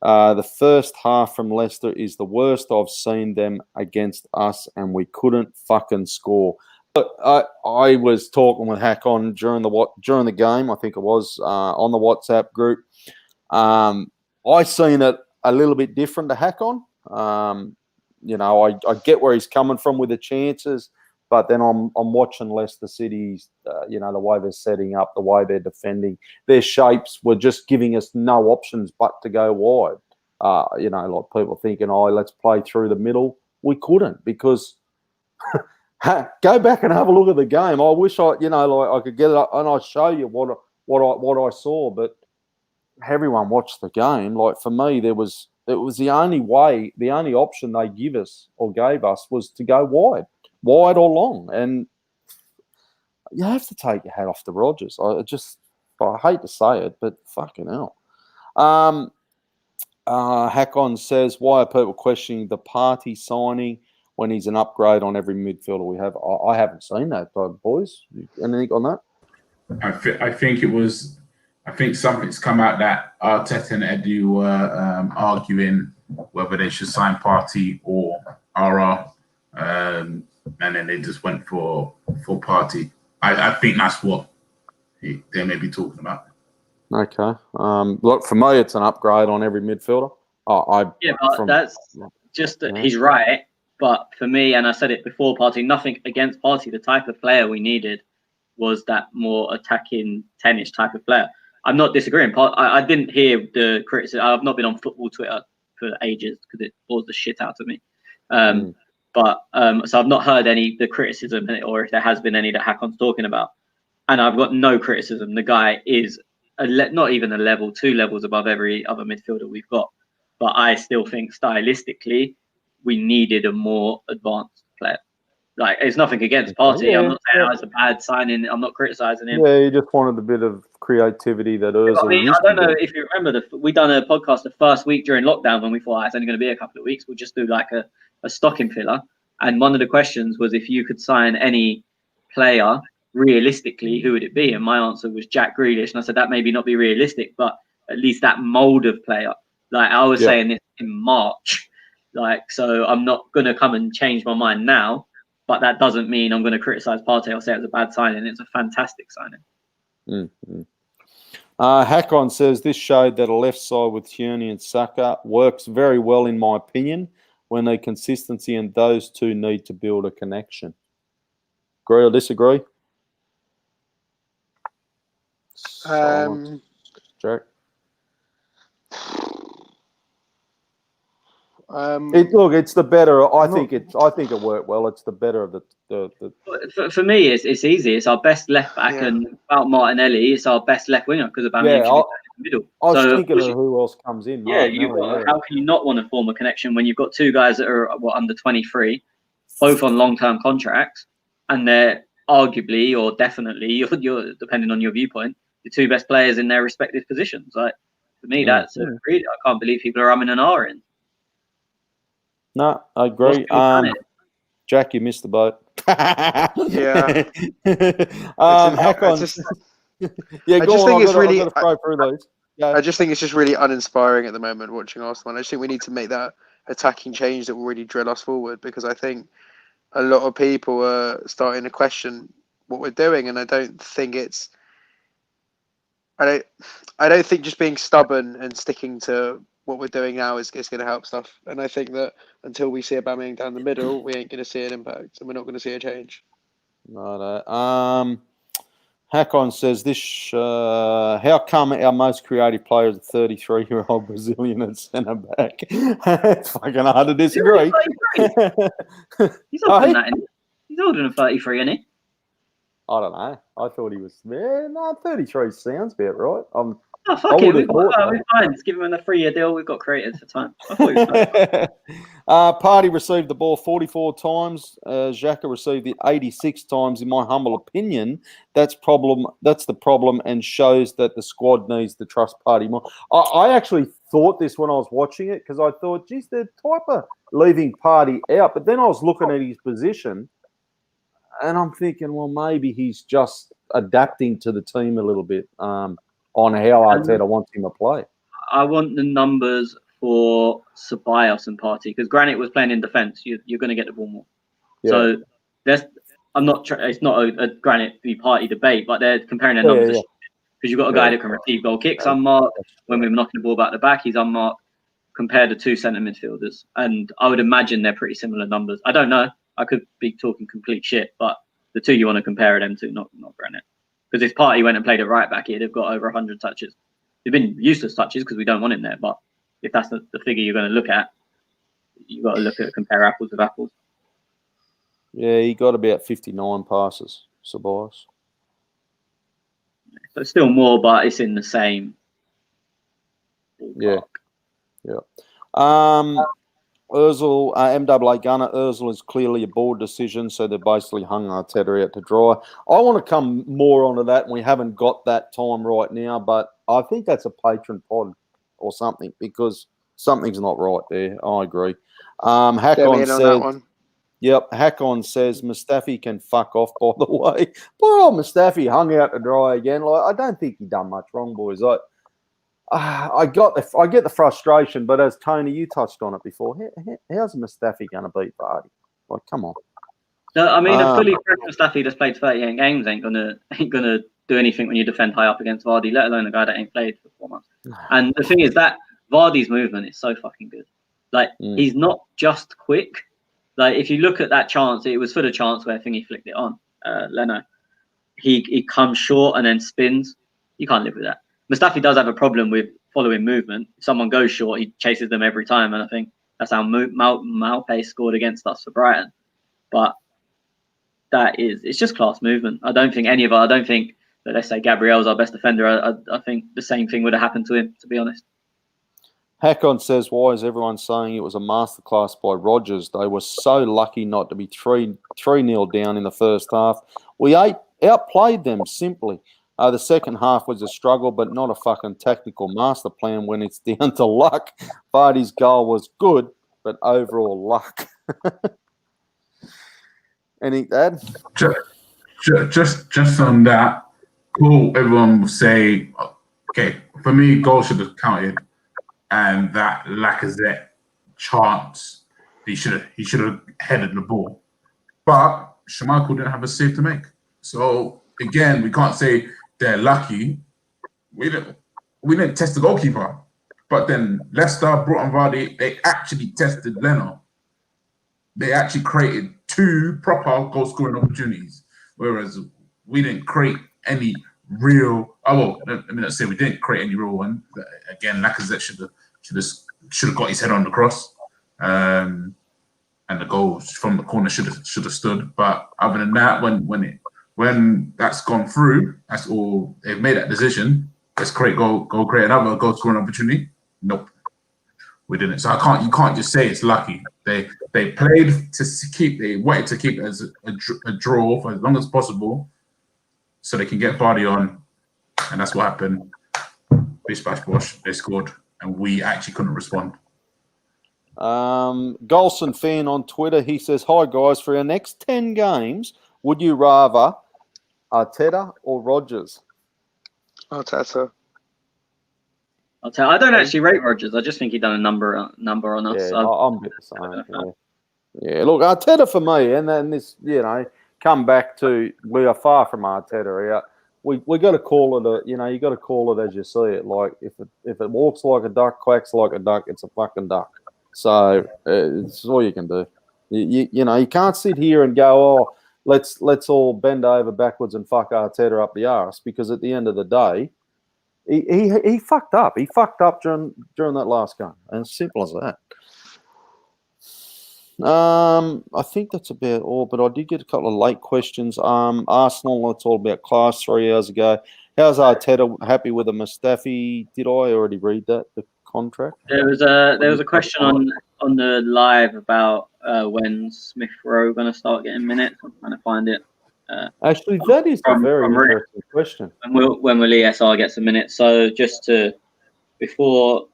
The first half from Leicester is the worst I've seen them against us, and we couldn't fucking score. I was talking with Hakon during the game. I think it was on the WhatsApp group. I seen it a little bit different to Hakon. I get where he's coming from with the chances, but then I'm watching Leicester City's, the way they're setting up, the way they're defending. Their shapes were just giving us no options but to go wide. Like people thinking, let's play through the middle. We couldn't because. Go back and have a look at the game. I wish I could get it up and I'll show you what I saw. But everyone watched the game. Like for me, it was the only option they gave us was to go wide or long. And you have to take your hat off to Rodgers. I hate to say it, but fucking hell. Hakon says, why are people questioning the Party signing when he's an upgrade on every midfielder we have? I haven't seen that, boys. Anything on that? I think something's come out that Arteta and Eddie were arguing whether they should sign Party or RR, and then they just went for Party. I think that's what they may be talking about. Okay. Look, for me, it's an upgrade on every midfielder. He's right. But for me, and I said it before, Party, nothing against Party. The type of player we needed was that more attacking 10-ish type of player. I'm not disagreeing. I didn't hear the criticism. I've not been on football Twitter for ages because it bores the shit out of me. So I've not heard the criticism, or if there has been any that Hakon's talking about. And I've got no criticism. The guy is not even a level, 2 levels above every other midfielder we've got. But I still think stylistically, we needed a more advanced player. Like, it's nothing against Party. I'm not saying it's a bad signing. I'm not criticising him. Yeah, he just wanted a bit of creativity that Ozil I don't know if you remember, we done a podcast the first week during lockdown when we thought it's only going to be a couple of weeks. We'll just do like a stocking filler. And one of the questions was, if you could sign any player realistically, who would it be? And my answer was Jack Grealish. And I said that maybe not be realistic, but at least that mould of player. Like I was Yeah. saying this in March. Like, so I'm not going to come and change my mind now, but that doesn't mean I'm going to criticize Partey or say it was a bad signing. It's a fantastic signing. Mm-hmm. Hakon says this showed that a left side with Tierney and Saka works very well, in my opinion, when they consistency and those two need to build a connection. Agree or disagree? Silence. Jack. Look, it's the better. I think it worked well. It's the better of the. For me, it's easy. It's our best left back, and without Martinelli, it's our best left winger because Aubameyang should be in the middle. I was thinking of who else comes in. Yeah, how can you not want to form a connection when you've got two guys that are under 23, both on long-term contracts, and they're arguably or definitely, you're depending on your viewpoint, the two best players in their respective positions. Like for me, that's really, I can't believe people are umming and ahhing. No, I agree. Jack, you missed the boat. Yeah. Hakon. Yeah, go on. I've got to throw through those. Yeah. I just think it's just really uninspiring at the moment watching Arsenal. I just think we need to make that attacking change that will really drill us forward, because I think a lot of people are starting to question what we're doing, and I don't think just being stubborn and sticking to what we're doing now is going to help stuff. And I think that until we see Aubameyang down the middle, we ain't going to see an impact, and we're not going to see a change. Right. Hakon says this. How come our most creative player is a 33-year-old Brazilian at centre back? It's fucking hard to disagree. He's older than that, isn't he? He's older than 33, isn't he? I don't know. I thought he was. Yeah, no, 33 sounds about right. Fuck it. We're fine. Just give him a 3-year deal. We've got creators for time. I thought he was Partey received the ball 44 times. Xhaka received it 86 times. In my humble opinion, that's the problem, and shows that the squad needs to trust Partey more. I actually thought this when I was watching it, because I thought, geez, they're type of leaving Partey out. But then I was looking at his position, and I'm thinking, well, maybe he's just adapting to the team a little bit on how Arteta wants him to play. I want the numbers for Ceballos and Partey, because Granit was playing in defence. You're going to get the ball more. Yeah. So it's not a Granit v Partey debate, but they're comparing their numbers. Because you've got a guy that can receive goal kicks unmarked. When we're knocking the ball back the back, he's unmarked. Compare the two centre midfielders, and I would imagine they're pretty similar numbers. I don't know. I could be talking complete shit, but the two you want to compare them to, not Granit. Because if Partey went and played at right back, he'd have got over 100 touches. They've been useless touches because we don't want him there. But if that's the figure you're going to look at, you've got to compare apples with apples. Yeah, he got about 59 passes, Ceballos. So it's still more, but it's in the same ballpark. Yeah. Ozil, MAA Gunner, Ozil is clearly a board decision, so they basically hung Arteta out to dry. I want to come more onto that, and we haven't got that time right now, but I think that's a patron pod or something, because something's not right there. I agree. Hakon says, Hakon says Mustafi can fuck off, by the way. Poor old Mustafi hung out to dry again. Like, I don't think he done much wrong, boys. I get the frustration, but as Tony, you touched on it before, how's Mustafi going to beat Vardy? Like, come on. No, I mean, a fully fresh Mustafi that's played 38 games ain't gonna do anything when you defend high up against Vardy, let alone a guy that ain't played for 4 months. And the thing is that Vardy's movement is so fucking good. Like, he's not just quick. Like, if you look at that chance, it was for the chance where Thingy flicked it on, Leno. He comes short and then spins. You can't live with that. Mustafi does have a problem with following movement. If someone goes short, he chases them every time, and I think that's how Maupay scored against us for Brighton. But it's just class movement. I don't think that, let's say, Gabriel's our best defender. I think the same thing would have happened to him, to be honest. Hakon says, why is everyone saying it was a masterclass by Rodgers? They were so lucky not to be 3-0 down in the first half. We outplayed them simply. The second half was a struggle, but not a fucking tactical master plan when it's down to luck. Vardy's goal was good, but overall luck. Any add? Just on that, cool. Everyone will say, okay, for me, goal should have counted. and that Lacazette chance, he should have headed the ball. But Schmeichel didn't have a save to make. So again, we can't say they're lucky. We didn't test the goalkeeper. But then Leicester brought on Vardy, they actually tested Leno. They actually created 2 proper goal scoring opportunities, whereas we didn't create any real. Let me not say we didn't create any real one. Again, Lacazette should have got his head on the cross, and the goal from the corner should have stood. But other than that, when that's gone through, that's all they've made that decision. Let's create another goal scoring opportunity. Nope, we didn't. So you can't just say it's lucky. They played to keep. They wanted to keep it as a draw for as long as possible, so they can get Vardy on, and that's what happened. Bish bash bosh, they scored, and we actually couldn't respond. Golson fan on Twitter, he says, "Hi guys, for our next 10 games, would you rather Arteta or Rodgers?" Arteta. I don't actually rate Rodgers. I just think he done a number on us. Yeah, I'm a bit the same. Yeah, look, Arteta for me, and then this, come back to we are far from Arteta out. We got to call it you got to call it as you see it. Like if it walks like a duck, quacks like a duck, it's a fucking duck. So it's all you can do. You can't sit here and go, oh, let's all bend over backwards and fuck Arteta up the arse, because at the end of the day, he fucked up. He fucked up during that last game, and it's simple as that. I think that's about all, but I did get a couple of late questions. Arsenal, it's all about class 3 hours ago. How's Arteta happy with the Mustafi? Did I already read that, the contract? There was a question on the live about when Smith Rowe going to start getting minutes. I'm trying to find it. Actually, that is a very interesting question. When will ESR get some minutes? So before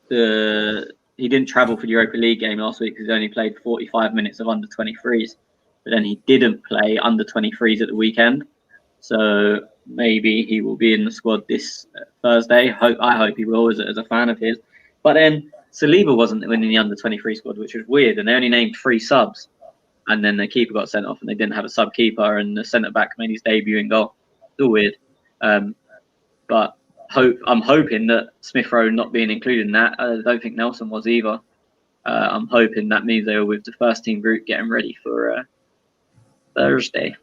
he didn't travel for the Europa League game last week because he only played 45 minutes of under 23s, but then he didn't play under 23s at the weekend. So maybe he will be in the squad this Thursday. I hope he will as a fan of his. But then Saliba wasn't in the under 23 squad, which was weird, and they only named 3 subs. And then the keeper got sent off, and they didn't have a sub keeper, and the centre back made his debut in goal. Still weird, but I'm hoping that Smith Rowe not being included in that. I don't think Nelson was either. I'm hoping that means they were with the first team group getting ready for Thursday.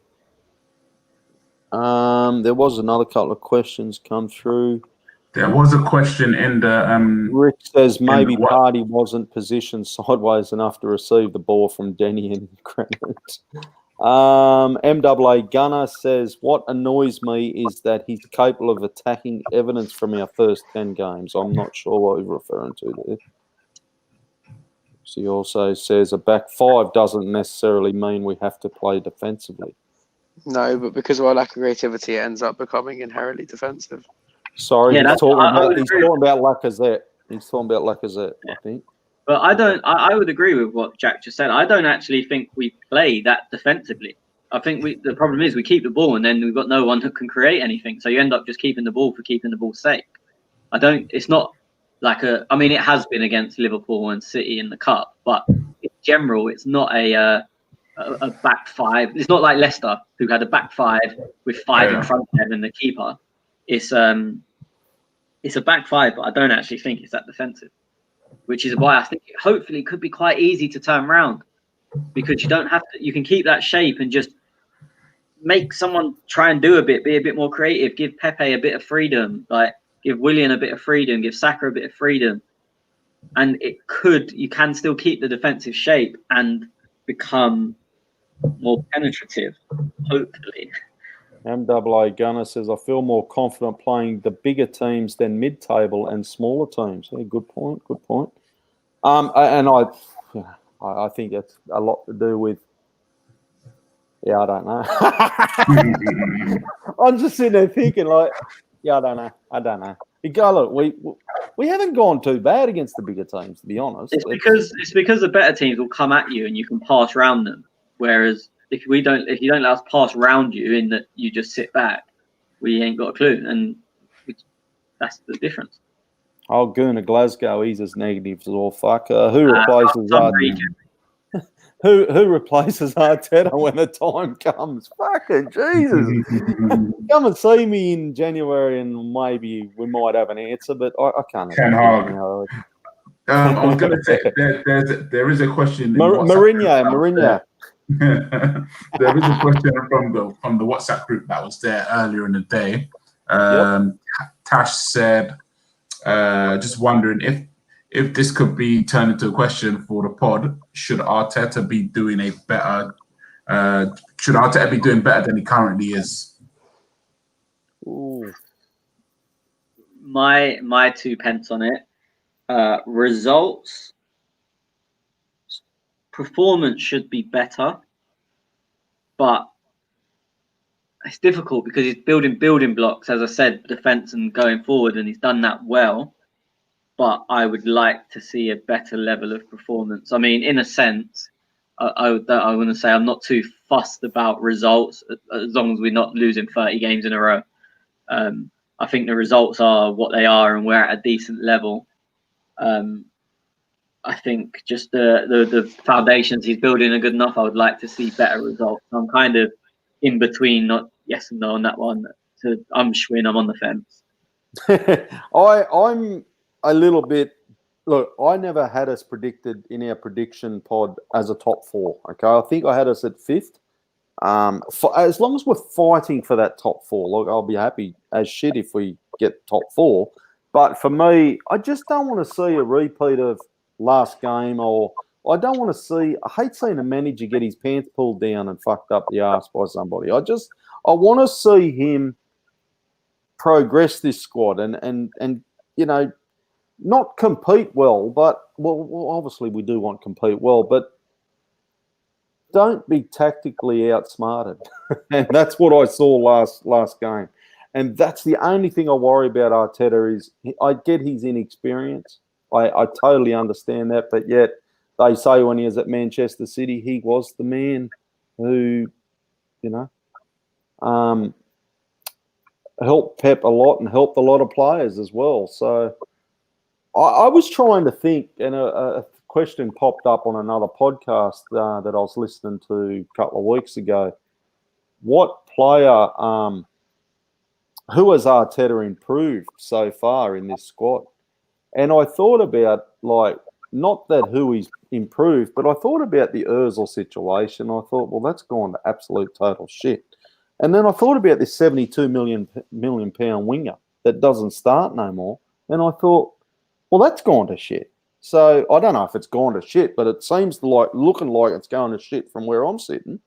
There was another couple of questions come through. There was a question in the Rick says maybe Partey wasn't positioned sideways enough to receive the ball from Denny and Granite. MAA Gunner says, what annoys me is that he's capable of attacking evidence from our first 10 games. I'm not sure what he's referring to there. He also says a back 5 doesn't necessarily mean we have to play defensively. No, but because of our lack of creativity, it ends up becoming inherently defensive. Sorry, he's talking about Lacazette. He's talking about Lacazette, yeah. I think. But I would agree with what Jack just said. I don't actually think we play that defensively. I think the problem is we keep the ball and then we've got no one who can create anything. So you end up just keeping the ball for keeping the ball's sake. It's not like it has been against Liverpool and City in the Cup, but in general, it's not a back 5. It's not like Leicester, who had a back 5 with 5 in front of them and the keeper. It's a back 5, but I don't actually think it's that defensive, which is why I think it hopefully could be quite easy to turn around, because you don't have to. You can keep that shape and just make someone try and be a bit more creative. Give Pepe a bit of freedom, like give Willian a bit of freedom, give Saka a bit of freedom, and you can still keep the defensive shape and become more penetrative, hopefully. MAA Gunner says, I feel more confident playing the bigger teams than mid-table and smaller teams. Yeah, good point. And I think that's a lot to do with, I don't know. I'm just sitting there thinking I don't know. Look, we haven't gone too bad against the bigger teams, to be honest. It's because the better teams will come at you and you can pass around them, whereas if you don't let us pass round you in that you just sit back, we ain't got a clue, and that's the difference. Oh, Gunnar Glasgow, he's as negative as all fuck. Who replaces Tom Arteta? Who replaces Arteta when the time comes? Fucking Jesus! Come and see me in January, and maybe we might have an answer. But I can't. Ten Hag. I was going to say there is a question. Mourinho. There is a question from the WhatsApp group that was there earlier in the day. Tash said, just wondering if this could be turned into a question for the pod. Should Arteta be doing better than he currently is? Ooh. My 2 pence on it. Results, performance should be better, but it's difficult because he's building blocks, as I said, defense and going forward, and he's done that well. But I would like to see a better level of performance. I mean, in a sense, I want to say I'm not too fussed about results as long as we're not losing 30 games in a row. I think the results are what they are, and we're at a decent level. I think just the foundations he's building are good enough. I would like to see better results. I'm kind of in between, not yes and no on that one. So I'm on the fence. I'm a little bit. Look, I never had us predicted in our prediction pod as a top 4. Okay, I think I had us at 5th. For as long as we're fighting for that top 4, look, I'll be happy as shit if we get top 4. But for me, I just don't want to see a repeat of last game, or I don't want to see. I hate seeing a manager get his pants pulled down and fucked up the arse by somebody. I want to see him progress this squad and not compete well, but well, obviously we do want to compete well, but don't be tactically outsmarted. And that's what I saw last game. And that's the only thing I worry about Arteta is I get his inexperience. I totally understand that, but yet they say when he was at Manchester City, he was the man who, helped Pep a lot and helped a lot of players as well. So I was trying to think, and a question popped up on another podcast that I was listening to a couple of weeks ago. What player, who has Arteta improved so far in this squad? And I thought about, not that who he's improved, but I thought about the Ozil situation. I thought, well, that's gone to absolute total shit. And then I thought about this 72 million pound winger that doesn't start no more. And I thought, well, that's gone to shit. So I don't know if it's gone to shit, but it seems looking like it's going to shit from where I'm sitting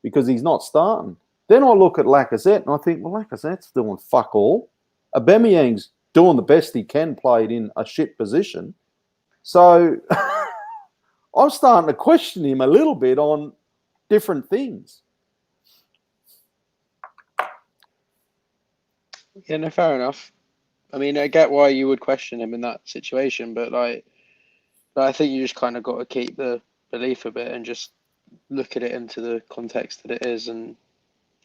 because he's not starting. Then I look at Lacazette and I think, well, Lacazette's doing fuck all. Aubameyang's doing the best he can, played in a shit position. So I'm starting to question him a little bit on different things. Yeah, no, fair enough. I mean, I get why you would question him in that situation, but I think you just kind of got to keep the belief a bit and just look at it into the context that it is and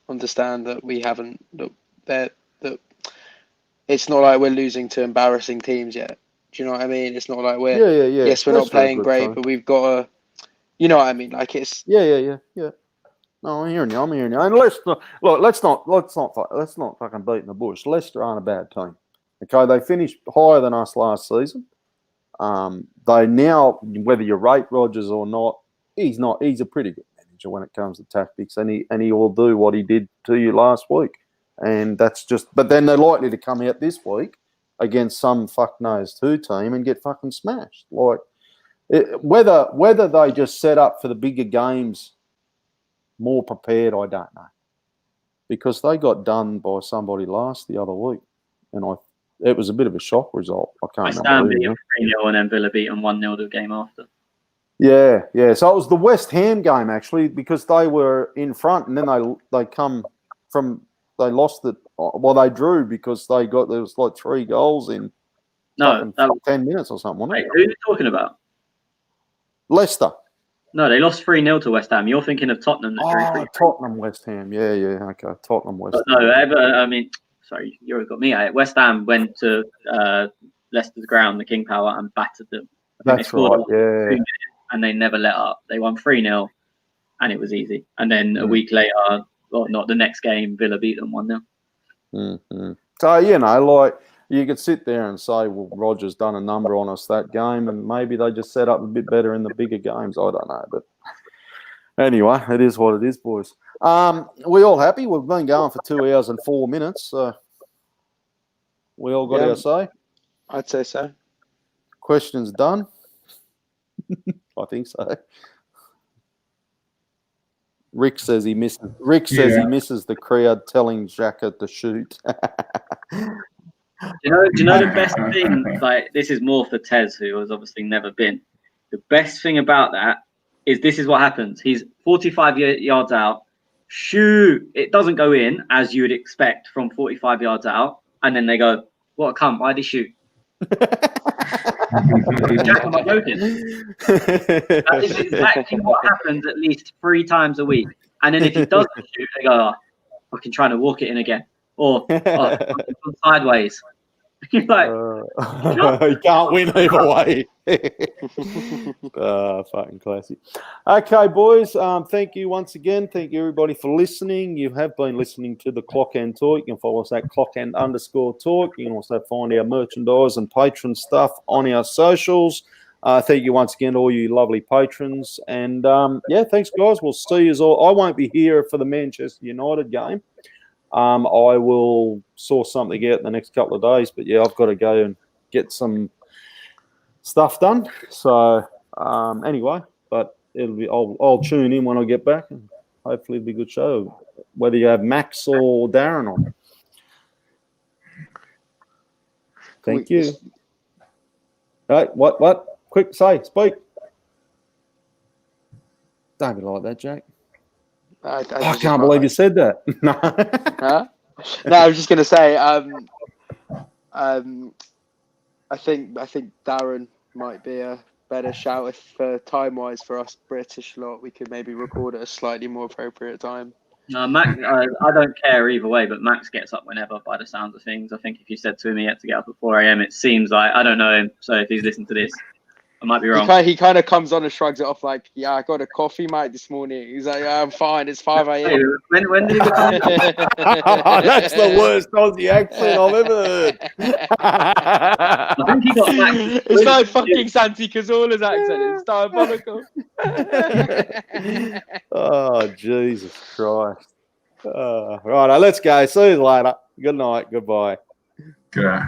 understand that we haven't that it's not like we're losing to embarrassing teams yet. Do you know what I mean? It's not like we're yes, we're not playing great, but we've got to, you know what I mean? Like it's yeah. No, I'm hearing you. And let's not fucking beat in the bush. Leicester aren't a bad team. Okay, they finished higher than us last season. They now, whether you rate Rodgers or not, he's a pretty good manager when it comes to tactics, and he will do what he did to you last week. And that's just, but then they're likely to come out this week against some fuck-nosed 2 team and get fucking smashed. Whether they just set up for the bigger games more prepared, I don't know. Because they got done by somebody the other week. And it was a bit of a shock result. I can't remember. West Ham beat 3-0 and then Villa beat them 1-0 the game after. Yeah. So it was the West Ham game, actually, because they were in front and then they lost it. Well, they drew because there was 3 goals in 10 minutes or something, wasn't it? Who are you talking about? Leicester. No, they lost 3-0 to West Ham. You're thinking of Tottenham. Tottenham, West Ham. Yeah, okay. Tottenham, West Ham. No, sorry, you've got me. West Ham went to Leicester's ground, the King Power, and battered them. I think they That's scored right. in 2 Yeah. minutes, and they never let up. They won 3-0, and it was easy. And then a week later, or not the next game, Villa beat them 1-0. Mm-hmm. So, you know, like you could sit there and say, well, Roger's done a number on us that game, and maybe they just set up a bit better in the bigger games. I don't know. But anyway, it is what it is, boys. We all happy? We've been going for 2 hours and 4 minutes. So we all got our say? I'd say so. Questions done? I think so. Rick says he misses. He misses the crowd telling Xhaka to shoot. Do you know the best thing? Like, this is more for Tez, who has obviously never been. The best thing about that is this is what happens. He's 45 yards out. Shoot! It doesn't go in as you would expect from 45 yards out, and then they go, "What a cunt! Why'd he shoot?" Jack, am I joking? That is exactly what happens at least 3 times a week. And then if he doesn't shoot, they go, "Oh, fucking trying to walk it in again," or "Oh, sideways." You're like, you can't win either way. Fucking classic. Okay, boys. Thank you once again. Thank you everybody for listening. You have been listening to the Clock and Talk. You can follow us at @clockand_talk. You can also find our merchandise and patron stuff on our socials. Thank you once again to all you lovely patrons. And thanks, guys. We'll see you all. I won't be here for the Manchester United game. I will sort something out in the next couple of days, but I've got to go and get some stuff done. So anyway, but it'll be. I'll tune in when I get back, and hopefully it'll be a good show. Whether you have Max or Darren on. Thank you. Right, what? Quick, speak. Don't be like that, Jack. I can't believe you said that. No. Huh? No, I was just gonna say. I think Darren might be a better shout if time-wise for us British lot. We could maybe record at a slightly more appropriate time. Max, I don't care either way, but Max gets up whenever by the sounds of things. I think if you said to him he had to get up at 4 a.m, it seems like, I don't know him, so if he's listening to this, I might be wrong. He kind of comes on and shrugs it off like, "Yeah, I got a coffee, mate, this morning." He's like, "Yeah, I'm fine. It's 5 a.m. When did he become? That's the worst Aussie accent I've ever heard. I think he got back. It's like fucking Santi Cazorla's accent. It's diabolical. Oh, Jesus Christ. Right, let's go. See you later. Good night. Goodbye. Good.